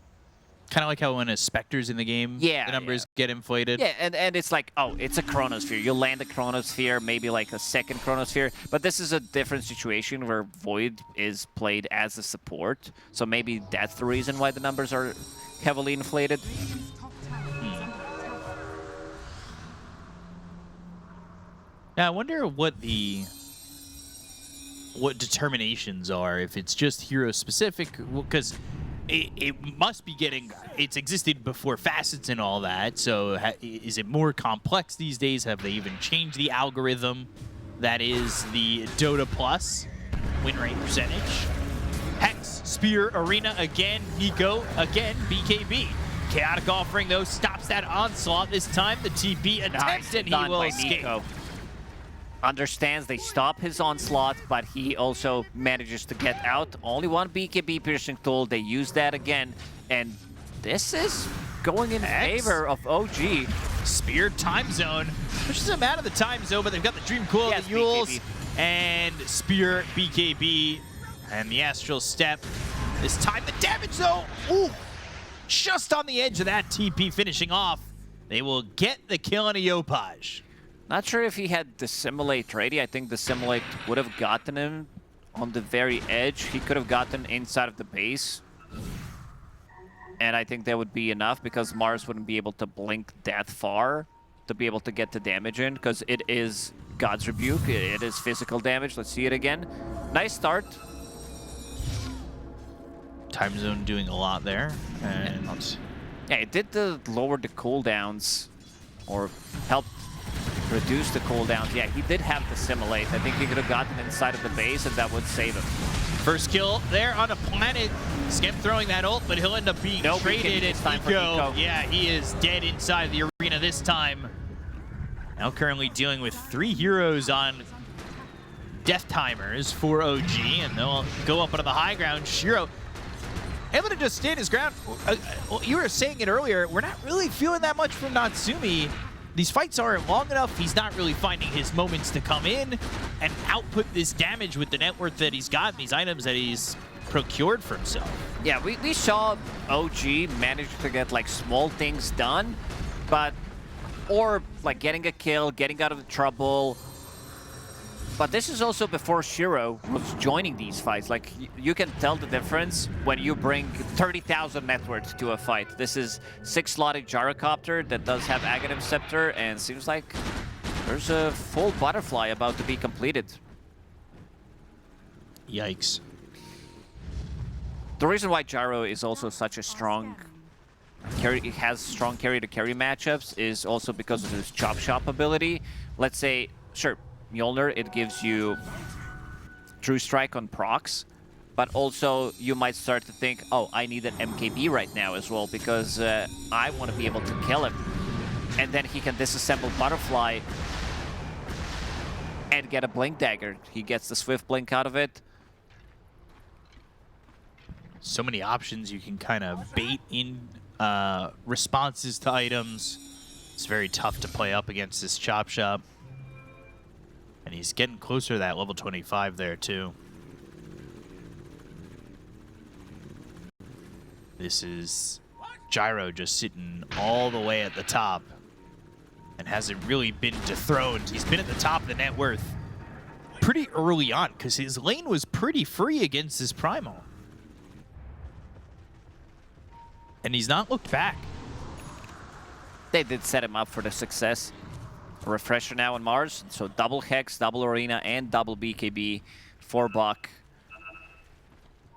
Speaker 2: Kind of like how when a Spectre's in the game,
Speaker 3: Yeah,
Speaker 2: the numbers get inflated.
Speaker 3: Yeah, and it's like, oh, it's a Chronosphere. You land a Chronosphere, maybe like a second Chronosphere, but this is a different situation where Void is played as a support, so maybe that's the reason why the numbers are heavily inflated.
Speaker 4: Radiant's top tower is under attack.
Speaker 2: Yeah, I wonder what determinations are, if it's just hero specific, because it must be getting, it's existed before facets and all that, so is it more complex these days? Have they even changed the algorithm that is the Dota Plus win rate percentage? Hex, Spear, Arena again, Nico again, BKB. Chaotic Offering though stops that onslaught this time. The TP attempt and he will escape.
Speaker 3: Nico. Understands they stop his onslaught, but he also manages to get out. Only one BKB piercing tool. They use that again, and this is going in favor of OG.
Speaker 2: Spear time zone. Pushes him out of the time zone, but they've got the Dream Coil,
Speaker 3: Yes,
Speaker 2: the Yules,
Speaker 3: BKB.
Speaker 2: and Spear, BKB, and the Astral Step. This time the damage though, ooh, just on the edge of that TP finishing off. They will get the kill on a Yopaj.
Speaker 3: Not sure if he had Dissimulate ready. I think Dissimulate would have gotten him on the very edge. He could have gotten inside of the base. And I think that would be enough, because Mars wouldn't be able to blink that far to be able to get the damage in, because it is God's Rebuke. It is physical damage. Let's see it again. Nice start.
Speaker 2: Time zone doing a lot there. And
Speaker 3: Yeah, it did lower the cooldowns, or helped reduce the cooldowns. Yeah, he did have Dissimulate. I think he could have gotten inside of the base, and that would save him.
Speaker 2: first kill there on a planet. Skemp throwing that ult, but he'll end up being traded.
Speaker 3: It's time for
Speaker 2: Nico.
Speaker 3: Nico.
Speaker 2: Yeah, he is dead inside the arena this time. Now currently dealing with 3 heroes on death timers for OG, and they'll go up onto the high ground. Shiro able to just stand his ground. Well, you were saying it earlier, we're not really feeling that much from Natsumi. These fights aren't long enough. He's not really finding his moments to come in and output this damage with the net worth that he's got, these items that he's procured for himself.
Speaker 3: Yeah, we saw OG manage to get like small things done, but or like getting a kill, getting out of the trouble. But this is also before Shiro was joining these fights. Like, you can tell the difference when you bring 30,000 net worth to a fight. This is 6-slotted Gyrocopter that does have Aghanim Scepter, and seems like there's a full butterfly about to be completed.
Speaker 2: Yikes.
Speaker 3: The reason why Gyro is also such a strong carry, it has strong carry-to-carry matchups, is also because of his Chop Shop ability. Let's say, sure, Mjolnir, it gives you True Strike on procs, but also you might start to think, oh, I need an MKB right now as well, because I want to be able to kill him. And then he can disassemble Butterfly and get a Blink Dagger. He gets the Swift Blink out of it.
Speaker 2: So many options you can kind of bait in responses to items. It's very tough to play up against this chop shop. And he's getting closer to that level 25 there too. This is Gyro just sitting all the way at the top and hasn't really been dethroned. He's been at the top of the net worth pretty early on because his lane was pretty free against this Primal. And he's not looked back.
Speaker 3: They did set him up for the success. A refresher now on Mars, so double Hex, double Arena, and double BKB for Buck.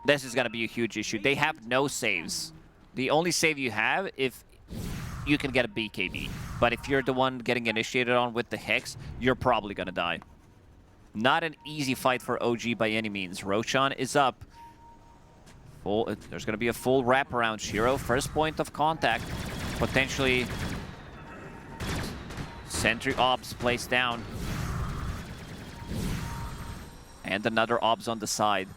Speaker 3: This is going to be a huge issue. They have no saves. The only save you have if you can get a BKB. But if you're the one getting initiated on with the Hex, you're probably going to die. Not an easy fight for OG by any means. Roshan is up. There's going to be a full wraparound. Shiro, first point of contact. Potentially sentry obs placed down. And another obs on the side.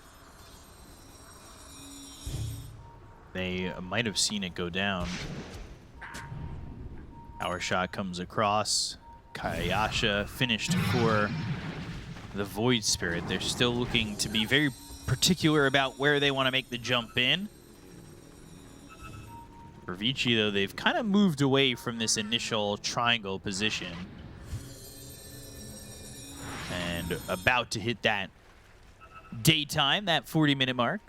Speaker 2: They might have seen it go down. Our shot comes across. Kayasha finished for the Void Spirit. They're still looking to be very particular about where they want to make the jump in. For Vici, though, they've kind of moved away from this initial triangle position. And about to hit that daytime, that 40-minute mark.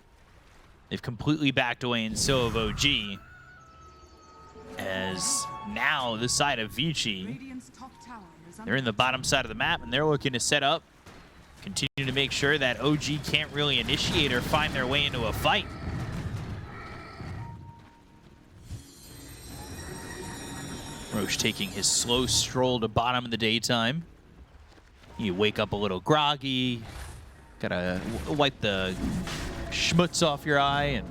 Speaker 2: They've completely backed away, and so have OG. As now, the side of Vici,
Speaker 4: Radiant's top tower is
Speaker 2: they're in the bottom side of the map, and they're looking to set up, continue to make sure that OG can't really initiate or find their way into a fight. Roche taking his slow stroll to bottom of the daytime. You wake up a little groggy, gotta wipe the schmutz off your eye, and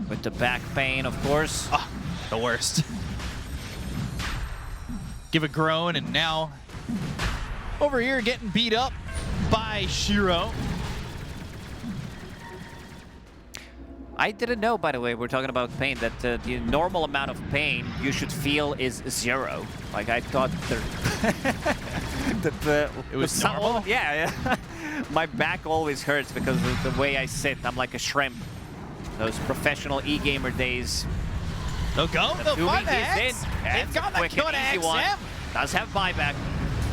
Speaker 3: With the back pain, of course.
Speaker 2: ah, the worst. Give a groan, and now over here getting beat up by Shiro.
Speaker 3: I didn't know, by the way, we're talking about pain, that the normal amount of pain you should feel is 0. Like, I thought
Speaker 2: It was normal?
Speaker 3: Yeah. My back always hurts because of the way I sit. I'm like a shrimp. Those professional e-gamer days.
Speaker 2: They'll go. They'll find the
Speaker 3: He's
Speaker 2: Hex.
Speaker 3: in.
Speaker 2: They've got that kill to XM.
Speaker 3: Does have buyback.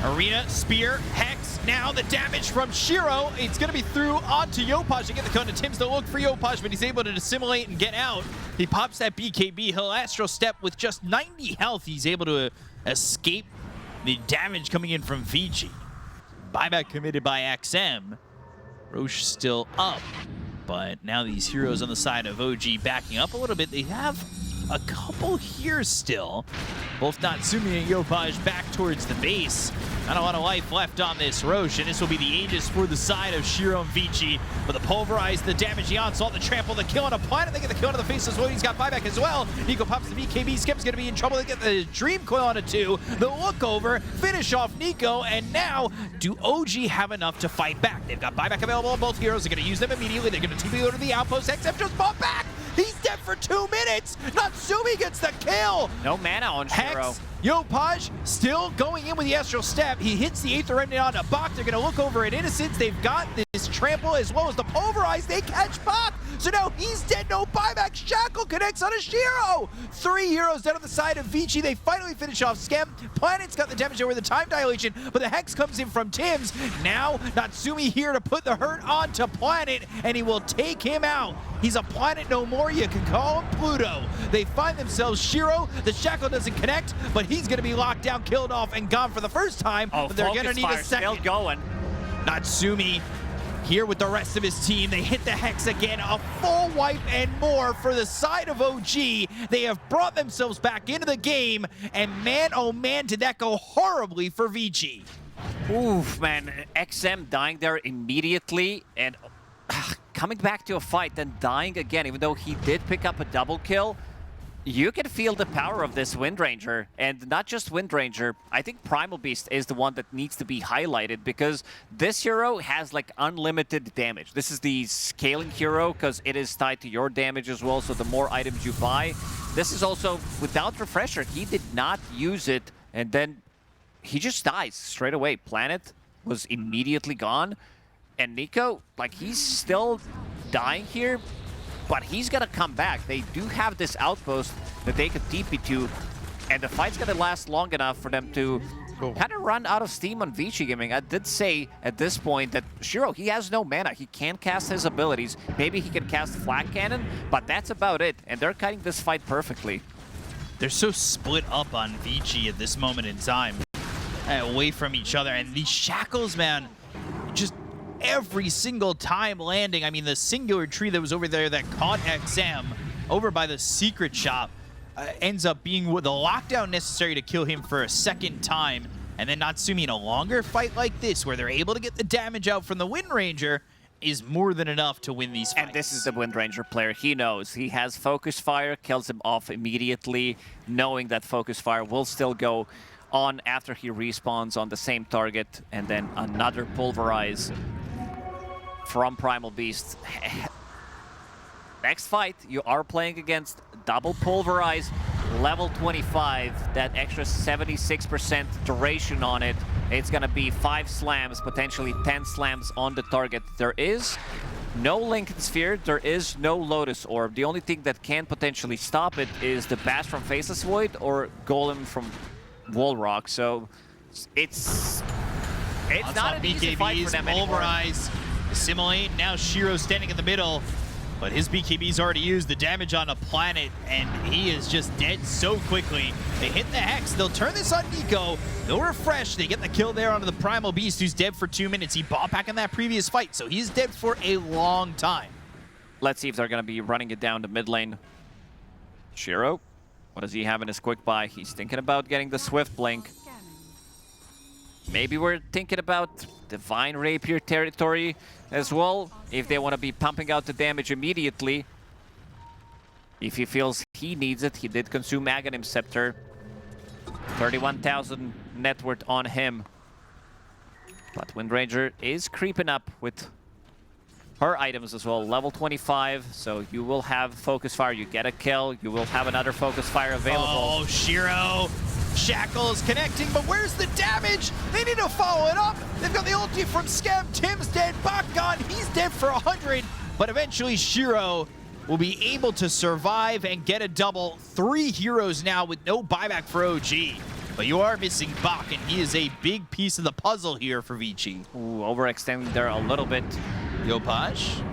Speaker 2: Arena, Spear, Hex. Now the damage from Shiro. It's going to be through onto Yopaj to get the cone to Tim's to look for Yopaj, but he's able to assimilate and get out. He pops that BKB. He'll Astral Step with just 90 health. He's able to escape the damage coming in from Vici. Buyback committed by XM. Roche still up, but now these heroes on the side of OG backing up a little bit. They have a couple here still. Both Natsumi and Yopaj back towards the base. Not a lot of life left on this Roche, and this will be the Aegis for the side of Shiro and Vici. But the Pulverize, the damage, the onslaught, the trample, the kill on a planet. They get the kill on the face as well. He's got buyback as well. Nico pops the BKB. Skip's going to be in trouble. They get the Dream Coil on a 2. The look over, finish off Nico, and now do OG have enough to fight back? They've got buyback available on both heroes. They're going to use them immediately. They're going to TP over to the outpost. XM just bought back. He's dead for 2 minutes. Natsumi gets the kill.
Speaker 3: No mana on Shiro.
Speaker 2: Hex, Yopaj still going in with the Astral Step. He hits the Aether Remnant onto Bach. They're going to look over at Innocence. They've got this trample as well as the Pulverize. They catch Bach. So now he's dead. No buyback. Shackle connects on a Shiro. 3 heroes dead on the side of Vici. They finally finish off Schem. Planet's got the damage over the time dilation, but the Hex comes in from Tim's. Now Natsumi here to put the hurt onto Planet, and he will take him out. He's a planet no more. You can call him Pluto. They find themselves Shiro. The Shackle doesn't connect, but he's going to be locked down, killed off, and gone for the first time.
Speaker 3: Oh,
Speaker 2: but they're going to need a second.
Speaker 3: Still going.
Speaker 2: Natsumi here with the rest of his team. They hit the Hex again. A full wipe and more for the side of OG. They have brought themselves back into the game, and man, oh man, did that go horribly for Vici.
Speaker 3: Oof, man. XM dying there immediately, and coming back to a fight, then dying again, even though he did pick up a double kill. You can feel the power of this Wind Ranger, and not just Wind Ranger. I think Primal Beast is the one that needs to be highlighted because this hero has like unlimited damage. This is the scaling hero because it is tied to your damage as well, so the more items you buy. This is also, without Refresher, he did not use it and then he just dies straight away. Planet was immediately gone, and Nico, like, he's still dying here, but he's gonna come back. They do have this outpost that they could TP to, and the fight's gonna last long enough for them to kind of run out of steam on Vici Gaming. I did say at this point that Shiro, he has no mana. He can't cast his abilities. Maybe he can cast Flak Cannon, but that's about it, and they're cutting this fight perfectly.
Speaker 2: They're so split up on Vici at this moment in time, away from each other, and these shackles, man, just every single time landing. I mean, the singular tree that was over there that caught XM over by the secret shop ends up being the lockdown necessary to kill him for a second time. And then Natsumi, in a longer fight like this, where they're able to get the damage out from the Wind Ranger, is more than enough to win these fights.
Speaker 3: And this is the Wind Ranger player. He knows. He has Focus Fire, kills him off immediately, knowing that Focus Fire will still go on after he respawns on the same target, and then another Pulverize from Primal Beast. Next fight, you are playing against Double Pulverize, level 25, that extra 76% duration on it. It's gonna be 5 slams, potentially 10 slams on the target. There is no Lincoln Sphere, there is no Lotus Orb. The only thing that can potentially stop it is the Bash from Faceless Void or Golem from Wall Rock. So it's not an easy fight for them anymore.
Speaker 2: Pulverize, assimilate. Now Shiro standing in the middle, but his BKB's already used the damage on a Planet, and he is just dead so quickly. They hit the Hex. They'll turn this on Nico. They'll refresh. They get the kill there onto the Primal Beast, who's dead for 2 minutes. He bought back in that previous fight, so he's dead for a long time.
Speaker 3: Let's see if they're going to be running it down to mid lane. Shiro, what does he have in his quick buy? He's thinking about getting the Swift Blink. Maybe we're thinking about Divine Rapier territory as well, if they want to be pumping out the damage immediately. If he feels he needs it, he did consume Aghanim Scepter. 31,000 net worth on him. But Wind Ranger is creeping up with her items as well. Level 25, so you will have Focus Fire. You get a kill, you will have another Focus Fire available.
Speaker 2: Oh, Shiro. Shackles connecting, but where's the damage? They need to follow it up. They've got the ulti from Scam. Tim's dead. Bach gone. He's dead for 100. But eventually Shiro will be able to survive and get a double. 3 heroes now with no buyback for OG. But you are missing Bach, and he is a big piece of the puzzle here for Vici.
Speaker 3: Ooh, overextending there a little bit.
Speaker 2: Yopaj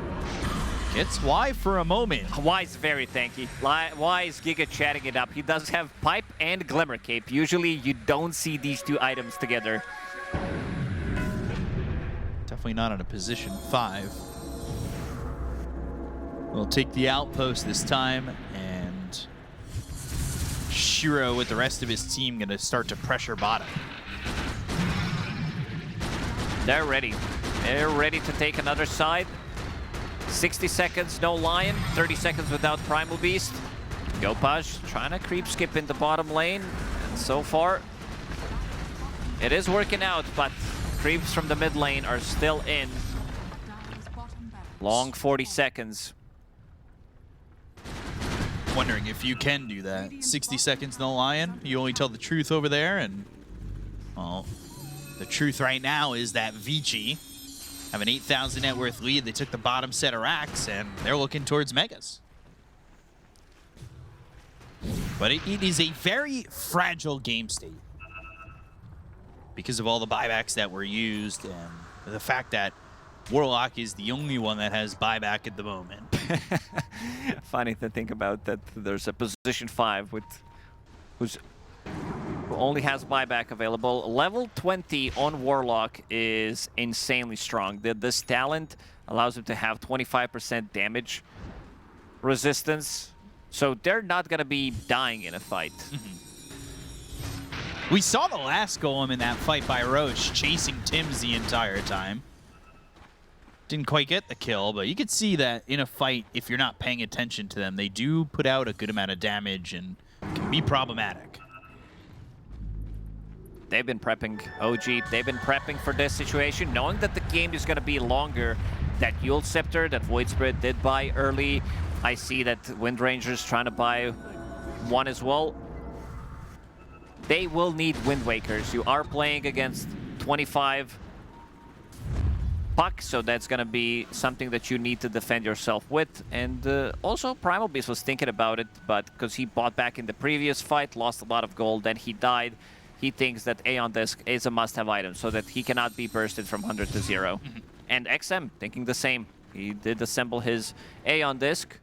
Speaker 2: gets Y for a moment.
Speaker 3: Y is very tanky. Y is Giga chatting it up. He does have Pipe and Glimmer Cape. Usually you don't see these 2 items together.
Speaker 2: Definitely not on a position 5. We'll take the outpost this time, and Shiro with the rest of his team gonna start to pressure bottom.
Speaker 3: They're ready. They're ready to take another side. 60 seconds, no Lion. 30 seconds without Primal Beast. Yopaj trying to creep skip in the bottom lane. And so far, it is working out, but creeps from the mid lane are still in. Long 40 seconds.
Speaker 2: Wondering if you can do that. 60 seconds, no Lion. You only tell the truth over there, and well, the truth right now is that Vici have an 8,000 net worth lead. They took the bottom set of racks, and they're looking towards Megas. But it is a very fragile game state because of all the buybacks that were used and the fact that Warlock is the only one that has buyback at the moment.
Speaker 3: Funny to think about that there's a position 5 with who only has buyback available. Level 20 on Warlock is insanely strong. This talent allows him to have 25% damage resistance, so they're not going to be dying in a fight.
Speaker 2: We saw the last golem in that fight by Roche chasing Tims the entire time. Didn't quite get the kill, but you could see that in a fight, if you're not paying attention to them, they do put out a good amount of damage and can be problematic.
Speaker 3: They've been prepping, OG, they've been prepping for this situation, knowing that the game is going to be longer. That Yule Scepter, that Void Spirit did buy early. I see that Wind Ranger's trying to buy one as well. they will need Wind Wakers. You are playing against 25 puck, so that's going to be something that you need to defend yourself with. And also, Primal Beast was thinking about it, but because he bought back in the previous fight, lost a lot of gold, then he died. He thinks that Aeon Disc is a must-have item, so that he cannot be bursted from 100 to 0. And XM thinking the same. He did assemble his Aeon Disc.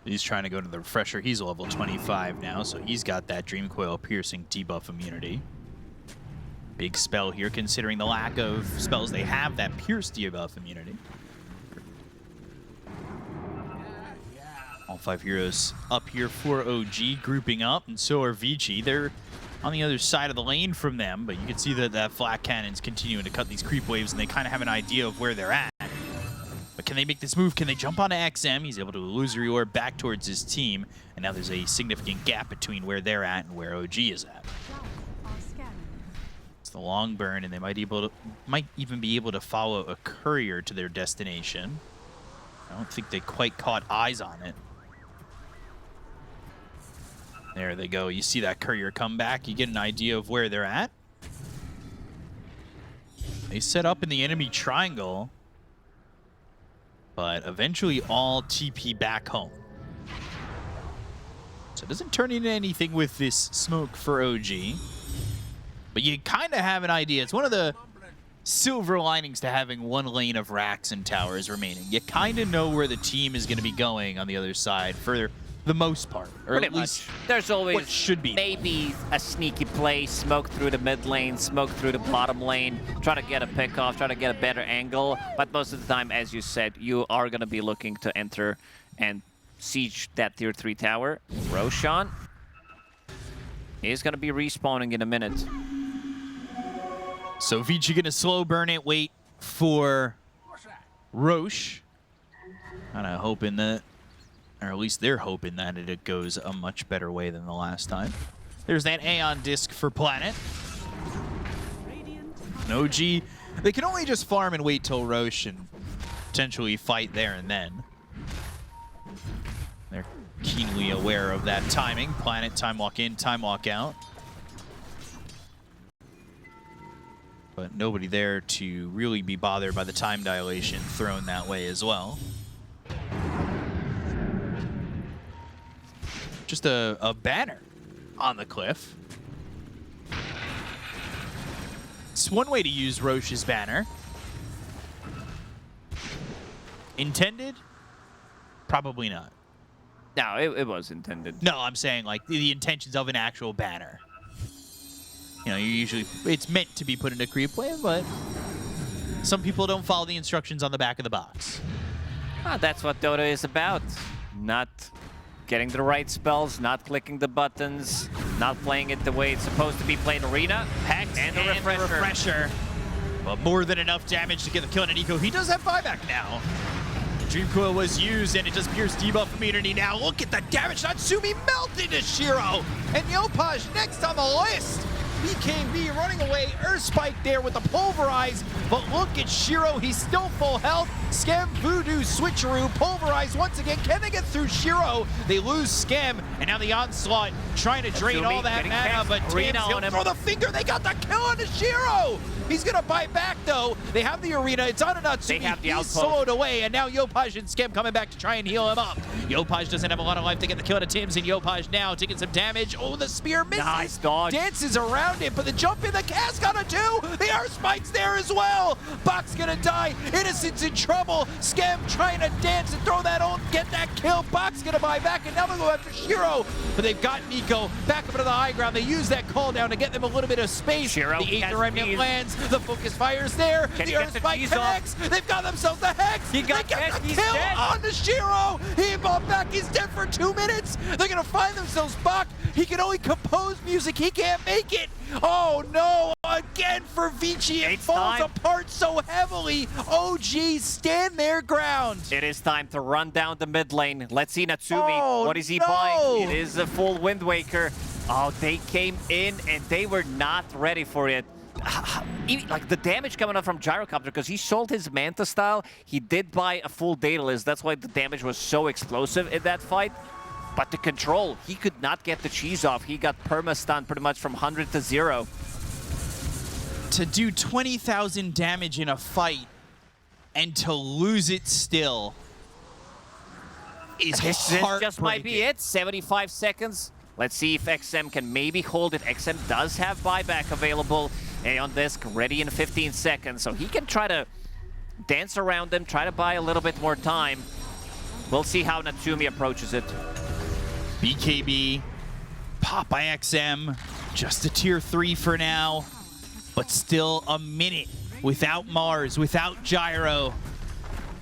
Speaker 2: He's trying to go to the refresher. He's level 25 now, so he's got that Dream Coil piercing debuff immunity. Big spell here, considering the lack of spells they have that pierce debuff immunity. All 5 heroes up here for OG, grouping up, and so are Vici. They're on the other side of the lane from them, but you can see that flak cannon's continuing to cut these creep waves, and they kind of have an idea of where they're at. But can they make this move? Can they jump onto XM? He's able to illusory orb back towards his team, and now there's a significant gap between where they're at and where OG is at. It's the long burn, and they might even be able to follow a courier to their destination. I don't think they quite caught eyes on it. There they go. You see that courier come back. You get an idea of where they're at. They set up in the enemy triangle, but eventually all TP back home. So it doesn't turn into anything with this smoke for OG. But you kind of have an idea. It's one of the silver linings to having one lane of racks and towers remaining. You kind of know where the team is going to be going on the other side for the most part, or
Speaker 3: Pretty
Speaker 2: at least
Speaker 3: much. There's always
Speaker 2: what should be.
Speaker 3: Maybe a sneaky play, smoke through the mid lane, smoke through the bottom lane, try to get a pick off, try to get a better angle. But most of the time, as you said, you are going to be looking to enter and siege that tier 3 tower. Roshan is going to be respawning in a minute.
Speaker 2: So Vici gonna slow burn it, wait for Roche. Kind of hoping that, or at least they're hoping that it goes a much better way than the last time. There's that Aeon Disc for Planet. And OG, they can only just farm and wait till Roche and potentially fight there and then. They're keenly aware of that timing. Planet, time walk in, time walk out. But nobody there to really be bothered by the time dilation thrown that way as well. Just a banner on the cliff. It's one way to use Roche's banner. Intended? Probably not.
Speaker 3: No, it was intended.
Speaker 2: No, I'm saying like the intentions of an actual banner. You know, it's meant to be put into creep wave, but some people don't follow the instructions on the back of the box.
Speaker 3: Well, that's what Dota is about. Not getting the right spells, not clicking the buttons, not playing it the way it's supposed to be played. Arena, Hex, and the refresher.
Speaker 2: But more than enough damage to get the kill on Nico. He does have buyback now. Dream Coil was used, and it does pierce debuff immunity now. Look at the damage. Natsumi melted to Shiro. And Yopaj next on the list. BKB running away, Earth Spike there with the Pulverize, but look at Shiro, he's still full health. Scam, Voodoo, Switcheroo, Pulverize once again. Can they get through Shiro? They lose Scam, and now the Onslaught trying to drain all that mana, but Tam's he'll throw the finger. They got the kill on Shiro. He's gonna bite back though. They have the arena, it's on a Natsumi. He's soloed away, and now Yopaj and Scam coming back to try and heal him up. Yopaj doesn't have a lot of life to get the kill on Tim's, and Yopaj now taking some damage. Oh, the spear misses.
Speaker 3: Nice dodge.
Speaker 2: Dances around it, but the jump in the cast got a 2. The Earth Spike's there as well. Bach's gonna die. Innocent's in trouble. Scam trying to dance and throw that ult, get that kill. Bach's gonna buy back, and now they'll go after Shiro. But they've got Nico back up into the high ground. They use that call down to get them a little bit of space.
Speaker 3: Shiro
Speaker 2: the Aether Remnant lands. The focus fire's there. The Earth Spike connects. They've got themselves the Hex. They get the kill on the Shiro. He bought back. He's dead for 2 minutes. They're gonna find themselves Bach. He can only compose music. He can't make it. Oh no, again for Vici. It falls apart so heavily. OG stand their ground.
Speaker 3: It is time to run down the mid lane. Let's see Natsumi. What is he buying? It is a full Wind Waker. Oh, they came in and they were not ready for it. Like the damage coming up from Gyrocopter, because he sold his Manta style. He did buy a full Daedalus. That's why the damage was so explosive in that fight. But the control, he could not get the cheese off. He got perma-stunned pretty much from 100 to 0.
Speaker 2: To do 20,000 damage in a fight and to lose it still is
Speaker 3: This just might be it. 75 seconds. Let's see if XM can maybe hold it. XM does have buyback available. On Disc ready in 15 seconds, so he can try to dance around them, try to buy a little bit more time. We'll see how Natsumi approaches it.
Speaker 2: BKB, pop by XM, just a tier 3 for now, but still a minute without Mars, without Gyro,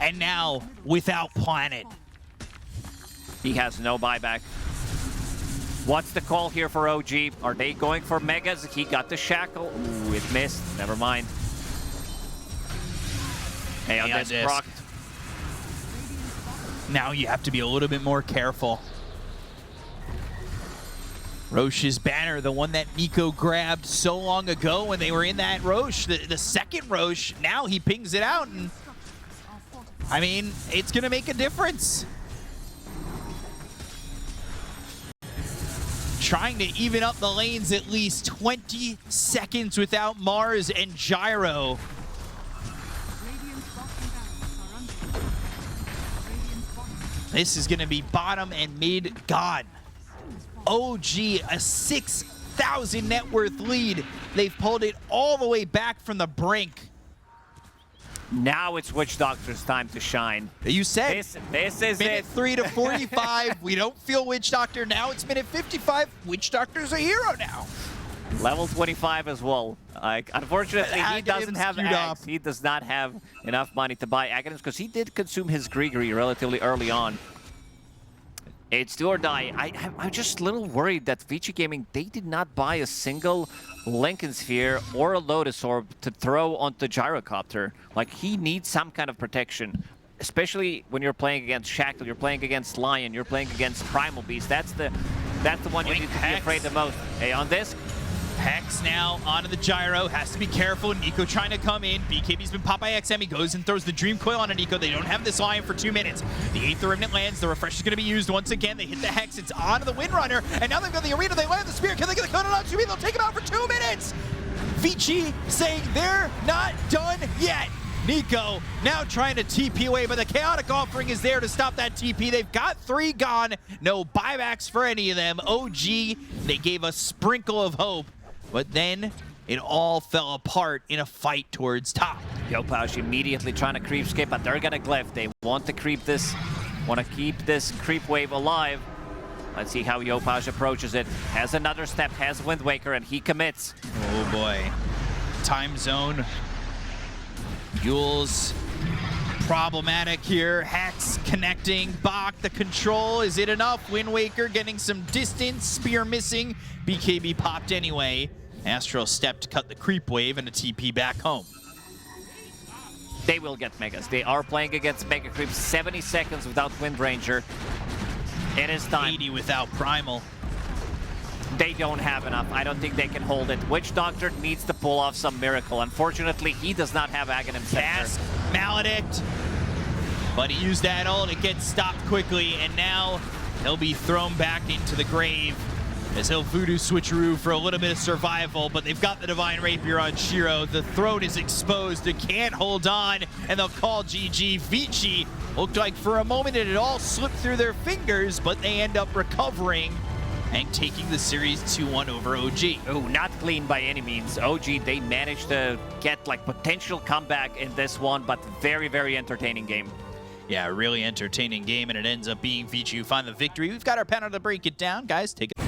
Speaker 2: and now without Planet.
Speaker 3: He has no buyback. What's the call here for OG? Are they going for Megas? He got the shackle. Ooh, it missed. Never mind. Hey, on this proc.
Speaker 2: Now you have to be a little bit more careful. Roche's banner, the one that Nico grabbed so long ago when they were in that Roche, the second Roche, now he pings it out, and I mean, it's gonna make a difference. Trying to even up the lanes at least 20 seconds without Mars and Gyro. This is gonna be bottom and mid gone. OG, a 6,000 net worth lead. They've pulled it all the way back from the brink.
Speaker 3: Now it's Witch Doctor's time to shine.
Speaker 2: You said
Speaker 3: this is
Speaker 2: minute
Speaker 3: it.
Speaker 2: 3 to 45. We don't feel Witch Doctor now. It's minute 55. Witch Doctor's a hero now.
Speaker 3: Level 25 as well. Unfortunately, he doesn't have
Speaker 2: queued
Speaker 3: Axe.
Speaker 2: up.
Speaker 3: He does not have enough money to buy Aghanim's because he did consume his Grigri relatively early on. It's do or die. I'm just a little worried that Vici Gaming, they did not buy a single Lincoln Sphere or a Lotus Orb to throw onto the Gyrocopter. Like, he needs some kind of protection, especially when you're playing against Shackle, you're playing against Lion, you're playing against Primal Beast. That's the one you need to be afraid the most. Hey, on this,
Speaker 2: Hex now onto the Gyro, has to be careful. Nico trying to come in. BKB's been popped by XM. He goes and throws the Dream Coil onto Nico. They don't have this Lion for 2 minutes. The 8th Remnant lands. The refresh is going to be used once again. They hit the Hex. It's onto the Windrunner. And now they've got the Arena. They land the Spear. Can they get the Conan on Sumi? They'll take him out for 2 minutes. Vici saying they're not done yet. Nico now trying to TP away, but the Chaotic Offering is there to stop that TP. They've got 3 gone. No buybacks for any of them. OG, they gave a sprinkle of hope, but then it all fell apart in a fight towards top.
Speaker 3: Yopaj immediately trying to creep skip, but they're gonna glyph. They want to creep this, want to keep this creep wave alive. Let's see how Yopaj approaches it. Has another step, has Wind Waker, and he commits.
Speaker 2: Oh boy. Time zone. Yule's problematic here. Hex connecting. Bach, the control. Is it enough? Wind Waker getting some distance. Spear missing. BKB popped anyway. Astro step to cut the creep wave and a TP back home.
Speaker 3: They will get Megas. They are playing against Mega Creep. 70 seconds without Wind Ranger. It is time.
Speaker 2: 80 without Primal.
Speaker 3: They don't have enough. I don't think they can hold it. Witch Doctor needs to pull off some miracle. Unfortunately, he does not have Aghanim
Speaker 2: Cast, Maledict. But he used that ult. It gets stopped quickly, and now he'll be thrown back into the grave as he'll voodoo switcheroo for a little bit of survival, but they've got the Divine Rapier on Shiro. The throat is exposed. It can't hold on, and they'll call GG. Vici looked like for a moment it had all slipped through their fingers, but they end up recovering and taking the series 2-1 over OG.
Speaker 3: Oh, not clean by any means. OG, they managed to get like potential comeback in this one, but very, very entertaining game.
Speaker 2: Yeah, really entertaining game, and it ends up being Vici who find the victory. We've got our panel to break it down. Guys, take it.